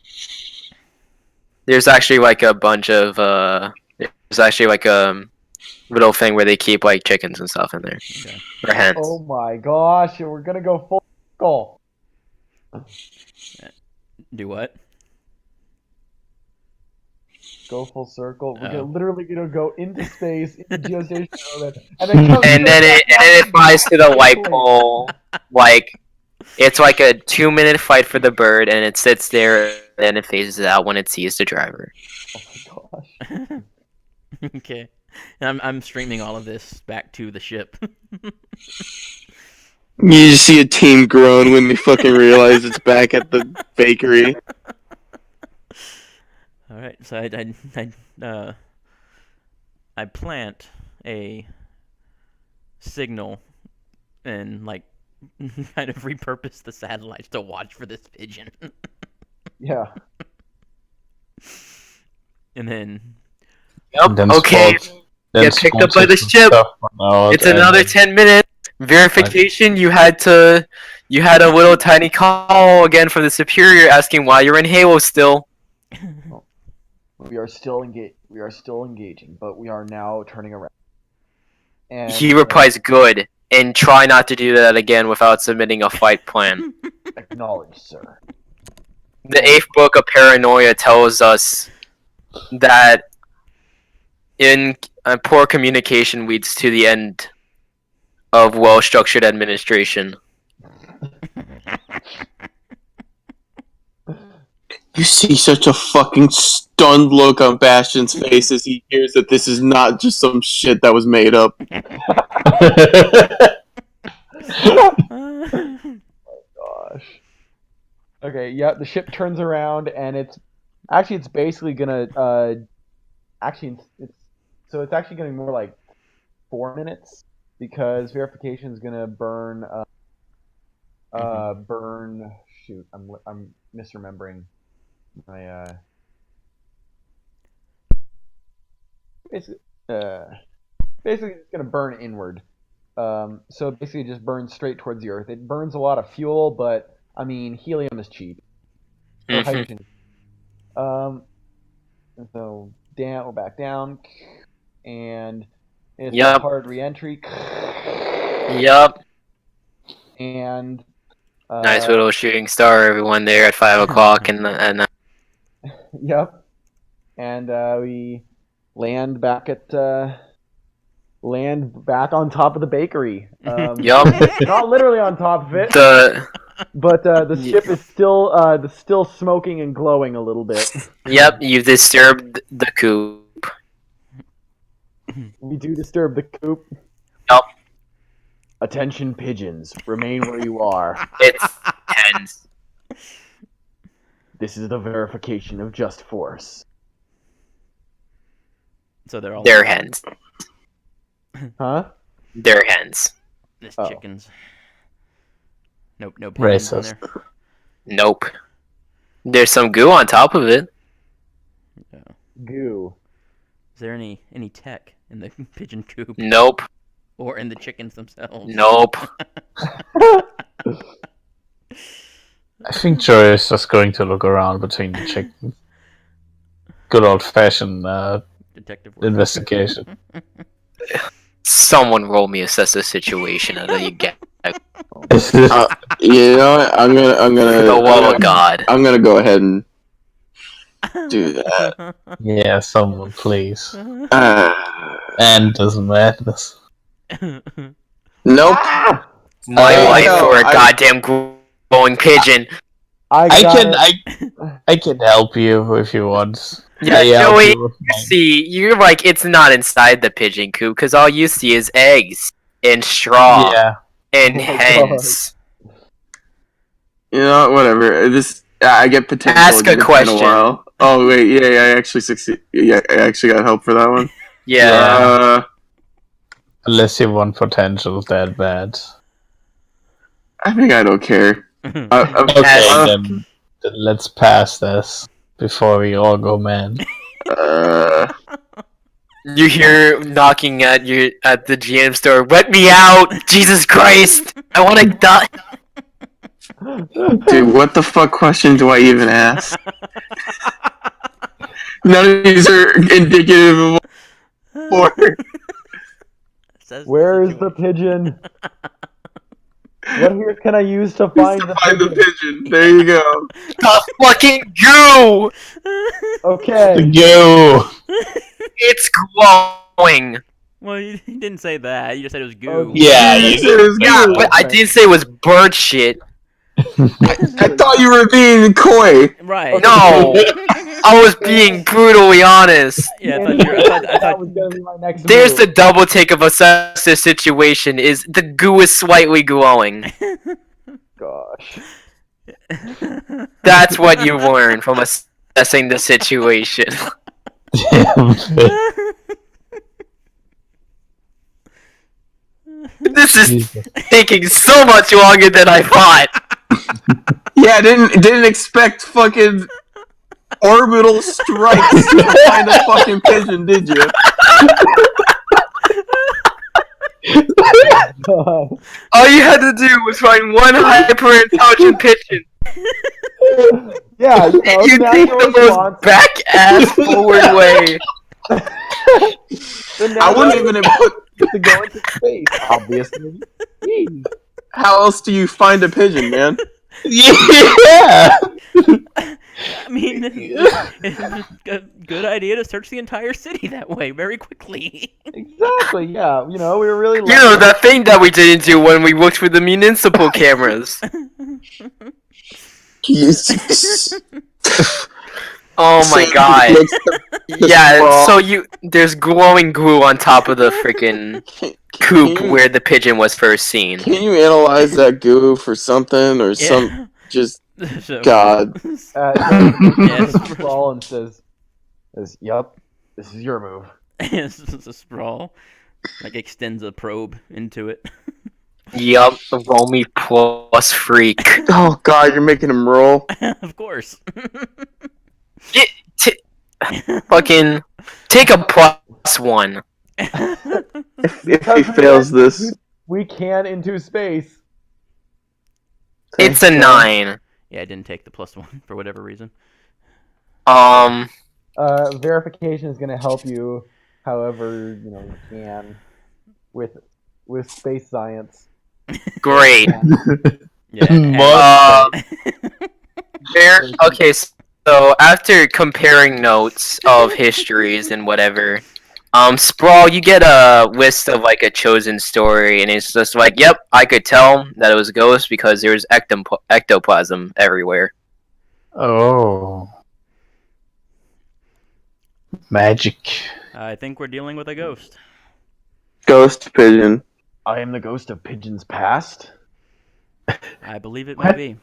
bunch of there's actually like a little thing where they keep like chickens and stuff in there. Okay. Or hens. Oh my gosh, we're gonna go full circle. Do what? Go full circle. We're Oh. literally gonna go into space, into geostationary orbit, and then come And then it flies to the white pole. Like it's like a 2-minute fight for the bird, and it sits there, and it phases out when it sees the driver. Oh my gosh. Okay. I'm streaming all of this back to the ship. You just see a team groan when they fucking realize it's back at the bakery. All right, so I plant a signal and like kind of repurpose the satellites to watch for this pigeon, Yeah. and then Yep. Then Okay. Sprawl- then Get picked Sprawl up by the says some ship. stuff about, It's another and 10 minutes. Verification. You had a little tiny call again from the superior asking why you're in Halo still. We are still engaging, but we are now turning around. And He replies, "Good," and try not to do that again without submitting a fight plan. acknowledged, sir. The 8th book of Paranoia tells us that poor communication leads to the end of well-structured administration. You see such a fucking stunned look on Bastion's face as he hears that this is not just some shit that was made up. Gosh. Okay, yeah, the ship turns around and it's basically gonna it's actually gonna be more like 4 minutes because verification is gonna burn shoot, I'm misremembering my basically it's gonna burn inward. So basically it just burns straight towards the earth. It burns a lot of fuel, but I mean helium is cheap. Or Mhm. hydrogen. And so we're back down, and it's Yep. a hard re-entry. Yup. And Nice little shooting star, everyone there at 5 o'clock and Yep. And we land back on top of the bakery. Yup. Not literally on top of it, but the ship is still smoking and glowing a little bit. Yep, you disturbed the coop. We do disturb the coop. Yup. Attention pigeons, remain where you are. It's hens. This is the verification of Just Force. So they're They're hens. Huh? They're hens. This Oh. chickens. Nope, no pigeons in Racist. there. Nope. There's some goo on top of it. Goo. Is there any tech in the pigeon coop Nope. or in the chickens themselves? Nope. I think Joey is just going to look around between the chickens. Good old-fashioned Detective work. investigation. Someone roll me assess the situation and then you get You know what? I'm for the love of God. I'm gonna go ahead and do that. Yeah, someone please. Uh, And doesn't madness. nope. My I life know, for a I- goddamn glowing pigeon. I can help you if you want. Yeah, I help Joey, you with you mine. see, you're like, it's not inside the pigeon coop because all you see is eggs and straw Yeah. and Oh my hens. You know what, whatever. This I get potential. Ask a again in question. while. Oh wait, yeah, I actually succeed. Yeah, I actually got help for that one. Yeah. Unless you want potential that bad. I think I don't care. Okay, As- then let's pass this before we all go man. You hear knocking at the GM store. Let me out! Jesus Christ! I want to die. Dude, what the fuck question do I even ask? None of these are indicative of what Says Where is the situation. pigeon? What here can I use to find the find the pigeon? pigeon. There you go. The fucking goo! Okay. Go! It's glowing. Well, you didn't say that. You just said it was goo. Oh, Yeah, You you said it was Yeah, good. but I didn't say it was bird shit. I thought you were being coy. Right. No! I was being brutally honest. Yeah, I thought you were. I that thought was gonna be my next There's the move. double take of assess this situation is the goo is slightly glowing. Gosh. That's what you learn from assessing the situation. This is Jesus. taking so much longer than I thought. Yeah, didn't expect fucking orbital strikes to find a fucking pigeon, did you? All you had to do was find one hyper intelligent pigeon. Yeah, you know, You take natural the response. most back ass forward way. The I wouldn't natural even have put. to go into space, obviously. Jeez. How else do you find a pigeon, man? Yeah! I mean, it's a good idea to search the entire city that way very quickly. Exactly, yeah. You know, we were really You know, that thing that we didn't do when we looked for the municipal cameras. Oh my So, god. let's- Yeah, sprawl. so there's glowing glue on top of the freaking coop Can you- where the pigeon was first seen. Can you analyze that goo for something or some? Just So, God. Yes. Sprawl and says, "Yup, this is your move." This is a sprawl. Like extends a probe into it. Yup, roll me plus freak. Oh God, you're making him roll. Of course. Fucking take a plus one. If Because he fails we- this, we can into space. It's a 9. Yeah, I didn't take the +1 for whatever reason. Verification is going to help you, however you can, with space science. Great. Yeah. More- Okay, so after comparing notes of histories and whatever, Sprawl, you get a list of like a chosen story, and it's just like, yep, I could tell that it was a ghost because there was ectoplasm everywhere. Oh. Magic. I think we're dealing with a ghost. ghost pigeon. I am the ghost of pigeons past. I believe it What? might be.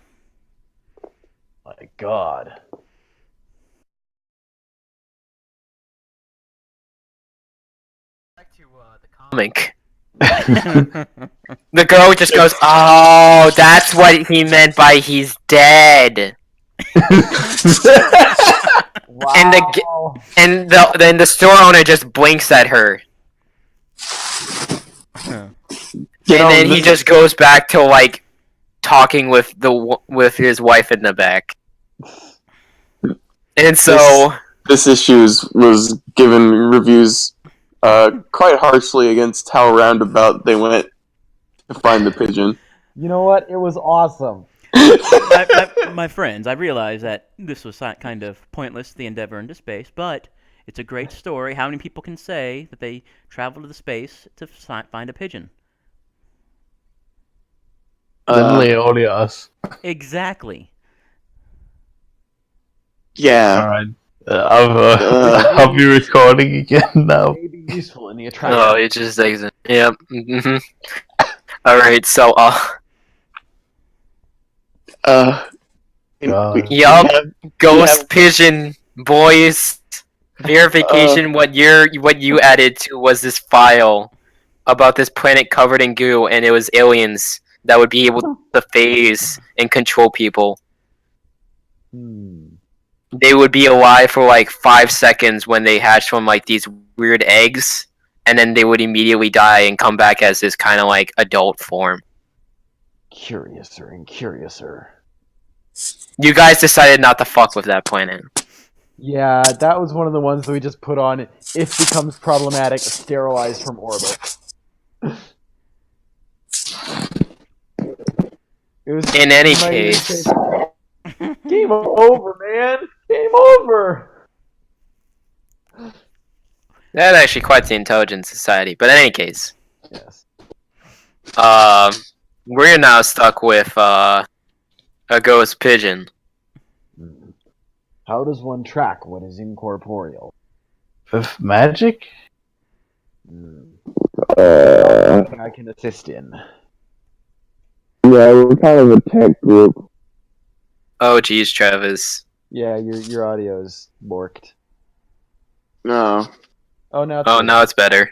My God. Back to the comic. The girl just goes, "Oh, that's what he meant by he's dead." Wow. And then the store owner just blinks at her, Huh. You know, and then he just goes back to like talking with with his wife in the back. And so this issue was given reviews quite harshly against how roundabout they went to find the pigeon. You know what? It was awesome. My friends, I realize that this was kind of pointless, the endeavor into space, but it's a great story. How many people can say that they traveled to the space to find a pigeon? Literally only us. Exactly. Yeah. Alright. I'll be recording again now. May be useful in the attraction. oh, it just exits. Yep. Mm-hmm. All right. So God. yup. Ghost pigeon boys. Verification. What you added to was this file about this planet covered in goo, and it was aliens that would be able to phase and control people. They would be alive for like 5 seconds when they hatch from like these weird eggs, and then they would immediately die and come back as this kind of like adult form. Curiouser and curiouser. You guys decided not to fuck with that planet. Yeah, that was one of the ones that we just put on. If becomes problematic, sterilized from orbit. It was. In any you might even case, say, game over, man. Game over. that's actually quite the intelligent society. But in any case, Yes. we're now stuck with a ghost pigeon. How does one track what is incorporeal? With magic? Something I can assist in. Yeah, we're kind of a tech group. Oh, geez, Travis. Yeah, your audio's borked. No, Oh, now it's Oh, good. now it's better.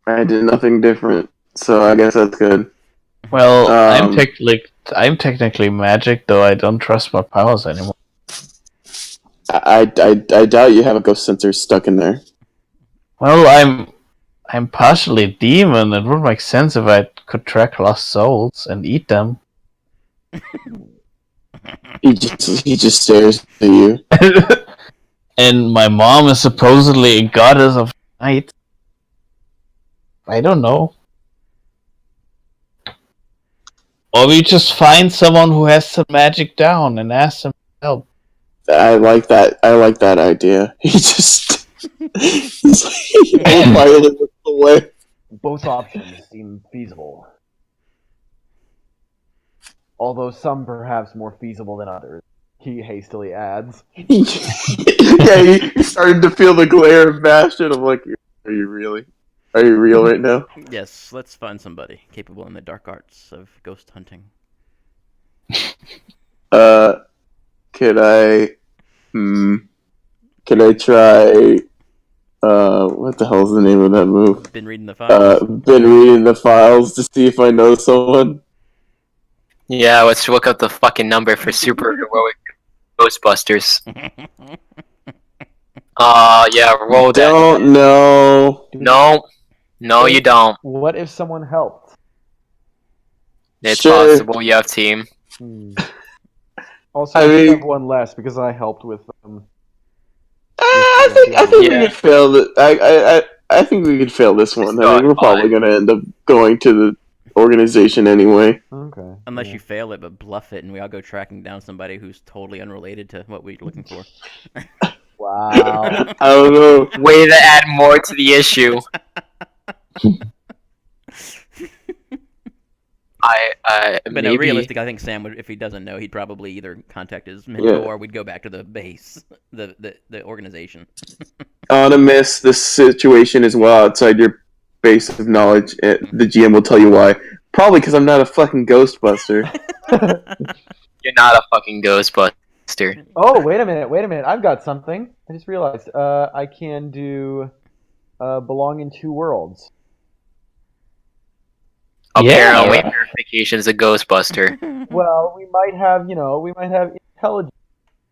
I did nothing different, so I guess that's good. Well, Um, I'm technically magic, though I don't trust my powers anymore. I doubt you have a ghost sensor stuck in there. Well, I'm partially demon. It would make sense if I could track lost souls and eat them. He just stares at you. And my mom is supposedly a goddess of night. I don't know. Or we just find someone who has some magic down and ask them for help. I like that. I like that idea. He just he quietly looks away. Both options seem feasible. Although some perhaps more feasible than others. He hastily adds. Yeah, he started to feel the glare of Bastion. I'm like, are you really? Are you real right now? Yes, let's find somebody capable in the dark arts of ghost hunting. Could I? Could I try? What the hell's the name of that move? Been reading the files. Been reading the files to see if I know someone. Yeah, let's look up the fucking number for super heroic Ghostbusters. Yeah, roll that. Don't know. No, you don't. What if someone helped? It's Sure. possible you have team. Also, I I mean- have one less because I helped with I think Yeah. we could fail that. I think we could fail this one. I mean, we're probably gonna end up going to the organization anyway. Okay. Unless yeah. you fail it but bluff it and we all go tracking down somebody who's totally unrelated to what we're looking for. Wow. I don't know. Way to add more to the issue. I But no, maybe. realistic, I think Sam would, if he doesn't know, he'd probably either contact his mentor or we'd go back to the base, the organization. Anonymous, this situation is well outside your base of knowledge. The GM will tell you why. Probably because I'm not a fucking Ghostbuster. You're not a fucking Ghostbuster. Oh, wait a minute. I've got something. I just realized. I can do belong in two worlds. Apparently, right. verification is a Ghostbuster. Well, we might have intelligent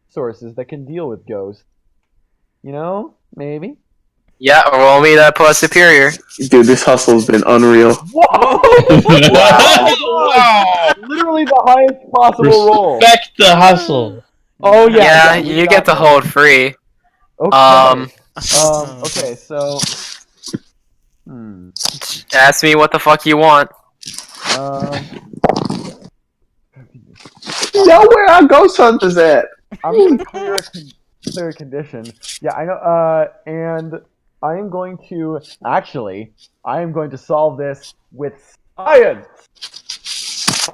sources that can deal with ghosts. Maybe. Yeah, roll me that plus superior. Dude, this hustle's been unreal. Whoa! Wow! Literally the highest possible roll. Respect the hustle. Oh Yeah, yeah, we you got get to this. hold free. Okay. Okay. So. Ask me what the fuck you want. You know where our ghost hunt is at. I'm gonna clear a condition. Yeah, I know. And I am going to solve this with science.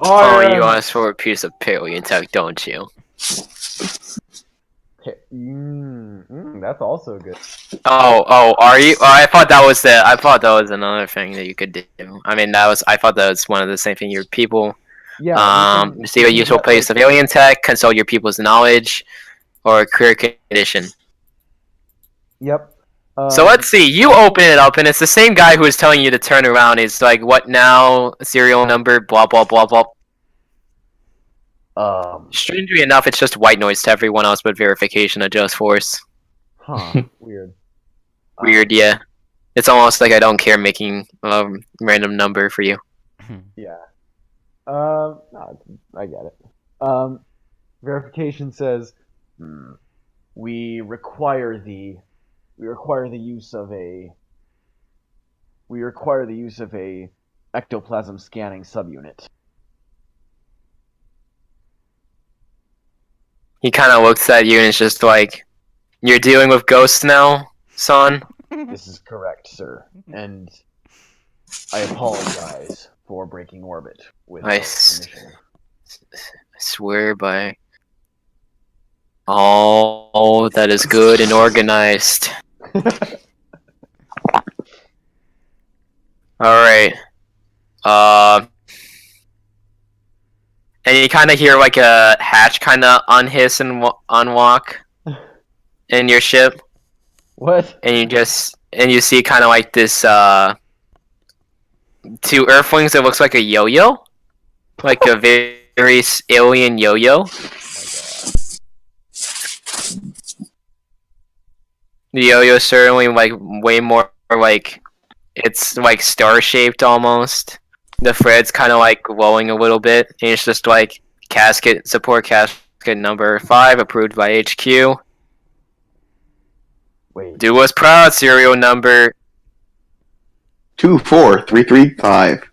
Oh, you asked for a piece of paleontech, don't you? That's also good. Oh, are you? Oh, I thought that was another thing that you could do. I mean, I thought that was one of the same thing. Your people, Yeah. see a useful place of alien tech, consult your people's knowledge, or career condition. Yep. So let's see. You open it up, and it's the same guy who is telling you to turn around. It's like, what now? Serial number, blah blah blah blah. Strangely enough, it's just white noise to everyone else, but verification adjust force. Huh. Weird. Weird, yeah. It's almost like I don't care making a random number for you. Yeah. No, I get it. Verification says, we require the use of a ectoplasm scanning subunit. He kind of looks at you and it's just like, you're dealing with ghosts now, son? This is correct, sir. And I apologize for breaking orbit with this mission. I swear by all that is good and organized. Alright. And you kind of hear like a hatch kind of unhiss and unlock in your ship. What? And you see kind of like this, two Earthlings that looks like a yo-yo. Like a very alien yo-yo. The yo-yo certainly like way more like, it's like star-shaped almost. The thread's kind of like glowing a little bit. And it's just like support casket number 5 approved by HQ. Wait. Do us proud, serial number 24335.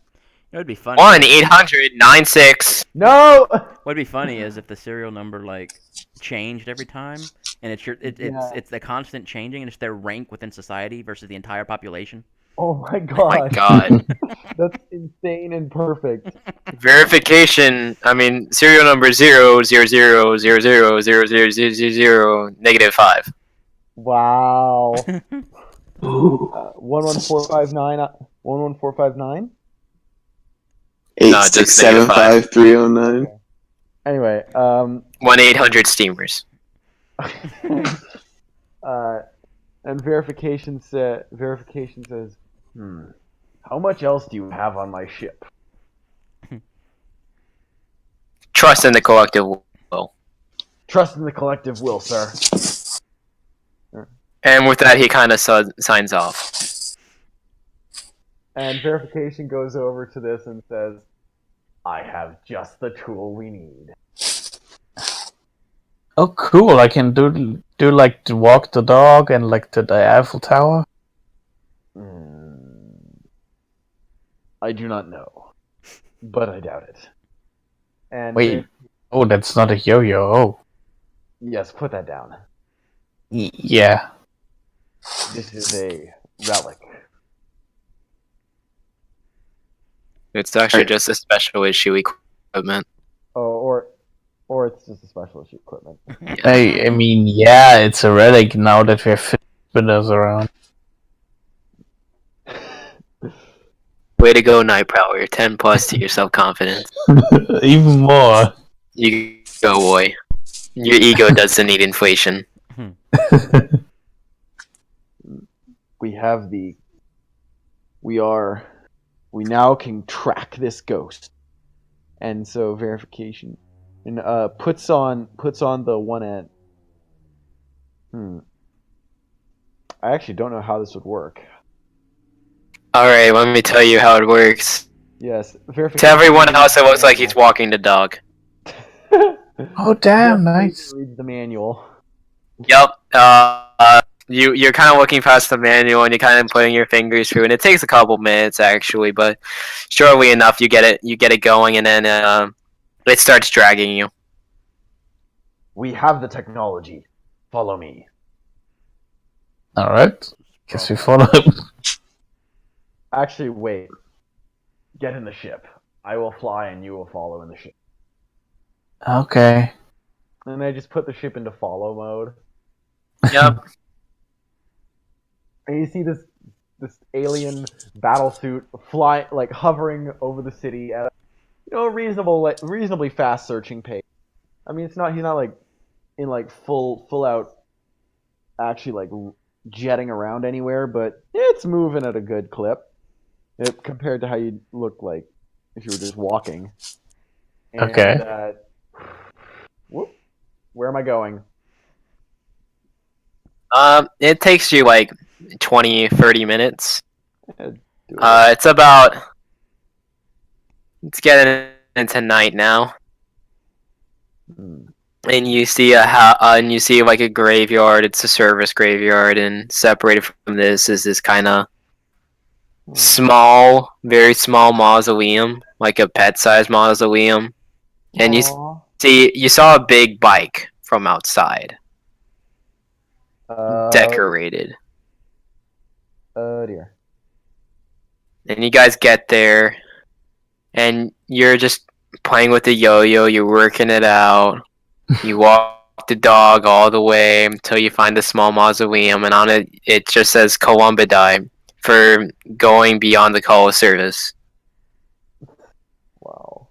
It would be funny. 1-800-96. No! What'd be funny is if the serial number like changed every time, and it's the constant changing, and it's their rank within society versus the entire population. Oh my god. Oh my god. That's insane and perfect. Verification, I mean, serial number 00000000000 -5. Wow. Ooh. 11459. 11459. 8675309. Anyway, 1-800 steamers. and verification says, how much else do you have on my ship? Trust in the collective will. Trust in the collective will, sir. And with that, he kind of signs off. And verification goes over to this and says, I have just the tool we need. Oh, cool! I can do like to walk the dog and like the Eiffel Tower. I do not know, but I doubt it. And Wait, oh, that's not a yo-yo. Oh, yes, put that down. Yeah. This is a relic. It's actually just a special issue equipment. Oh, or it's just a special issue equipment. I mean, yeah, it's a relic now that we have spinners around. Way to go, Night Prowler. 10 plus to your self-confidence. Even more. You go, boy. Your ego doesn't need inflation. We are We now can track this ghost. And so verification, and puts on the one at. I actually don't know how this would work. Alright, let me tell you how it works. Yes, To verification. everyone else, it looks like he's walking the dog. Oh, damn, nice. Reads the manual. Yep. You're kind of looking past the manual and you're kind of putting your fingers through, and it takes a couple minutes actually, but shortly enough you get it going, and then it starts dragging you. We have the technology. Follow me. Alright. Guess we follow him. Actually, wait. Get in the ship. I will fly and you will follow in the ship. Okay. And I just put the ship into follow mode. Yep. And you see this alien battlesuit fly, like hovering over the city at a reasonably fast searching pace. I mean, he's not like in like full out actually like jetting around anywhere, but it's moving at a good clip compared to how you'd look like if you were just walking. And, Okay. Where am I going? It takes you like 20-30 minutes. Yeah, It's getting into night now. Hmm. And you see like a graveyard. It's a service graveyard, and separated from this is this kind of small, very small mausoleum, like a pet-sized mausoleum. And Aw. you saw a big bike from outside, decorated. Oh dear. And you guys get there, and you're just playing with the yo-yo. You're working it out. You walk the dog all the way until you find the small mausoleum, and on it just says Columbidai for going beyond the call of service. Wow.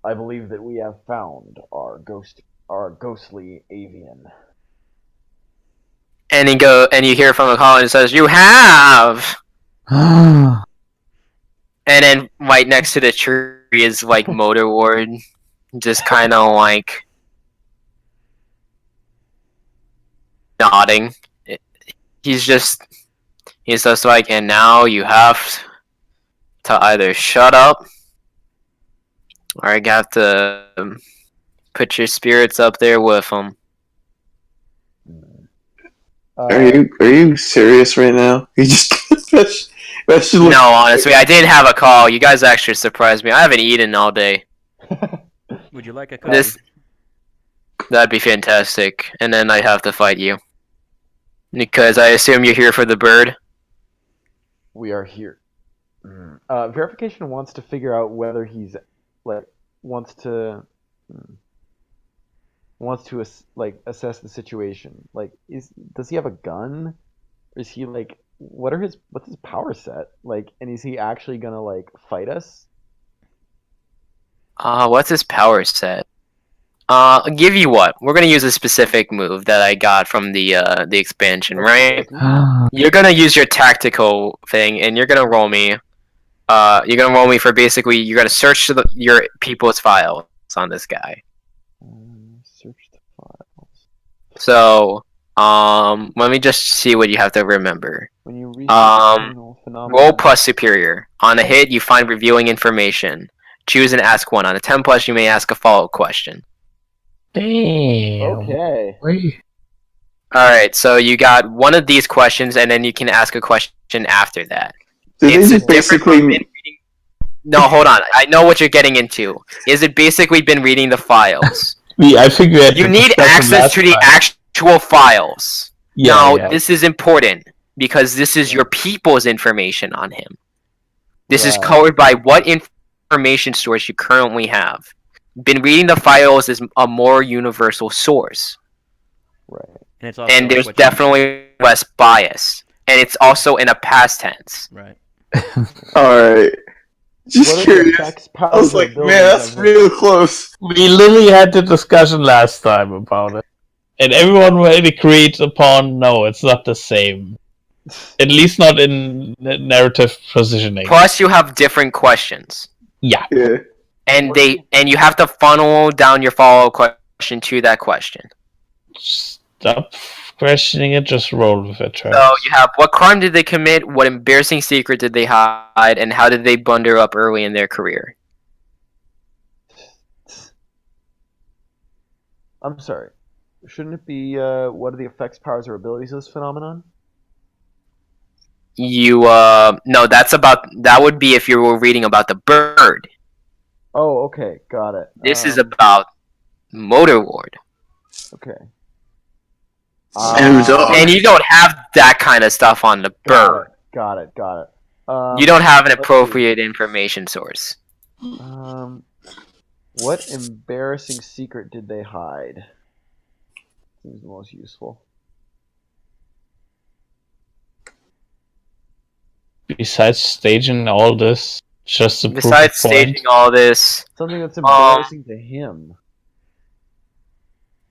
I believe that we have found our ghostly avian. And you hear from a call and it says, "You have." And then right next to the tree is like Motor Ward, just kind of like nodding. He's just like, and now you have to either shut up or I got to put your spirits up there with him. Are you serious right now? You just No, honestly, I did have a call. You guys actually surprised me. I haven't eaten all day. Would you like a coffee? That'd be fantastic. And then I have to fight you. Because I assume you're here for the bird. We are here. Verification wants to figure out whether he's wants to assess the situation. Like, does he have a gun? Or is he like what's his power set? Like, and is he actually gonna like fight us? What's his power set? I'll give you what? We're gonna use a specific move that I got from the expansion, right? You're gonna use your tactical thing, and you're gonna roll me. You're gonna roll me for basically. You're gonna search your people's files on this guy. Search the files. So, let me just see what you have to remember. When you research Roll plus superior. On a hit, you find revealing information. Choose and ask one. On a 10 plus, you may ask a follow-up question. Damn. Okay. Wait. Alright, so you got one of these questions, and then you can ask a question after that. Did they It's just different from basically? No, hold on. I know what you're getting into. Is it basically been reading the files? I think we had You to need discuss them access last to the time. actual files. Yeah, Now, yeah. this is important, because this is your people's information on him. This is Right. covered by what information source you currently have. Been reading the files is a more universal source. Right. And it's also And like there's what you- definitely less bias. And it's also in a past tense. right. All right. Just What are the curious. effects, powers, I was and like, man, abilities that's of this? real close. We literally had the discussion last time about it. And everyone already agreed upon, no, it's not the same. At least not in narrative positioning. Plus, you have different questions, Yeah. Yeah. and you have to funnel down your follow-up question to that question. Stop questioning it, just roll with it, Travis. So you have what crime did they commit, what embarrassing secret did they hide, and how did they blunder up early in their career? I'm sorry. Shouldn't it be what are the effects, powers, or abilities of this phenomenon? No, that would be if you were reading about the bird. Oh, okay, got it. This is about Motor Lord. Okay. Sam Dog. And you don't have that kind of stuff on the bird. Got it. You don't have an appropriate information source. What embarrassing secret did they hide? Seems the most useful. Besides staging all this, just to Besides prove a point. staging all this, Something that's embarrassing to him.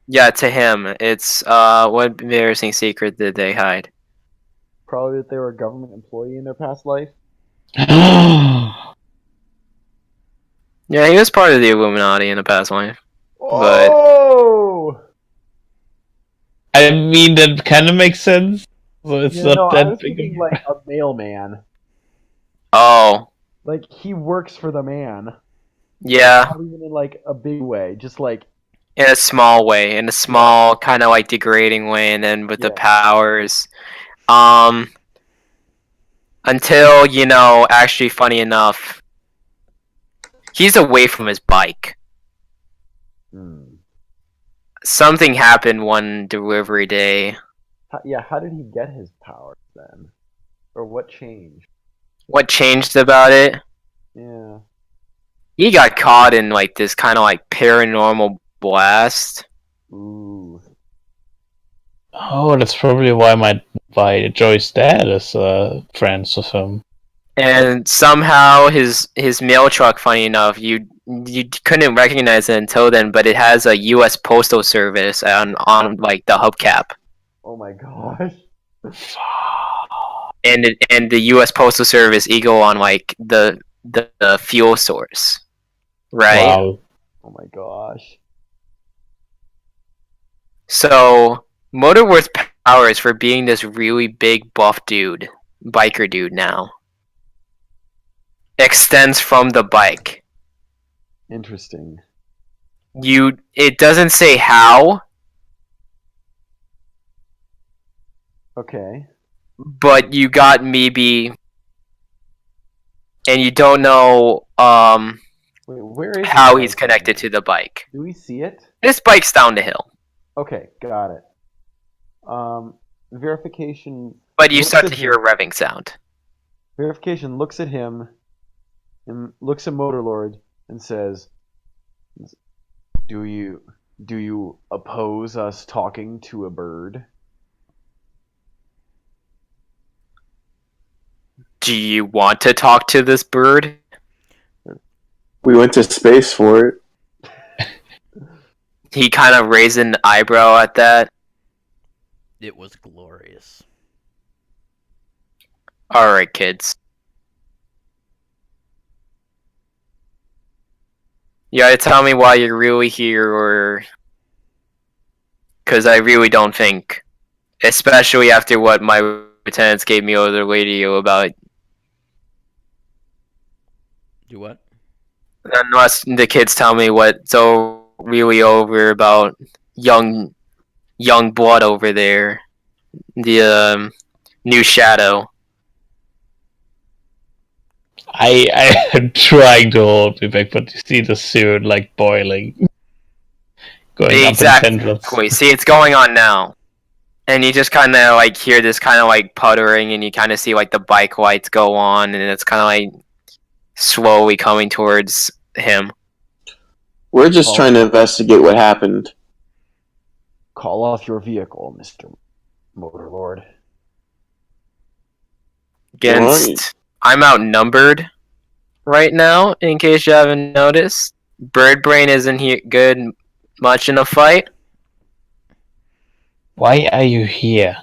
yeah, to him, it's what embarrassing secret did they hide? Probably that they were a government employee in their past life. Yeah, he was part of the Illuminati in the past life. But- Oh! I mean, that kind of makes sense. But it's Yeah, not I that was big thinking of like a mailman. Oh, Like he works for the man. yeah, Not even in like a big way. Just like in a small way, in a small kind of like degrading way, and then with the Yeah. powers, until actually, funny enough, he's away from his bike. Something happened one delivery day. how did he get his powers then? Or what changed? What changed about it? Yeah. He got caught in like this kind of like paranormal blast. Ooh. Oh, that's probably why Joy's dad is friends with him. And somehow his mail truck, funny enough, you couldn't recognize it until then, but it has a U.S. Postal Service on like the hubcap, Oh my gosh. and the U.S. Postal Service eagle on like the fuel source, right? Wow. Oh my gosh. So Motorworth's powers for being this really big buff dude, biker dude now, extends from the bike. Interesting. It doesn't say how, Okay. but you got maybe, and you don't know Wait, where is how this he's bike connected then? to the bike. Do we see it? This bike's down the hill, Okay, got it. Verification. but you looks start at to hear a him- revving sound. Verification looks at him and looks at Motorlord and says, "Do you oppose us talking to a bird?" Do you want to talk to this bird? We went to space for it. He kind of raised an eyebrow at that. It was glorious. Alright, kids. You gotta tell me why you're really here, or... Because I really don't think, especially after what my lieutenants gave me over the radio about, Do what? unless the kids tell me what's so really over about young blood over there, the new shadow. I am trying to hold me back, but you see the suit like boiling. Going up in tendrils. Exactly. See, it's going on now. And you just kind of like hear this kind of like puttering, and you kind of see like the bike lights go on, and it's kind of like slowly coming towards him. We're just trying to investigate what happened. Call off your vehicle, Mr. Motorlord. Against, I'm outnumbered right now, in case you haven't noticed. Bird Brain isn't here good much in a fight. Why are you here?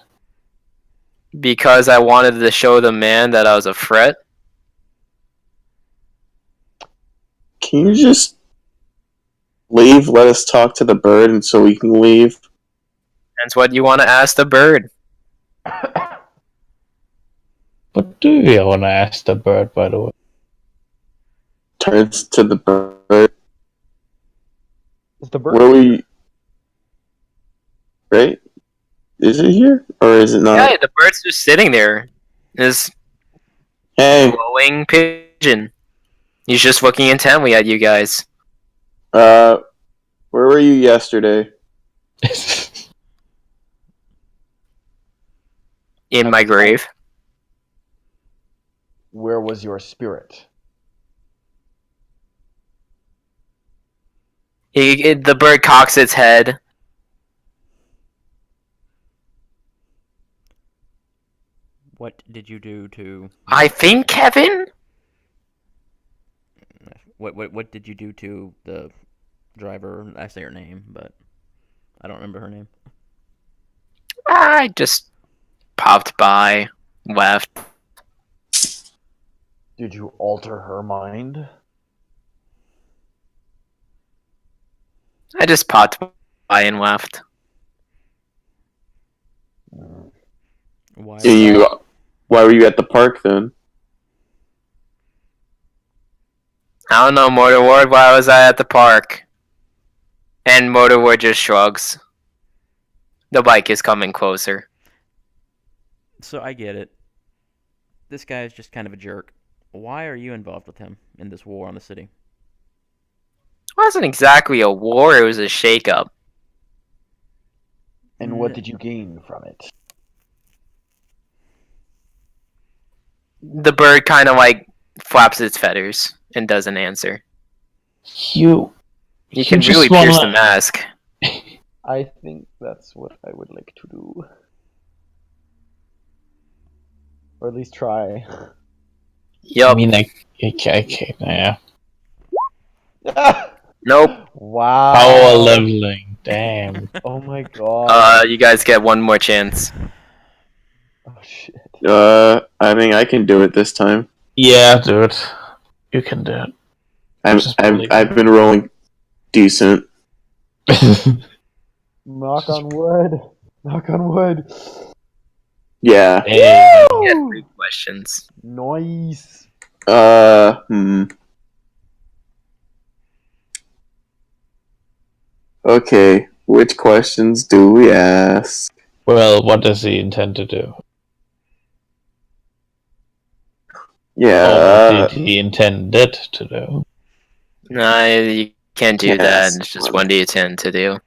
because I wanted to show the man that I was a threat. Can you just leave? Let us talk to the bird, and so we can leave. That's what you want to ask the bird. What do you want to ask the bird, by the way? Turns to the bird. Is the bird? Where we? Right? Is it here or is it not? Yeah, the bird's just sitting there. This Hey, glowing pigeon. He's just looking intently at you guys. where were you yesterday? In my grave. Where was your spirit? The bird cocks its head. What did you do to? I think, Kevin? What did you do to the driver? I say her name, but I don't remember her name. I just popped by, left. Did you alter her mind? I just popped by and left. Why? Why were you at the park then? I don't know, Motorward, why was I at the park? And Motorward just shrugs. The bike is coming closer. So I get it. This guy is just kind of a jerk. Why are you involved with him in this war on the city? It wasn't exactly a war, it was a shakeup. And what did you gain from it? The bird kind of like flaps its feathers and doesn't answer. You can just really pierce the wanna- mask. I think that's what I would like to do. Or at least try. Yup. I mean, like, okay, yeah. Nope. Wow. Power leveling, damn. Oh my god. You guys get one more chance. Oh shit. I mean, I can do it this time. Yeah, dude. You can do Just believe I've been rolling decent. it. Knock on wood. Knock on wood. Yeah. Hey. You get 3 questions. Nice. Okay, which questions do we ask? Well, what does he intend to do? Yeah. Or what did he intended to do? No, you can't do Can't that. ask It's just one. 1d10 to do.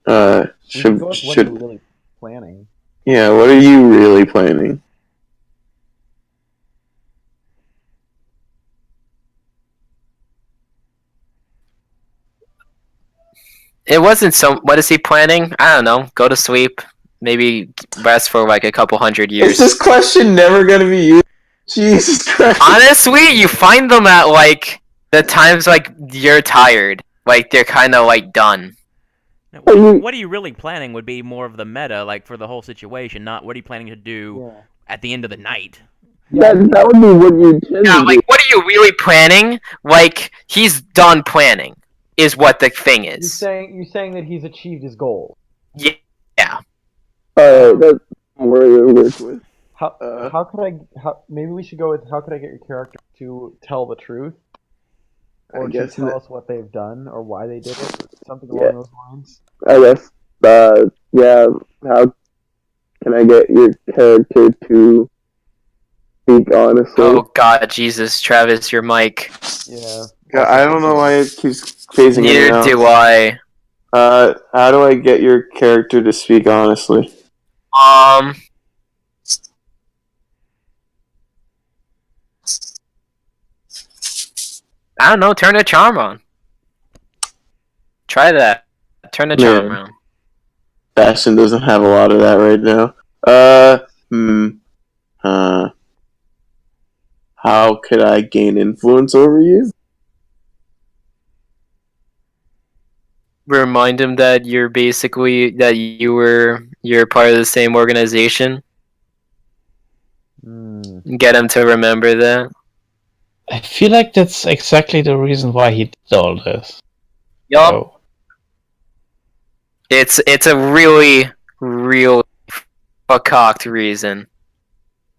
Yeah. We can Should go with what should you're really planning. yeah? What are you really planning? It wasn't so. What is he planning? I don't know. Go to sleep. Maybe rest for like a couple hundred Is years. this question never gonna be used? Jesus Christ! Honestly, you find them at like the times like you're tired. Like they're kind of like done. Now, Are you- what are you really planning would be more of the meta, like for the whole situation, not what are you planning to do Yeah. at the end of the night. That would be what you intended. Yeah, like what are you really planning? Like he's done planning, is what the thing You're is. saying that he's achieved his goal. Yeah. That's more to work with. How could I? Maybe we should go with how could I get your character to tell the truth, I or to guess tell that- us what they've done or why they did it, something Yeah. along those lines. I guess. Yeah. How can I get your character to speak honestly? Oh God, Jesus, Travis, your mic. Yeah. I don't know why it keeps phasing in Neither and out. do I. How do I get your character to speak honestly? I don't know. Turn a charm on. Try that. Turn the charm Man. on. Bastion doesn't have a lot of that right now. How could I gain influence over you? remind him that you're part of the same organization. Get him to remember that. I feel like that's exactly the reason why he did all this. Yup. So, It's a really cocked reason.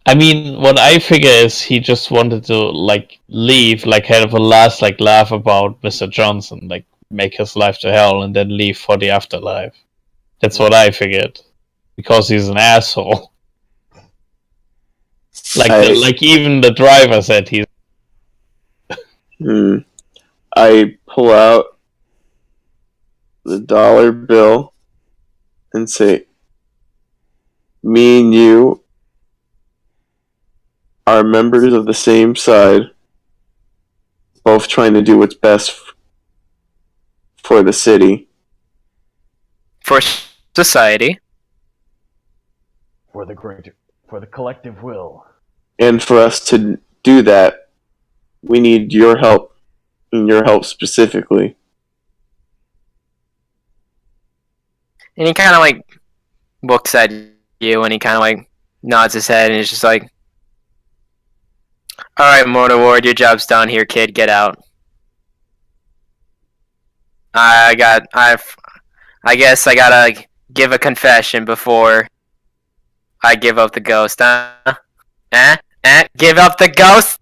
I mean, what I figure is he just wanted to like leave, like have a last like laugh about Mr. Johnson, like make his life to hell, and then leave for the afterlife. That's what I figured, because he's an asshole. Like even the driver said he's. I pull out the dollar bill and say, "Me and you are members of the same side, both trying to do what's best for the city, For society. For the collective will. and for us to do that, we need your help, and your help specifically." And he kind of like looks at you and he kind of like nods his head and is just like, "Alright, Motor Ward, your job's done here, kid. Get out." I guess I gotta give a confession before I give up the ghost, huh? Give up the ghost?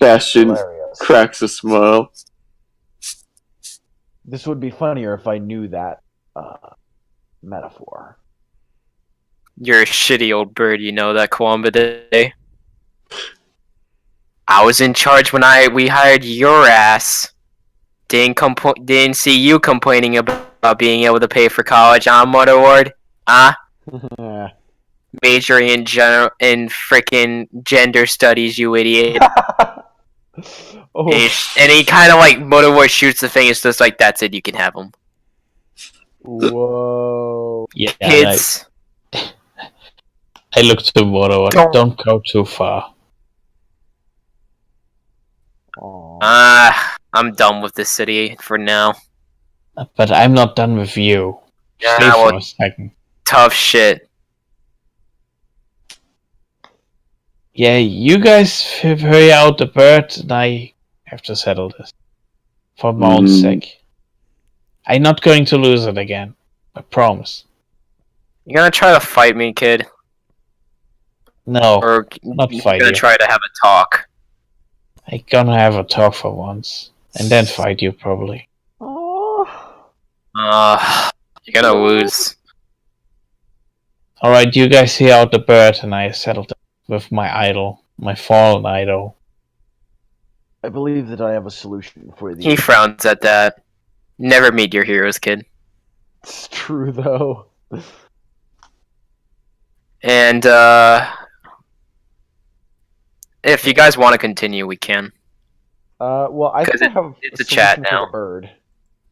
Bastion Hilarious. cracks a smile. This would be funnier if I knew that metaphor. You're a shitty old bird, you know that, Kwamba Day. I was in charge when we hired your ass. Didn't see you complaining about being able to pay for college on Motor Ward, huh? Majoring in frickin' gender studies, you idiot. Oh. And he kind of like Motor Ward shoots the thing. It's just like, that's it. You can have them. Whoa. Yeah, Kids. I look to Moto. Don't go too far. I'm done with this city for now. But I'm not done with you. Yeah, Stay for well, a second. tough shit. Yeah, you guys hurry out the bird, and I have to settle this. For my own sake. I'm not going to lose it again. I promise. You gonna try to fight me, kid? No, Or not you fight gonna you. try to have a talk? I'm gonna have a talk for once. And then fight you, probably. Oh. You're gonna lose. Alright, you guys hear out the bird, and I settled it with my idol. My fallen idol. I believe that I have a solution for He frowns at that. Never meet your heroes, kid. It's true, though. And, if you guys want to continue, we can. Well, I think I have it's a solution chat for now. the bird.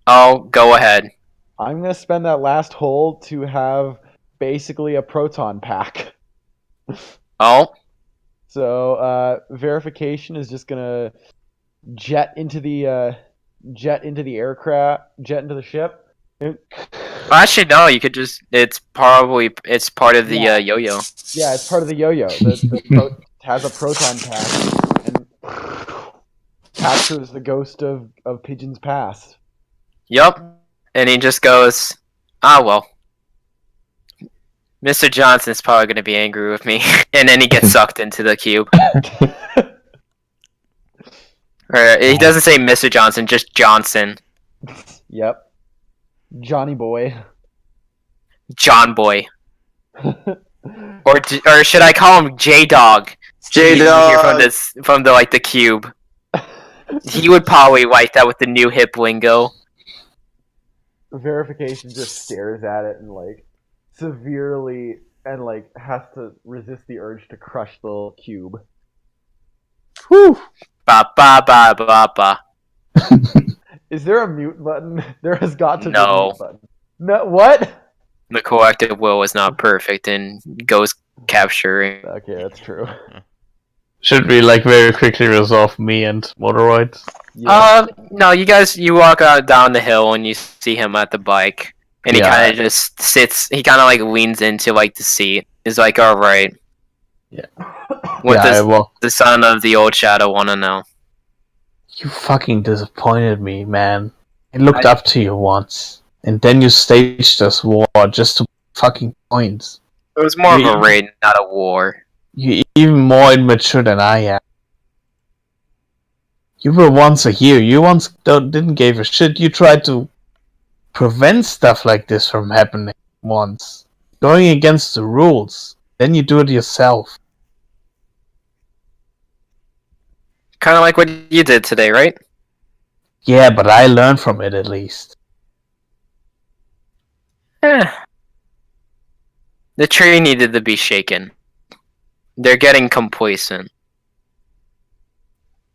Oh, go ahead. I'm gonna spend that last hole to have basically a proton pack. Oh? So, verification is just gonna jet into the aircraft, jet into the ship. Actually, no, you could just, it's part of the, Yeah. yo-yo. Yeah, it's part of the yo-yo. Has a proton pack and captures the ghost of Pigeon's past. Yup. And he just goes, well. Mr. Johnson's probably going to be angry with me. And then he gets sucked into the cube. Or, he doesn't say Mr. Johnson, just Johnson. Yep. Johnny boy. John Boy. Or should I call him J-Dog? J-Dog! From the cube. He would probably like that with the new hip lingo. Verification just stares at it and severely and has to resist the urge to crush the little cube. Whew! Ba ba ba ba ba. Is there a mute button? There has got to be a No. mute button. No, what? The collective will is not perfect in ghost capturing. Okay, that's true. Should we like very quickly resolve me and Motoroid? Yeah. No, you walk out down the hill and you see him at the bike, and he Yeah. kind of just sits. He kind of like leans into like the seat. He's like, "All right, Yeah. what Yeah, does the son of the old shadow want to know?" You fucking disappointed me, man. I looked up to you once, and then you staged this war just to fucking points. It was more of You- a raid, not a war. You're even more immature than I am. You were once a hero. You once didn't give a shit. You tried to prevent stuff like this from happening once. Going against the rules. Then you do it yourself. Kind of like what you did today, right? Yeah, but I learned from it at least. Eh. The tree needed to be shaken. They're getting complacent.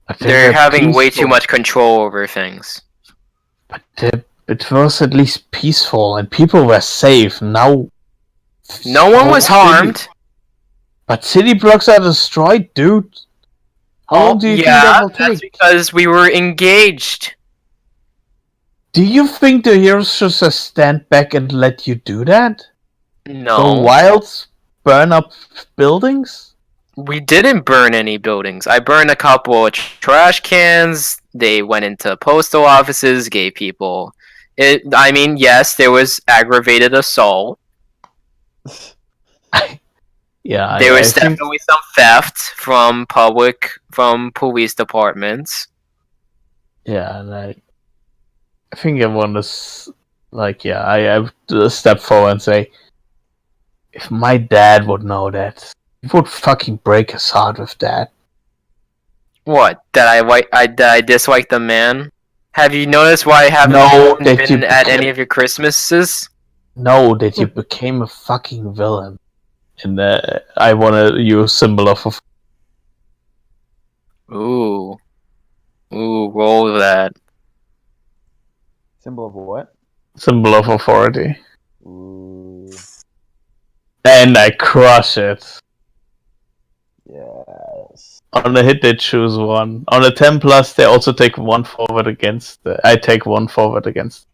But They're were having way peaceful. too much control over things. But it was at least peaceful, and people were safe. Now, No one was harmed. But city blocks are destroyed, dude. How long do you think that will that's take? because we were engaged. Do you think the heroes should just stand back and let you do that? Go No, wild, burn up buildings? we didn't burn any buildings. I burned a couple of trash cans. They went into postal offices, gave people. I mean, yes, there was aggravated assault. Yeah, There I was think definitely some theft from police departments. yeah, and I think I want to I would step forward and say, if my dad would know that, he would fucking break his heart with that. What? That I dislike the man? Have you noticed why I haven't No, that been you at became- any of your Christmases? No, that you became a fucking villain. And I want to use symbol of Ooh, roll that. Symbol of what? symbol of authority, Ooh, and I crush it. yes. On the hit, they choose one. On a 10 plus, they also take one forward against. I take one forward against.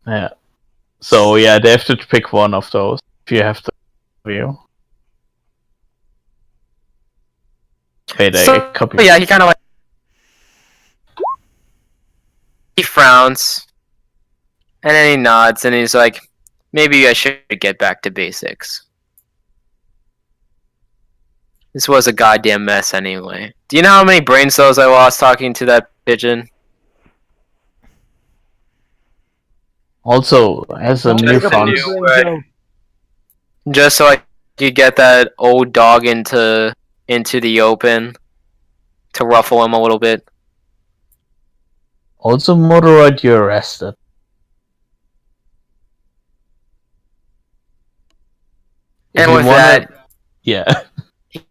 Yeah. So yeah, they have to pick one of those. If you have to view. Wait, I So, copy. yeah, he kind of like he frowns, and then he nods, and he's like, "Maybe I should get back to basics. This was a goddamn mess anyway. Do you know how many brain cells I lost talking to that pigeon? Also, as a Just new a found, new- Just so I could get that old dog into the open to ruffle him a little bit." also Motoroid, you're arrested. If And you with wanna- that, yeah.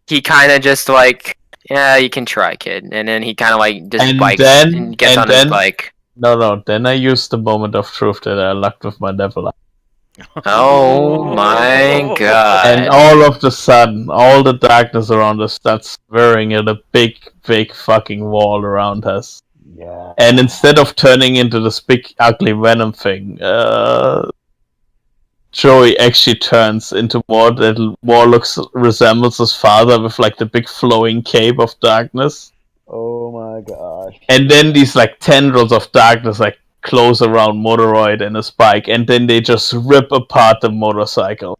he kind of just like, "Yeah, you can try, kid." And then he kind of like just And bikes then- and gets and on then- his bike. No. Then I used the moment of truth that I lucked with my devil eye. Oh my god! And all of the sudden, all the darkness around us starts swirling at a big fucking wall around us. Yeah. And instead of turning into this big ugly venom thing, Joey actually turns into more resembles his father with like the big flowing cape of darkness. Oh my gosh. And then these like tendrils of darkness like close around Motoroid and his bike, and then they just rip apart the motorcycle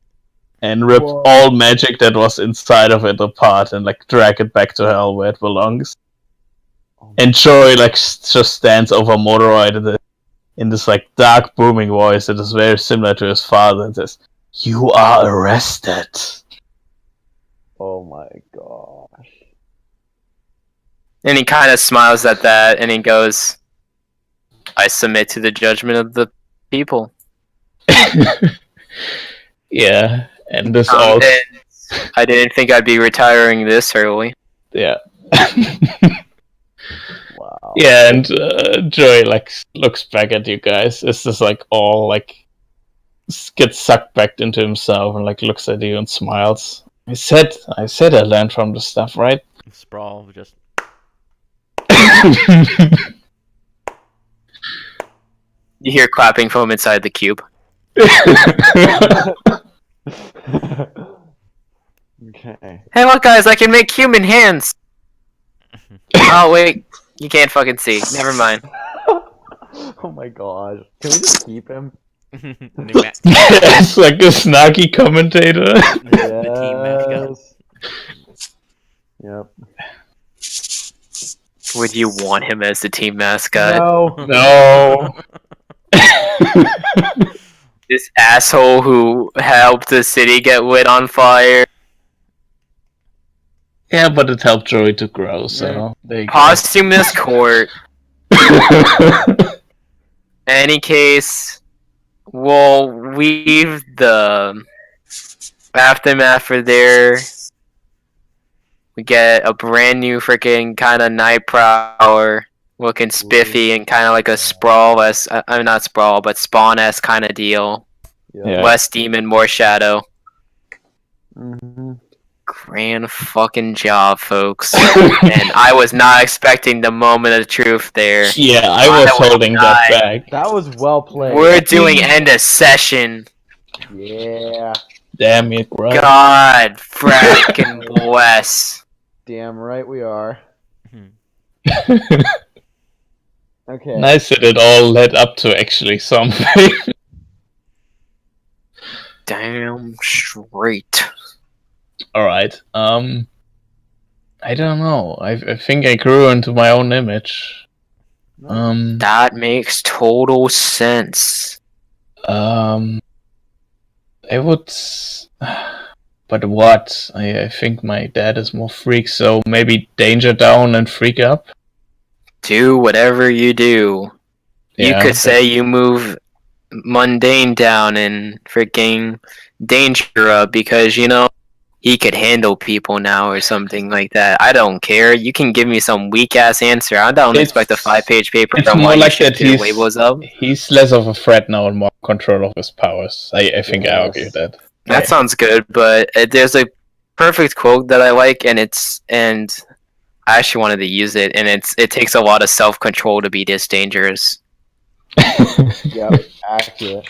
and rip Whoa. all magic that was inside of it apart and like drag it back to hell where it belongs. And Joey like just stands over Motoroid in this like dark booming voice that is very similar to his father and says, "You are arrested." Oh my gosh. And he kind of smiles at that, and he goes, "I submit to the judgment of the people." Yeah, and this all I didn't think I'd be retiring this early. yeah. Wow. Yeah, and Joey like looks back at you guys. It's just like all like gets sucked back into himself and like looks at you and smiles. I learned from the stuff, right? Sprawl just You hear clapping from inside the cube. Okay. Hey, look, guys! I can make human hands. Oh wait, you can't fucking see. Never mind. Oh my gosh. Can we just keep him? It's like a snarky commentator. The team mascot. Yep. Would you want him as the team mascot? No. No. This asshole who helped the city get lit on fire. Yeah, but it helped Joey to grow, so there you go. Posthumous court. Any case, we'll weave the aftermath for there. We get a brand new freaking kind of night prowler looking spiffy and kind of like a sprawl, I'm not sprawl, but spawn-esque kind of deal. Yeah. Less demon, more shadow. Mm-hmm. Grand fucking job, folks. And I was not expecting the moment of truth there. Yeah, I was holding that back. That was well played. We're doing end of session. Yeah. Damn it, bro. God frackin' bless. Damn right we are. Okay. Nice that it all led up to actually something. Damn straight. Alright, I don't know. I think I grew into my own image. That makes total sense. I would... But what? I think my dad is more freak, so maybe danger down and freak up? Do whatever you do. You Yeah, could say you move mundane down and freaking danger up because, you know, he could handle people now or something like that. I don't care. You can give me some weak ass answer. I don't expect a 5-page paper it's from more why like you that should labels up. he's less of a threat now and more control of his powers. I think I argue Yes. that. That sounds good, but there's a perfect quote that I like, and I actually wanted to use it, and it takes a lot of self control to be this dangerous. Yep. Accurate.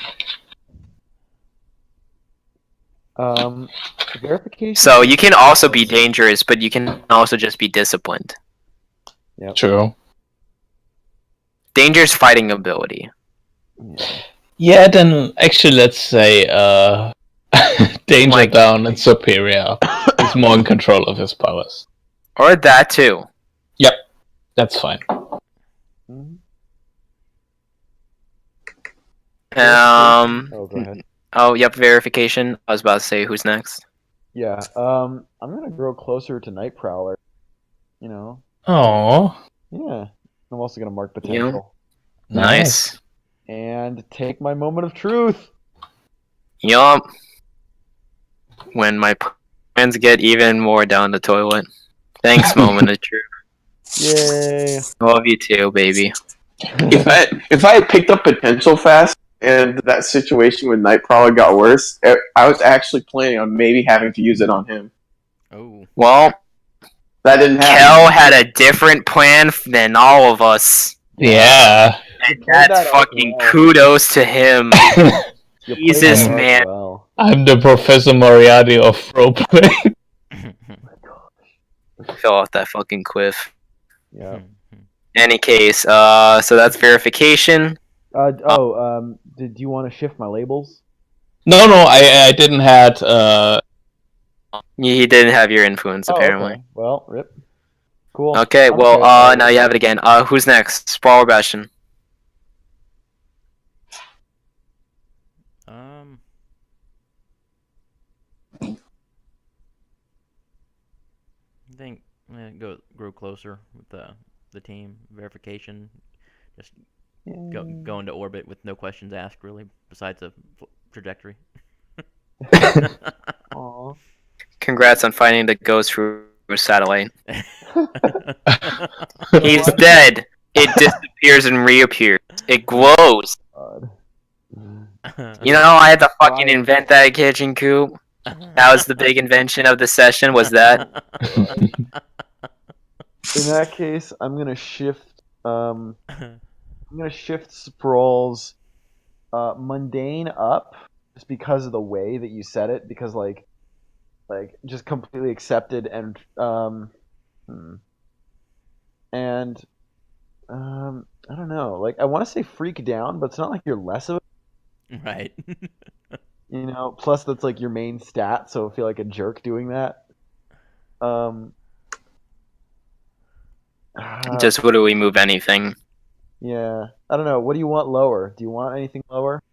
Verification. So you can also be dangerous, but you can also just be disciplined. Yep. True. Danger's fighting ability. Yeah, then actually let's say danger Like- down and superior. He's more in control of his powers. Or that too. That's fine. Mhm. Oh, go ahead. yep, verification. I was about to say who's next. Yeah. I'm gonna grow closer to Night Prowler. You know. Oh, Yeah. I'm also gonna mark potential Nice. and take my moment of truth. Yup. When my plans get even more down the toilet. Thanks, moment of truth. Yay. Love you too, baby. If I had picked up potential fast and that situation with Nightcrawler got worse, I was actually planning on maybe having to use it on him. Oh. Well, That didn't happen. Kel had a different plan than all of us. yeah. And played that's that out fucking well. kudos to him. You played Jesus, that out man. well. I'm the Professor Moriarty of roleplay. Fill out that fucking quiff. Yeah. Any case, so that's verification. Did you want to shift my labels? no, I didn't had He didn't have your influence, apparently. Okay. Well, rip. Cool. Okay, I'm well, good. now you have it again. Who's next? Sprawl or Bastion? I think I'm gonna grow closer with the team verification. Just go into orbit with no questions asked, really, besides a trajectory. Aw. Congrats on finding the ghost through a satellite. He's dead. It disappears and reappears. It glows. God. You know, I had to fucking invent that kitchen coop. That was the big invention of the session. Was that? In that case, I'm gonna shift. I'm gonna shift Sprawl's mundane up, just because of the way that you said it. Because just completely accepted and I don't know. Like I want to say freak down, but it's not like you're less of it. Right. Plus that's like your main stat, so I feel like a jerk doing that. Just would we move anything? Yeah, I don't know. What do you want lower? Do you want anything lower?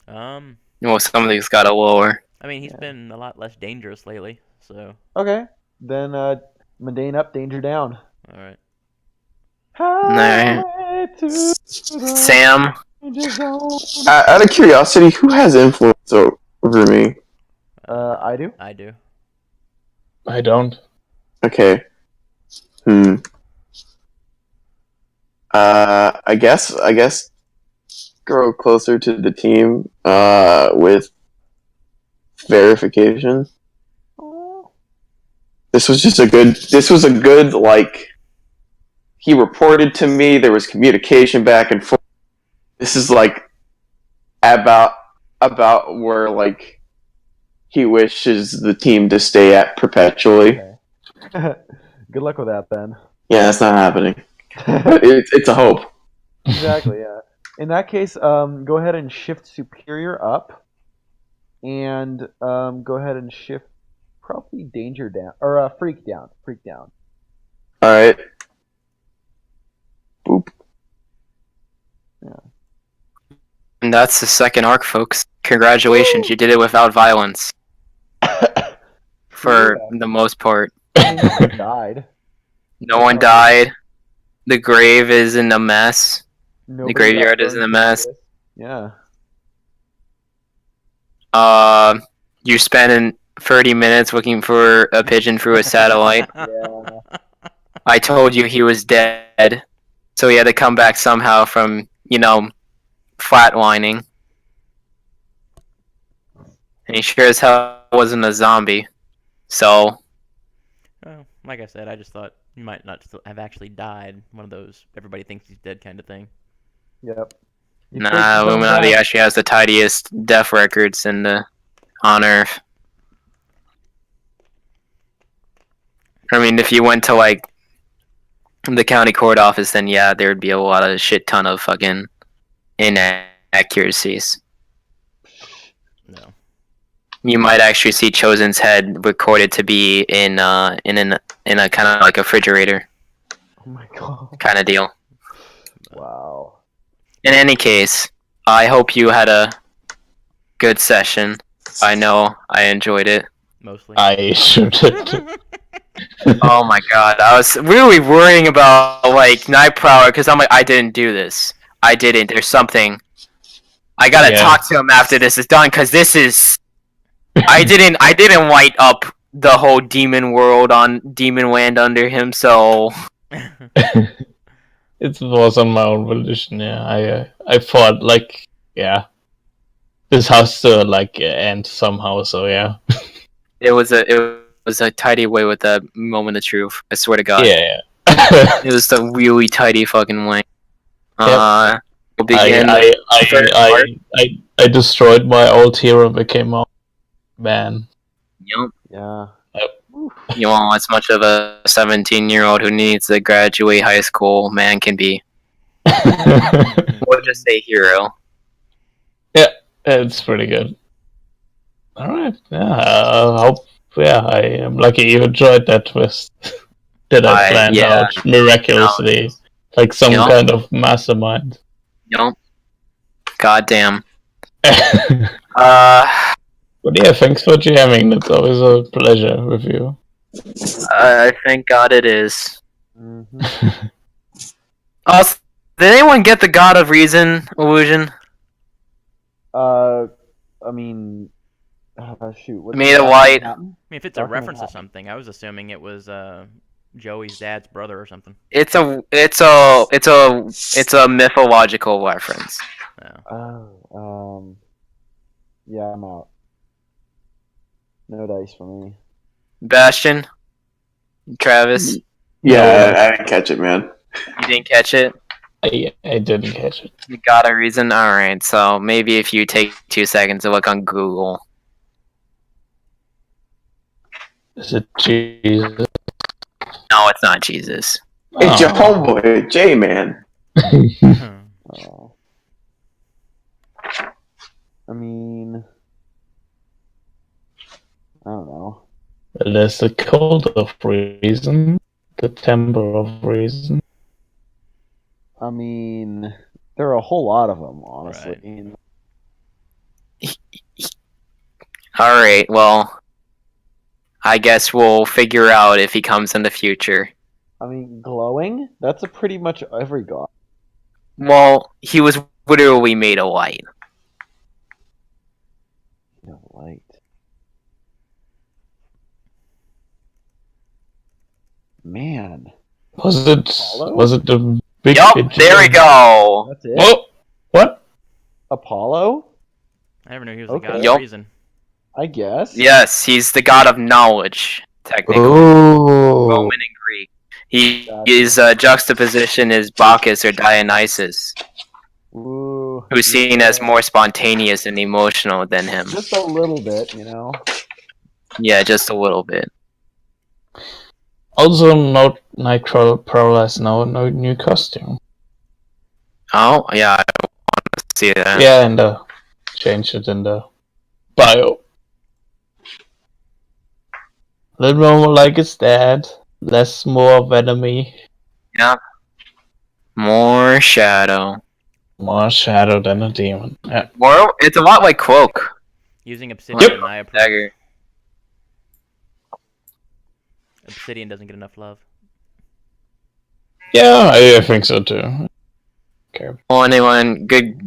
Well, something's got to lower. I mean, he's been a lot less dangerous lately, so. Okay, then mundane up, danger down. All right. Highway to the Sam, danger zone. Out of curiosity, who has influence over me? I do. I do. I don't. Okay. I guess grow closer to the team with verification. This was a good like he reported to me, there was communication back and forth. This is like about where like he wishes the team to stay at perpetually. Okay. Good luck with that then. Yeah, that's not happening. But it's a hope. Exactly, yeah. In that case, go ahead and shift superior up, and go ahead and shift probably danger down or freak down. Freak down. All right. Boop. and that's the second arc, folks. Congratulations, you did it without violence. For the most part. I mean, no one died. No one died. The grave is in a mess. Nobody graveyard got is in a burned mess. to death. Yeah. You're spending 30 minutes looking for a pigeon through a satellite. Yeah. I told you he was dead, so he had to come back somehow from, flatlining. And he sure as hell wasn't a zombie. So, Well, like I said, I just thought you might not have actually died. One of those everybody thinks he's dead kind of thing. Yep. You nah, faked yourself Illuminati out. actually has the tidiest death records on Earth. I mean, if you went to, the county court office, then yeah, there would be a lot of shit ton of fucking inaccuracies. No. You might actually see Chosen's head recorded to be in a kind of like a refrigerator Oh my god. kind of deal. Wow. In any case, I hope you had a good session. I know I enjoyed it. Mostly. I shouldn't. Oh my god, I was really worrying about Night Prowler because I'm like, I didn't do this. I didn't. There's something. I gotta Yeah. talk to him after this is done because this is. I didn't light up the whole demon world on Demon Land under him, so It was on my own volition. Yeah, I thought this has to end somehow. So yeah, it was a tidy way with that moment of truth. I swear to God, yeah. it was a really tidy fucking way. Yep. We'll begin. first part. I destroyed my old hero and became a man. Yup. Yeah. You want as much of a 17-year-old who needs to graduate high school man can be. Or just say hero. It's pretty good. All right. Yeah. I hope. Yeah, I am lucky you enjoyed that twist. That I planned out miraculously, like some kind of mastermind. Yup. Goddamn. But yeah, thanks for jamming. It's always a pleasure with you. Thank God it is. Mm-hmm. Also, did anyone get the God of Reason illusion? I mean, shoot. What's Made it white. I mean, if it's a Dark reference to Manhattan. something, I was assuming it was Joey's dad's brother or something. It's a mythological reference. Oh. Yeah, I'm out. No dice for me. Bastion, Travis, Yeah, I didn't catch it, man. you didn't catch it. I didn't catch it. You got a reason. All right. So maybe if you take 2 seconds to look on Google. Is it Jesus? No, it's not Jesus. It's your Oh. homeboy, J Man. Oh. I mean, I don't know. Well, there's the code of reason, the temper of reason. I mean, there are a whole lot of them, honestly. Right. All right. Well, I guess we'll figure out if he comes in the future. I mean, glowing? That's a pretty much every god. Well, he was literally made of light. No light. Man. Was it? Apollo? Was it the big? Yup, fidget? there we go. That's it? Oh, what? Apollo? I never knew he was Okay. the god Yup. of reason. I guess. Yes, he's the god of knowledge, technically. Oh, Roman and Greek. Gotcha. His juxtaposition is Bacchus or Dionysus, Ooh, who's seen yeah. as more spontaneous and emotional than him. Just a little bit, you know? Yeah, just a little bit. also note Nightcrawler Prowler has no new costume. Oh, yeah, I want to see that. Yeah, and change it in the bio. A little more like his dad, less more venomy, More shadow. more shadow than a demon. Yeah. Well, it's a lot like Cloak. Using Obsidian, I approve. Dagger. Obsidian doesn't get enough love. Yeah, I think so too. Okay. Well, anyone, good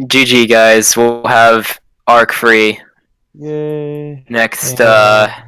GG guys. We'll have Arc free Yay. next Yeah.